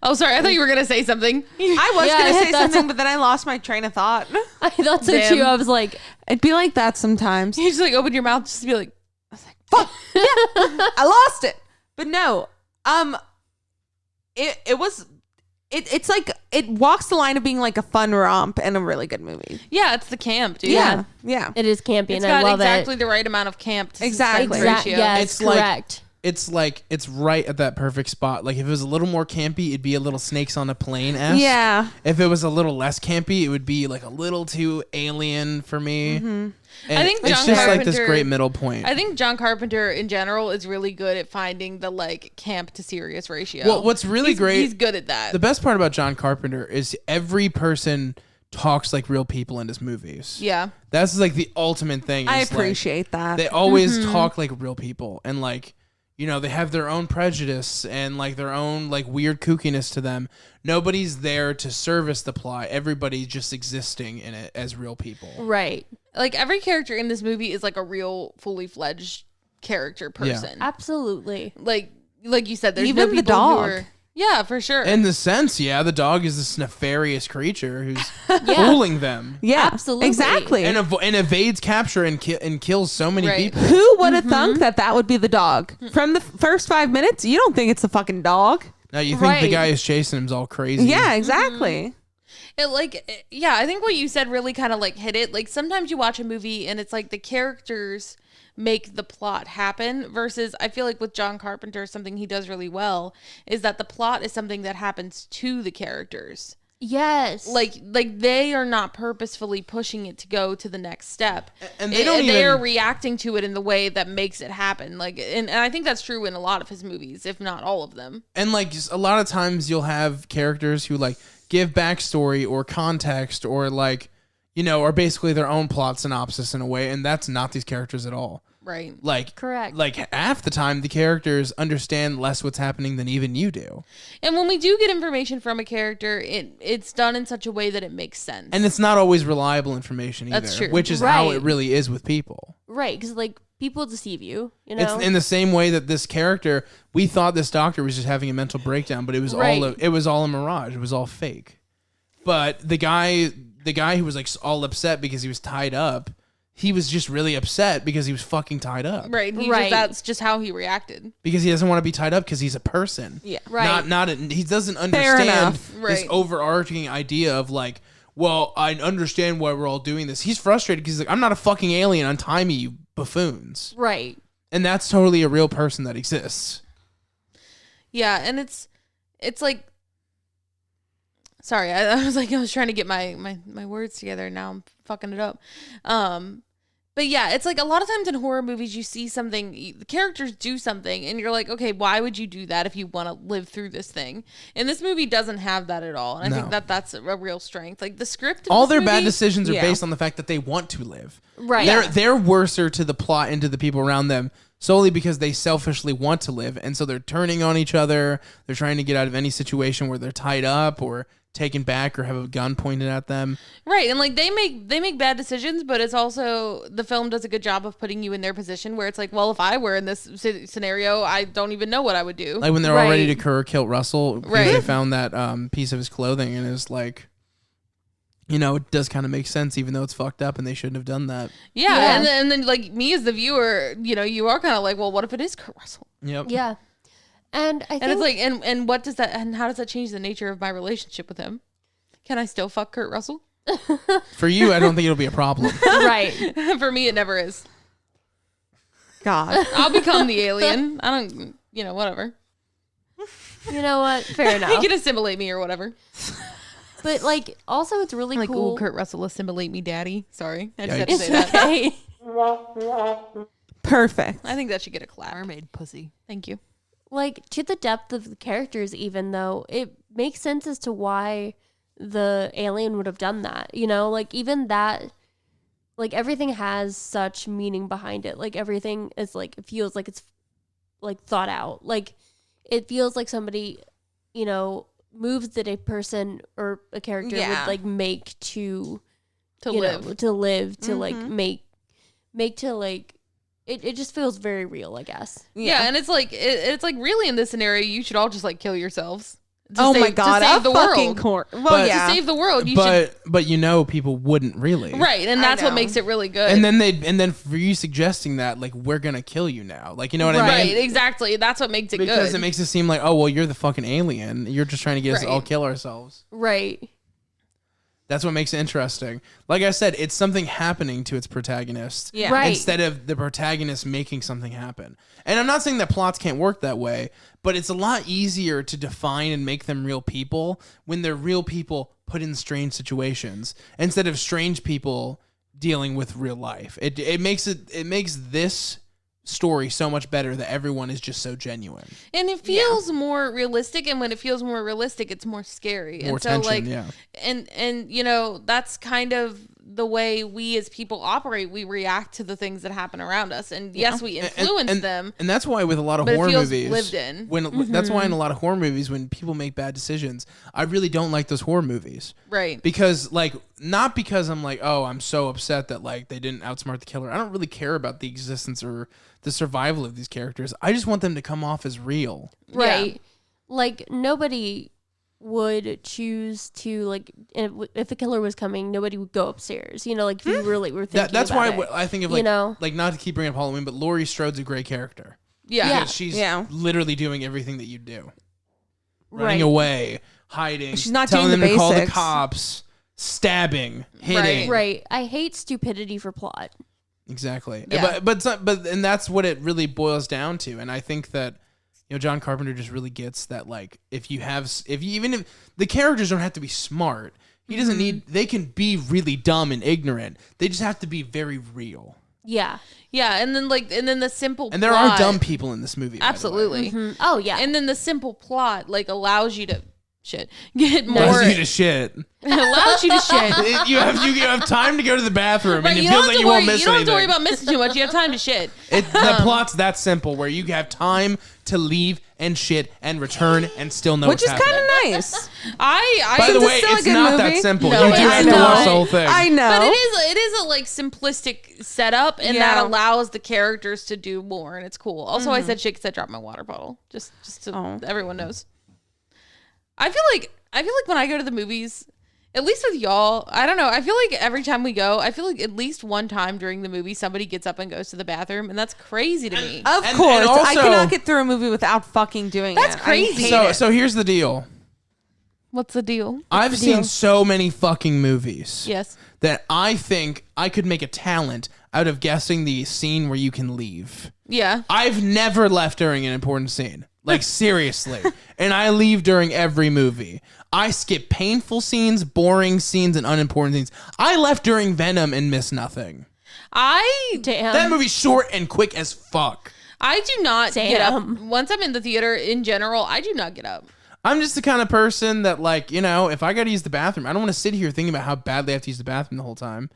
Oh, sorry, I thought you were gonna say something. I was Yeah, going to say that's- something, but then I lost my train of thought. I thought so Damn. too. I was like, It'd be like that sometimes. You just like open your mouth just to be like, I lost it. But no, it's like it walks the line of being like a fun romp and a really good movie. yeah, it's the camp, dude. Yeah. Yeah. it is campy, It's and I got love exactly it. the right amount of camp to Exactly. suspense ratio. Yes, It's like- correct. it's right at that perfect spot. Like if it was a little more campy, it'd be a little Snakes on a Plane esque. Yeah. If it was a little less campy, it would be like a little too alien for me. And I think it's John just like this Carpenter- great middle point. I think John Carpenter in general is really good at finding the like camp to serious ratio. Well, what's really He's- great, he's good at that. the best part about John Carpenter is every person talks like real people in his movies. yeah. That's like the ultimate thing. I is, like, appreciate that. they always talk like real people, and like, you know, they have their own prejudice and like their own like weird kookiness to them. Nobody's there to service the plot. Everybody's just existing in it as real people. Right. Like every character in this movie is like a real fully fledged character person. Absolutely. Like you said, there's Even no the people dog. who are, yeah, for sure. In the sense, yeah, the dog is this nefarious creature who's fooling them yeah. Absolutely. Exactly. and evades capture and kills so many Right. people. Who would have thunk that would be the dog? From the first 5 minutes, you don't think it's the fucking dog. Now you think the Right. guy who's chasing him's all crazy. Yeah, exactly. Yeah, I think what you said really kind of like hit it. Like sometimes you watch a movie and it's like the characters make the plot happen versus I feel like with John Carpenter, something he does really well is that the plot is something that happens to the characters. Yes. Like they are not purposefully pushing it to go to the next step, And they don't they are even reacting to it in the way that makes it happen. Like, and I think that's true in a lot of his movies, if not all of them. and like just a lot of times you'll have characters who like give backstory or context or like are basically their own plot synopsis in a way, and that's not these characters at all. Right. Like Correct. Like half the time the characters understand less what's happening than even you do. And when we do get information from a character, it's done in such a way that it makes sense. And it's not always reliable information either. That's true. Which is how Right. it really is with people. Right, because like people deceive you. You know. It's in the same way that this character, we thought this doctor was just having a mental breakdown, but it was Right. all a mirage. It was all fake. But the guy who was like all upset because he was tied up, he was just really upset because he was fucking tied up. right. Right. That's just how he reacted. Because he doesn't want to be tied up because he's a person. Yeah. Right. He doesn't understand enough. this Right. overarching idea of like, well, I understand why we're all doing this. He's frustrated because he's like, I'm not a fucking alien. Untie me, you buffoons. Right. And that's totally a real person that exists. Yeah, and it's like, sorry, I was trying to get my words together, and now I'm fucking it up. But yeah, it's like a lot of times in horror movies you see something, the characters do something, and you're like, okay, why would you do that if you want to live through this thing? And this movie doesn't have that at all, and I think that's a real strength. Like the script, of All this their bad movie- decisions are Yeah. based on the fact that they want to live. Right. They're worser to the plot and to the people around them solely because they selfishly want to live, and so they're turning on each other. They're trying to get out of any situation where they're tied up or taken back or have a gun pointed at them. Right, and like they make bad decisions, but it's also the film does a good job of putting you in their position where it's like, well, if I were in this scenario, I don't even know what I would do. Like when they're all ready to Right. kill Russell because Right. they found that piece of his clothing, and it's like, it does kind of make sense even though it's fucked up and they shouldn't have done that. Yeah, Yeah. And then like me as the viewer, you are kind of like, well, what if it is Kurt Russell? Yep. Yeah. And I think And it's like, and what does that, and how does that change the nature of my relationship with him? Can I still fuck Kurt Russell? For you, I don't think it'll be a problem. right. For me, it never is. God. I'll become the alien. I don't, whatever. You know what? Fair He enough. can assimilate me or whatever. But like also it's really Like, cool. ooh, Kurt Russell, assimilate me, daddy. Sorry, I just Yikes. had to It's say that. okay. Perfect. I think that should get a clap. Mermaid pussy. Thank you. Like to the depth of the characters, even though it makes sense as to why the alien would have done that. Like even that, like everything has such meaning behind it. Like everything is like, it feels like it's like thought out. Like it feels like somebody, moves that a person or a character Yeah. would like make to Live. to live, to like make to like, it just feels very real, I guess. Yeah, and it's like it's like really in this scenario, you should all just like kill yourselves. Oh my God. To save the fucking world. Well, But- yeah. To save the world, you should. But people wouldn't really. Right, and I that's what know. makes it really good. And then for you suggesting that, like, we're gonna kill you now, like, you know what I right, mean? exactly. That's what makes it Because good. it makes it seem like, oh well, you're the fucking alien. You're just trying to get us to all Right. kill ourselves. Right. That's what makes it interesting. Like I said, it's something happening to its protagonist. Yeah. Right. Instead of the protagonist making something happen. And I'm not saying that plots can't work that way, but it's a lot easier to define and make them real people when they're real people put in strange situations instead of strange people dealing with real life. It makes this story so much better that everyone is just so genuine. And it feels more realistic, and when it feels more realistic, it's more scary. More and so tension, like yeah. and that's kind of the way we as people operate. We react to the things that happen around us. And yes, we influence them. And that's why with a lot of But it horror feels movies, lived in. That's why in a lot of horror movies, when people make bad decisions, I really don't like those horror movies. Right. Because not because I'm like, oh, I'm so upset that like they didn't outsmart the killer. I don't really care about the existence or the survival of these characters. I just want them to come off as real. Right. Like nobody would choose to like if the killer was coming, nobody would go upstairs. Like if you really were thinking That's about why it. I think of like not to keep bringing up Halloween, but Laurie Strode's a great character. Yeah. Because she's Yeah. literally doing everything that you do. Right. Running away, hiding, She's not telling doing them the to call the basics. cops, stabbing, hitting. Right. I hate stupidity for plot. Exactly. Yeah. But and that's what it really boils down to. And I think that, John Carpenter just really gets that, like, if the characters don't have to be smart. He doesn't need, they can be really dumb and ignorant. They just have to be very real. Yeah. Yeah, and then the simple And there are dumb people in this movie. Absolutely. Mm-hmm. Oh, yeah. And then the simple plot, like, allows you to get more. Allows you to shit. Allows you to shit. You have time to go to the bathroom, Right, and it feels like you won't miss you don't have to worry anything. about missing too much. You have time to shit. The plot's that simple, where you have time to leave and shit and return and still know Which is what's kind happening. of nice. By the Since way, it's still a it's good not that movie. simple. No, You do it's have to not. watch the whole thing. I know. But it is a like simplistic setup, and that Yeah. allows the characters to do more, and it's cool. Also, I said shit because I dropped my water bottle. Just so everyone knows. I feel like when I go to the movies, at least with y'all, I don't know. I feel like every time we go, I feel like at least one time during the movie, somebody gets up and goes to the bathroom, and that's crazy to me. Of And course. I also- cannot get through a movie without fucking doing That's it. crazy. So here's the deal. What's the deal? I've seen so many fucking movies Yes. that I think I could make a talent out of guessing the scene where you can leave. Yeah. I've never left during an important scene. Like, seriously. And I leave during every movie. I skip painful scenes, boring scenes, and unimportant scenes. I left during Venom and missed nothing. Damn. That movie's short and quick as fuck. I do not get up. Damn. Once I'm in the theater, in general, I do not get up. I'm just the kind of person that, like, if I got to use the bathroom, I don't want to sit here thinking about how badly I have to use the bathroom the whole time.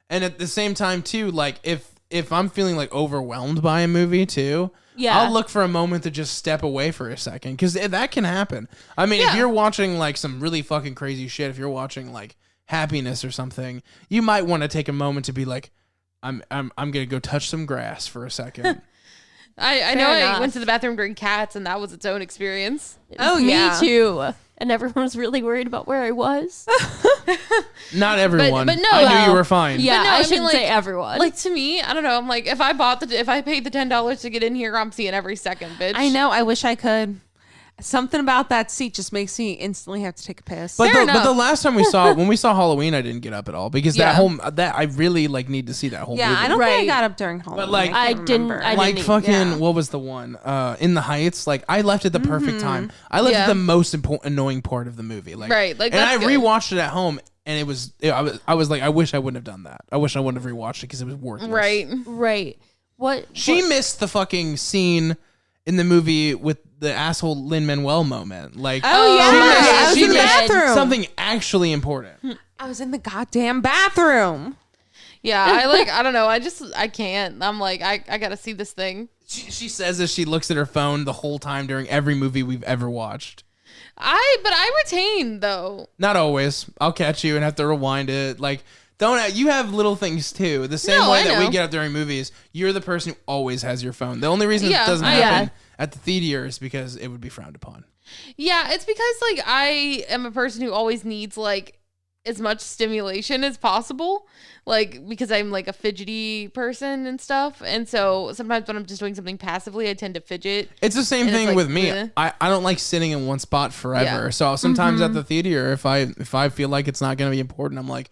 And at the same time, too, like, if I'm feeling, like, overwhelmed by a movie, too, I'll look for a moment to just step away for a second, because that can happen. I mean, if you're watching, like, some really fucking crazy shit, if you're watching, like, Happiness or something, you might want to take a moment to be like, I'm gonna go touch some grass for a second. I know enough. I went to the bathroom during Cats, and that was its own experience. Oh, yeah. Me too. And everyone was really worried about where I was. Not everyone. But no, I knew you were fine. Yeah, But no, I I mean, shouldn't like- say everyone. Like, to me, I don't know. I'm like, if I paid the $10 to get in here, I'm seeing every second, bitch. I know. I wish I could. Something about that seat just makes me instantly have to take a piss. But Fair the enough. last time when we saw Halloween, I didn't get up at all because that I really like need to see that whole movie. I don't think I Right. got up during Halloween. But, like, I didn't- remember. I like didn't- fucking yeah. what was the one In the Heights? Like, I left at the perfect time. I left Yeah. at the most annoying part of the movie. Like, Right, like, and I that's good. rewatched it at home, and I was like, I wish I wouldn't have done that. I wish I wouldn't have rewatched it because it was worthless. Right. right. What? She missed the fucking scene in the movie with the asshole Lin-Manuel moment. Like, Oh, yeah. I was she in the missed bathroom. something actually important. I was in the goddamn bathroom. Yeah, I don't know. I can't. I'm like, I got to see this thing. She says as she looks at her phone the whole time during every movie we've ever watched. But I retain, though. Not always. I'll catch you and have to rewind it. Like, you have little things too. The same No, way I that we know. get up during movies, you're the person who always has your phone. The only reason Yeah, it doesn't I- happen at the theater is because it would be frowned upon. Yeah, it's because, like, I am a person who always needs, like, as much stimulation as possible. Like, because I'm, like, a fidgety person and stuff. And so sometimes when I'm just doing something passively, I tend to fidget. It's the same And it's thing like, with me. eh. I don't like sitting in one spot forever. Yeah. So sometimes at the theater, if I feel like it's not going to be important, I'm like,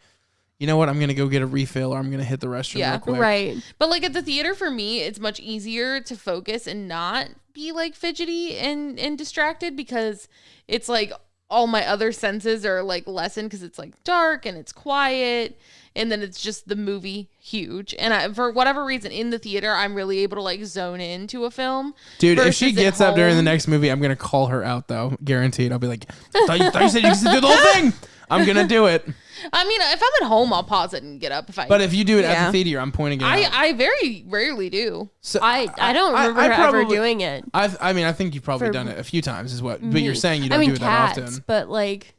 you know what? I'm going to go get a refill or I'm going to hit the restroom Yeah. real quick. Right. But, like, at the theater, for me, it's much easier to focus and not be, like, fidgety and distracted, because it's, like, all my other senses are, like, lessened because it's, like, dark and it's quiet, and then it's just the movie huge. And for whatever reason, in the theater, I'm really able to, like, zone into a film. Dude, if she versus at gets up during the home. next movie, I'm going to call her out, though. Guaranteed. I'll be like, thought you said you could do the whole thing. I'm going to do it. I mean, if I'm at home, I'll pause it and get up. But if you do it at Yeah. the theater, I'm pointing it out. I very rarely do. So, I don't remember I ever probably- doing it. I mean, I think you've probably For done it a few times, is what. But me. you're saying you don't I mean, do it that cats, often. but like,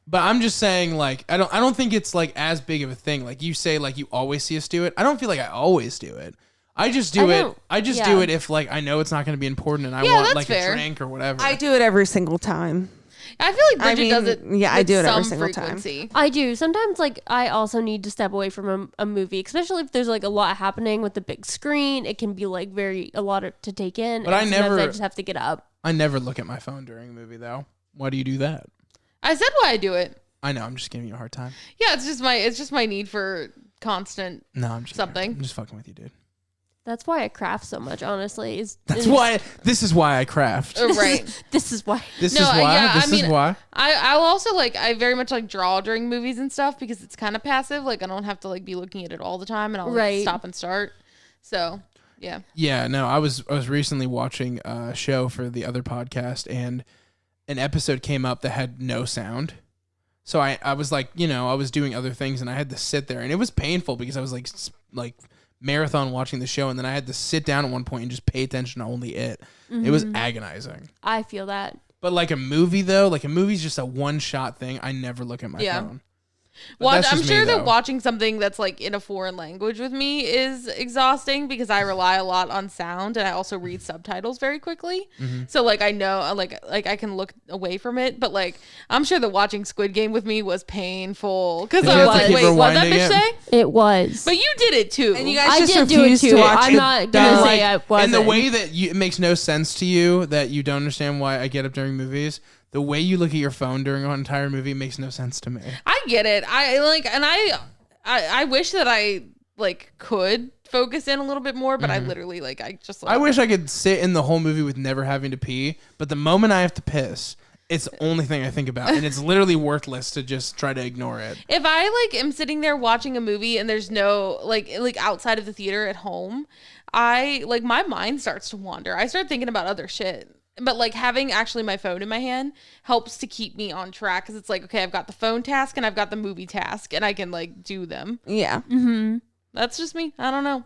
But I'm just saying, like, I don't think it's like as big of a thing. Like you say, like you always see us do it. I don't feel like I always do it. I just do it. don't- I just yeah. do it if like I know it's not going to be important and I Yeah, want that's like fair. a drink or whatever. I do it every single time. I feel like Bridget does it. yeah, I with do it every some single time. frequency. I do. Sometimes, like, I also need to step away from a movie, especially if there's like a lot happening with the big screen. It can be like a lot to take in. But and I sometimes never- I just have to get up. I never look at my phone during a movie though. Why do you do that? I said why I do it. I know. I'm just giving you a hard time. Yeah, it's just my need for constant. No, I'm just Something. I'm just fucking with you, dude. That's why I craft so much, honestly. This is why I craft. Right. This is why. This is why. I'll also I very much draw during movies and stuff because it's kind of passive. I don't have to be looking at it all the time, and I'll stop and start. So yeah. Yeah, no, I was recently watching a show for the other podcast, and an episode came up that had no sound. So I was I was doing other things, and I had to sit there, and it was painful because I was like marathon watching the show, and then I had to sit down at one point and just pay attention to only it. Mm-hmm. It was agonizing. I feel that. But a movie though, a movie's just a one-shot thing. I never look at my phone. I'm sure that watching something that's in a foreign language with me is exhausting because I rely a lot on sound, and I also read subtitles very quickly. Mm-hmm. So I know I can look away from it, but I'm sure that watching Squid Game with me was painful because I was wait, what that bitch say? It was. But you did it too. And you guys just refused to watch I'm not gonna say I wasn't. And the way that it makes no sense to you that you don't understand why I get up during movies. The way you look at your phone during an entire movie makes no sense to me. I get it. I wish that I could focus in a little bit more, but I literally I wish I could sit in the whole movie with never having to pee, but the moment I have to piss, it's the only thing I think about, and it's literally worthless to just try to ignore it. If I am sitting there watching a movie and there's no outside of the theater at home, I my mind starts to wander. I start thinking about other shit. But having actually my phone in my hand helps to keep me on track because it's okay, I've got the phone task and I've got the movie task and I can do them. Yeah. Mm-hmm. That's just me. I don't know.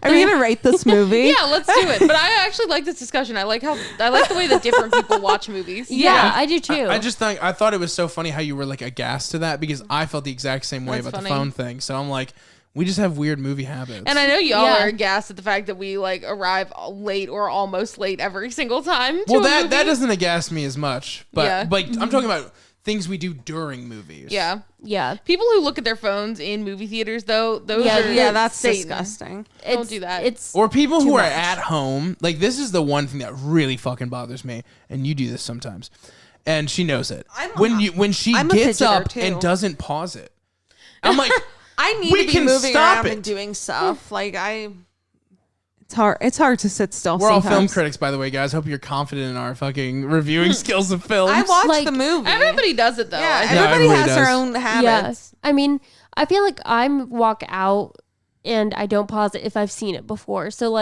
Are we gonna rate this movie? Yeah, let's do it. But I actually like this discussion. I like the way that different people watch movies. Yeah, I do too. I thought it was so funny how you were aghast to that because I felt the exact same way about the phone thing. So I'm we just have weird movie habits. And I know y'all are aghast at the fact that we arrive late or almost late every single time. Well, that doesn't aghast me as much. But I'm talking about things we do during movies. Yeah. Yeah. People who look at their phones in movie theaters though, that's Satan. disgusting. Don't do that. Or people who are at home. This is the one thing that really fucking bothers me. And you do this sometimes. And she knows it. When she gets up and doesn't pause it. I'm like I need to be moving around and doing stuff. It's hard to sit still. We're all film critics, by the way, guys. Hope you're confident in our fucking reviewing skills of films. I watched the movie. Everybody does it though. Yeah, everybody has their own habits. Yeah. I mean, I feel like I walk out and I don't pause it if I've seen it before. So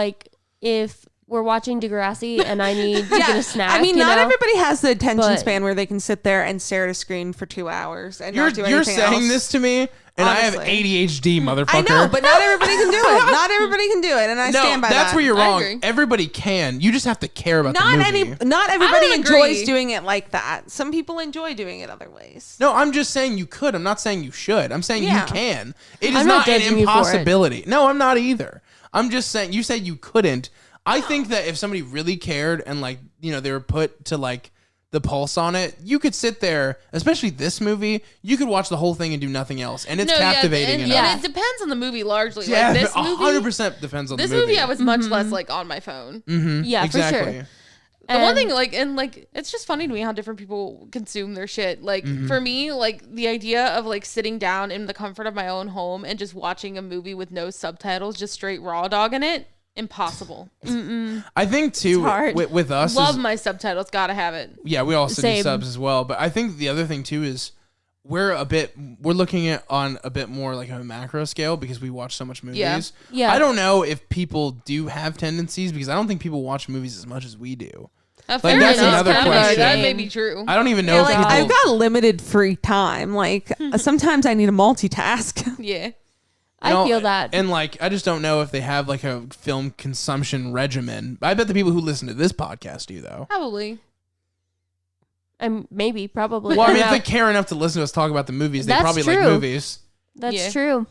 if we're watching Degrassi and I need to get a snack. I mean, not everybody has the attention span where they can sit there and stare at a screen for 2 hours and not do anything else. You're saying this to me, and honestly. I have ADHD, motherfucker. I know, but not everybody can do it. Not everybody can do it, and I stand by that. That's where you're wrong. Everybody can. You just have to care about the movie. Not everybody enjoys doing it like that. Some people enjoy doing it other ways. No, I'm just saying you could. I'm not saying you should. I'm saying you can. It is not an impossibility. No, I'm not either. I'm just saying you said you couldn't. I think that if somebody really cared and they were put to the pulse on it, you could sit there, especially this movie, you could watch the whole thing and do nothing else. And it's captivating enough. And it depends on the movie largely. Yeah, this 100% depends on the movie. This movie I was much less on my phone. Mm-hmm. Yeah, exactly. for sure. The one thing, it's just funny to me how different people consume their shit. For me, the idea of Mm-hmm. sitting down in the comfort of my own home and just watching a movie with no subtitles, just straight raw dogging it, impossible. I think too with us, love my subtitles. Gotta have it. Yeah, we also do subs as well. But I think the other thing too is we're looking at on a bit more like a macro scale because we watch so much movies. Yeah. I don't know if people do have tendencies because I don't think people watch movies as much as we do. That's another question. That may be true. I don't even know. If people... I've got limited free time. Sometimes I need to multitask. Yeah. I feel that. And I just don't know if they have a film consumption regimen. I bet the people who listen to this podcast do though. Probably. Maybe, probably. Well, I mean, if they care enough to listen to us talk about the movies, they probably like movies. That's true.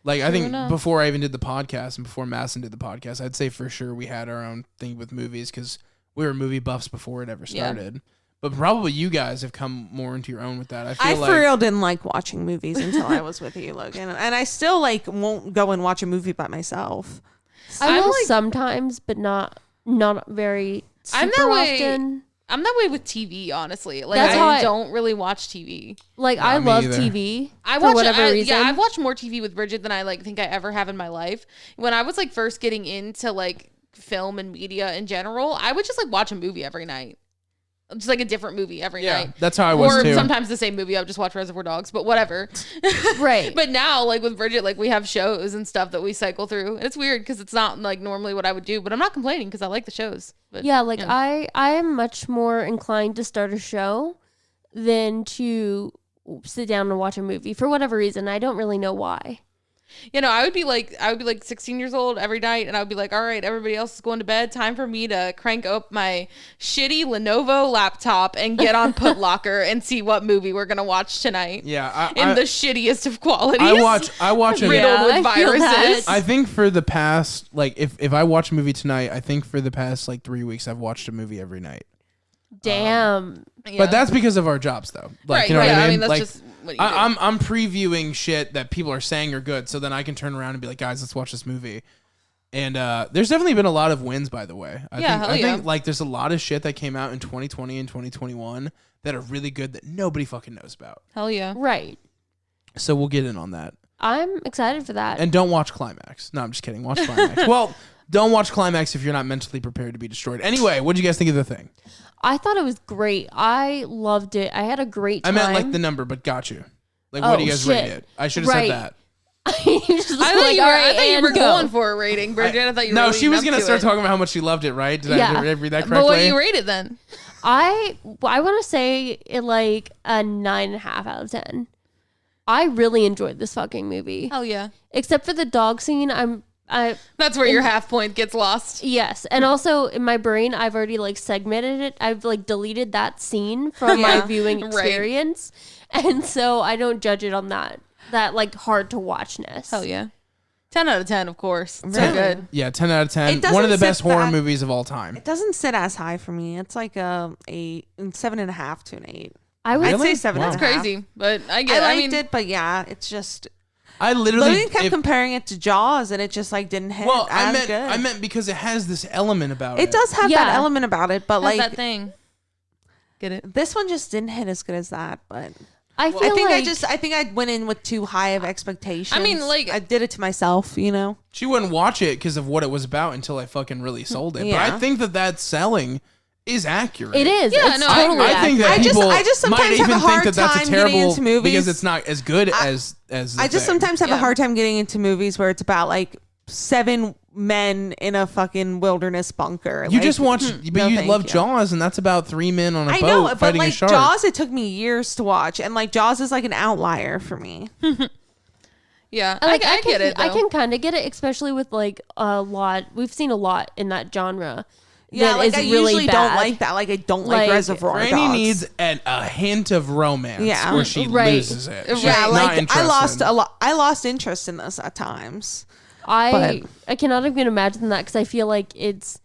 I think before I even did the podcast and before Masson did the podcast, I'd say for sure we had our own thing with movies because we were movie buffs before it ever started. Yeah. But probably you guys have come more into your own with that. I for real didn't like watching movies until I was with you, Logan. And I still won't go and watch a movie by myself. I will sometimes, but not very super often. I'm that way with TV, honestly. Like, That's how I don't really watch TV. Like, I me love either. TV I for watch whatever reason. Yeah, I've watched more TV with Bridget than I like think I ever have in my life. When I was like first getting into like film and media in general, I would just like watch a movie every night. Just like a different movie every night. That's how I was or too. sometimes the same movie. I would just watch Reservoir Dogs, but whatever. Right. But now, like with Bridget, like we have shows and stuff that we cycle through. And it's weird because it's not like normally what I would do, but I'm not complaining because I like the shows. But, Yeah, like I am much more inclined to start a show than to sit down and watch a movie for whatever reason. I don't really know why. You know, I would be like 16 years old every night, and I would be like, all right, everybody else is going to bed. Time for me to crank up my shitty Lenovo laptop and get on Put Locker and see what movie we're gonna watch tonight. Yeah, in the shittiest of qualities. I watch it. riddled with I feel that. viruses. I think for the past if I watch a movie tonight, I think for the past like 3 weeks I've watched a movie every night. Damn. Yeah. But that's because of our jobs, though. Like, right, you know right. what I mean, that's like, just what you do. I'm previewing shit that people are saying are good, so then I can turn around and be like, guys, let's watch this movie. And there's definitely been a lot of wins, by the way. I think like there's a lot of shit that came out in 2020 and 2021 that are really good that nobody fucking knows about. Hell yeah. Right. So we'll get in on that. I'm excited for that. And don't watch Climax. No, I'm just kidding. Watch Climax. Well, don't watch Climax if you're not mentally prepared to be destroyed. Anyway, what did you guys think of The Thing? I thought it was great. I loved it. I had a great time. I meant like the number, but got you. Like, what do you guys rate it? I should have said that. I thought you were going for a rating, Bridget. I thought you were No, she was going to start talking about how much she loved it, right? Did Yeah. I read that correctly? But what do you rate it then? I want to say it like a 9.5 out of 10. I really enjoyed this fucking movie. Hell yeah. Except for the dog scene, That's where your half point gets lost. yes. And also in my brain, I've already like segmented it. I've like deleted that scene from my viewing Right. experience. And so I don't judge it on that like hard to watchness. Hell yeah. 10 out of 10, of course. So Really? good. Yeah, 10 out of 10. It doesn't One of the sit best horror back- movies of all time. It doesn't sit as high for me. It's like a 7.5 to an 8. I would I'd say Really? 7. Wow. That's crazy. But I get I it. liked it, but yeah, it's just. I literally Logan kept comparing it to Jaws, and it just like didn't hit as good. I meant because it has this element about it. It does have Yeah. that element about it, but How's like that thing. Get it? this one just didn't hit as good as that. But I feel I think like I think I went in with too high of expectations. I mean, like- I did it to myself, you know. She wouldn't watch it because of what it was about until I fucking really sold it. But Yeah. I think that selling is accurate. it is. Yeah, It's no, totally I think that I just- people I just sometimes might have a even think hard that that's a time getting terrible into movies. because it's not as good as The I just Thing. sometimes have a Yeah. hard time getting into movies where it's about like 7 men in a fucking wilderness bunker. You Like, just watch, but no, you thank love you. Jaws, and that's about 3 men on a I boat know, but fighting a like shark. Jaws, it took me years to watch, and like Jaws is like an outlier for me. Yeah. like I get it, though. I can kind of get it, especially with like a lot. We've seen a lot in that genre. Yeah, that like is I really usually bad. don't like that. Like I don't like Like, Reservoir Franny Dogs. needs a hint of romance, Yeah. where she Right. loses it. She's yeah, not like I interested. lost a lot. I lost interest in this at times. I cannot even imagine that because I feel like it's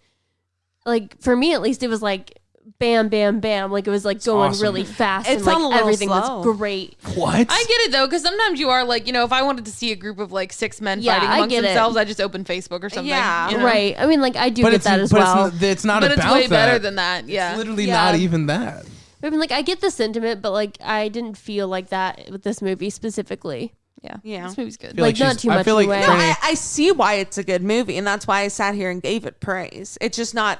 like for me at least it was like bam bam bam like it was like going awesome. really fast It and felt a like little everything slow. was great. What? I get it though, because sometimes you are like, you know, if I wanted to see a group of like 6 men Yeah, fighting I amongst get it. themselves, I just open Facebook or something. Yeah. you know? Right. I mean like I do but get it's that as but well. it's not But about it's way that. better than that. Yeah. It's literally Yeah. not even that. I mean like I get the sentiment, but like I didn't feel like that with this movie specifically. Yeah. Yeah. This movie's good. feel Like, not she's- too I much feel like anyway. No, Franny- I see why it's a good movie, and that's why I sat here and gave it praise. It's just not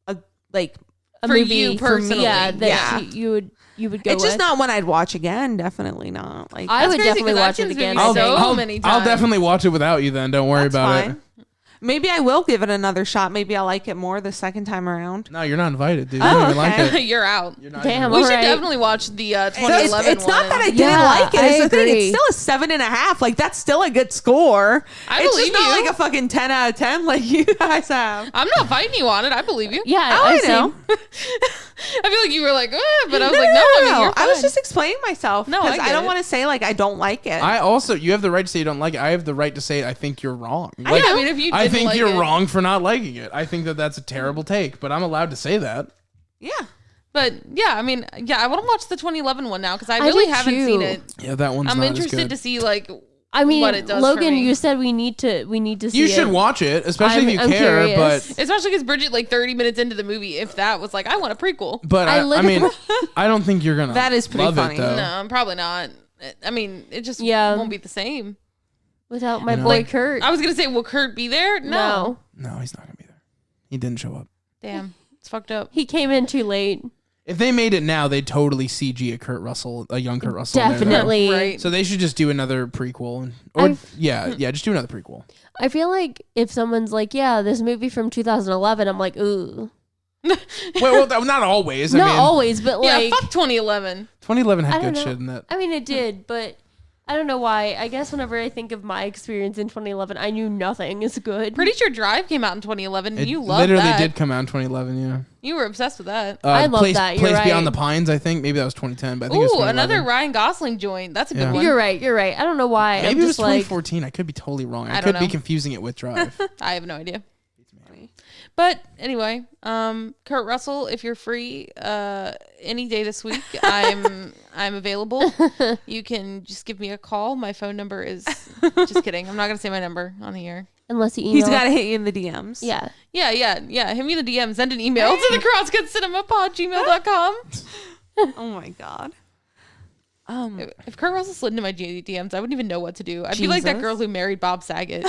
a like. A For movie you for me, personally, yeah, that yeah. you would go It's just with. not one I'd watch again. Definitely not. Like I That's would crazy, definitely 'cause I've watch seen it this again. movie I think. so many I'll times. definitely watch it without you then. Don't worry that's about fine. it. Maybe I will give it another shot. Maybe I'll like it more the second time around. No, you're not invited, dude. Oh, You don't even like okay. it. You're out. You're not Damn, even- We should Alright. definitely watch the 2011 It's not one. that I didn't Yeah, like it. I It's the thing. agree. It's still a 7.5. Like that's still a good score. I it's believe just not you. like a fucking 10 out of 10 like you guys have. I'm not fighting you on it. I believe you. Yeah, Oh, I same. know. I feel like you were like, but I was like, no, I mean, you're I was fine. just explaining myself. No, I because get I don't it. want to say like I don't like it. I also, you have the right to say you don't like it. I have the right to say I think you're wrong. Yeah, I mean, if you I didn't think like you're it. wrong for not liking it. I think that that's a terrible take, but I'm allowed to say that. yeah. But yeah, I mean, yeah, I want to watch the 2011 one now because I I really do haven't too. seen it. Yeah, that one's I'm not interested as good. to see like I mean, what it does Logan, for me. you said we need to see You it. should watch it, especially if I'm you care. curious. Especially because Bridget, like 30 minutes into the movie, if that was like, I want a prequel. But I I mean, I don't think you're gonna. That is pretty love funny. It, though. No, I'm probably not. I mean, it just Yeah. won't be the same. Without my You know? boy Like, Kurt. I was going to say, will Kurt be there? No. No, he's not gonna be there. He didn't show up. Damn. It's fucked up. He came in too late. If they made it now, they'd totally CG a young Kurt Russell. in there, though. Definitely. Right. So they should just do another prequel, or just do another prequel. I feel like if someone's like, yeah, this movie from 2011, I'm like, ooh. well, not always. I Not mean, always, but Yeah, like, fuck 2011. 2011 I had don't good know. shit in it. I mean, it did, but I don't know why. I guess whenever I think of my experience in 2011, I knew nothing is good. Pretty sure Drive came out in 2011. And It you loved literally that. did come out in 2011. Yeah. You were obsessed with that. I love that, you're Place Beyond right. the Pines. I think maybe that was 2010, but I think it was Ooh, 2011. another Ryan Gosling joint. That's a Yeah. good one. You're right. I don't know why. Maybe I'm it was just like, 2014. I could be totally wrong. I I could don't be know. confusing it with Drive. I have no idea. But anyway, Kurt Russell, if you're free any day this week, I'm available. You can just give me a call. My phone number is just kidding. I'm not gonna say my number on the air. unless you email. He's got to hit you in the DMs. Yeah. Yeah. Hit me in the DM. Send an email to the crosscutcinemapod@gmail.com. Oh my god. If Kurt Russell slid into my DMs, I wouldn't even know what to do. I'd be like that Jesus. girl who married Bob Saget.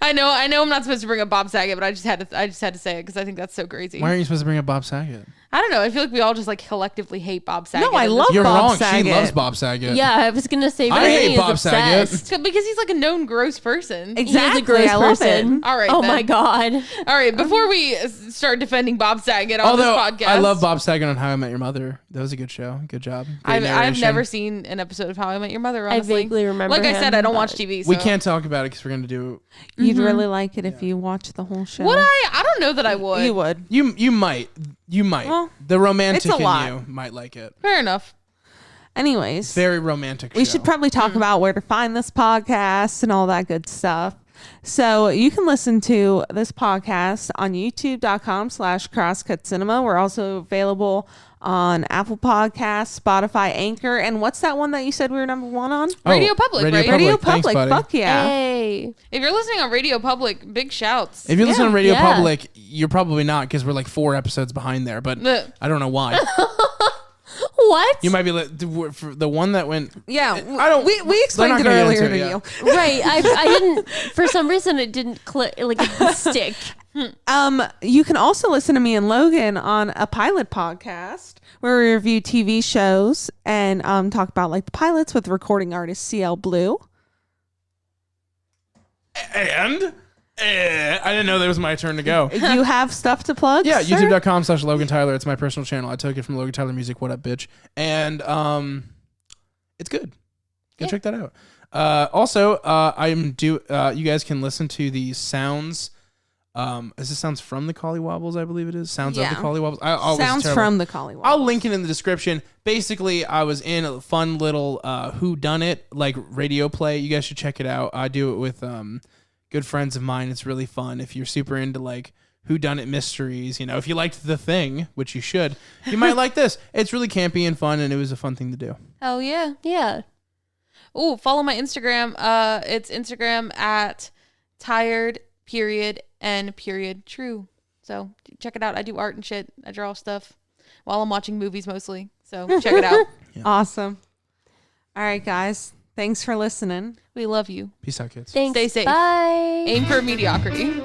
I know I'm not supposed to bring up Bob Saget, but I just had to say it because I think that's so crazy. Why aren't you supposed to bring up Bob Saget? I don't know. I feel like we all just like collectively hate Bob Saget. No, I love You're Bob wrong. Saget. She loves Bob Saget. Yeah, I was gonna say. I Brittany hate is Bob Saget. obsessed. because he's like a known gross person. He is a Exactly. gross I love person. it. All right. Oh then. my god. All right. Before we start defending Bob Saget on Although this podcast, I love Bob Saget on How I Met Your Mother. That was a good show. Good job. Great I've narration. never seen an episode of How I Met Your Mother. I Honestly, vaguely remember. like I said, I don't him, watch but- TV. So. We can't talk about it because we're gonna do. You'd really like it if you watched the whole show. Would I? I don't know that I would. You would. You might. Well, The romantic it's a in lot. you might like it. Fair enough. Anyways, Very romantic. we show. should probably talk about where to find this podcast and all that good stuff. So you can listen to this podcast on youtube.com/crosscutcinema. We're also available on Apple Podcasts, Spotify, Anchor, and what's that one that you said we were number one on? Radio Public, right? Radio Thanks, Public. buddy. Fuck yeah. Hey. If you're listening on Radio Public, big shouts. If you're listening on Radio Yeah. Public, you're probably not because we're like 4 episodes behind there. But The- I don't know why. What? You might be for the one that went. Yeah. I don't. We explained it gonna get earlier into to it, you. Right. I didn't. For some reason, it didn't click. Like it didn't stick. You can also listen to me and Logan on a pilot podcast where we review TV shows and talk about like the pilots with recording artist CL Blue. And I didn't know that was my turn to go. You have stuff to plug? Yeah, sir? youtube.com/Logan Tyler. It's my personal channel. I took it from Logan Tyler Music. What up, bitch? And it's good. Go check that out. Also, you guys can listen to the sounds. Is this sounds from the Collywobbles? I believe it is. Sounds of Yeah. the Collywobbles. Sounds from the Collywobbles. I'll link it in the description. Basically, I was in a fun little Who Done It like radio play. You guys should check it out. I do it with good friends of mine. It's really fun. If you're super into like Who Done It mysteries, if you liked The Thing, which you should, you might like this. It's really campy and fun, and it was a fun thing to do. Hell yeah. Yeah. Oh, follow my Instagram. It's Instagram at tired_and_true. So check it out. I do art and shit. I draw stuff while I'm watching movies mostly. So check it out. Yeah. Awesome. All right, guys. Thanks for listening. We love you. Peace out, kids. Thanks. Stay safe. Bye. Aim for mediocrity.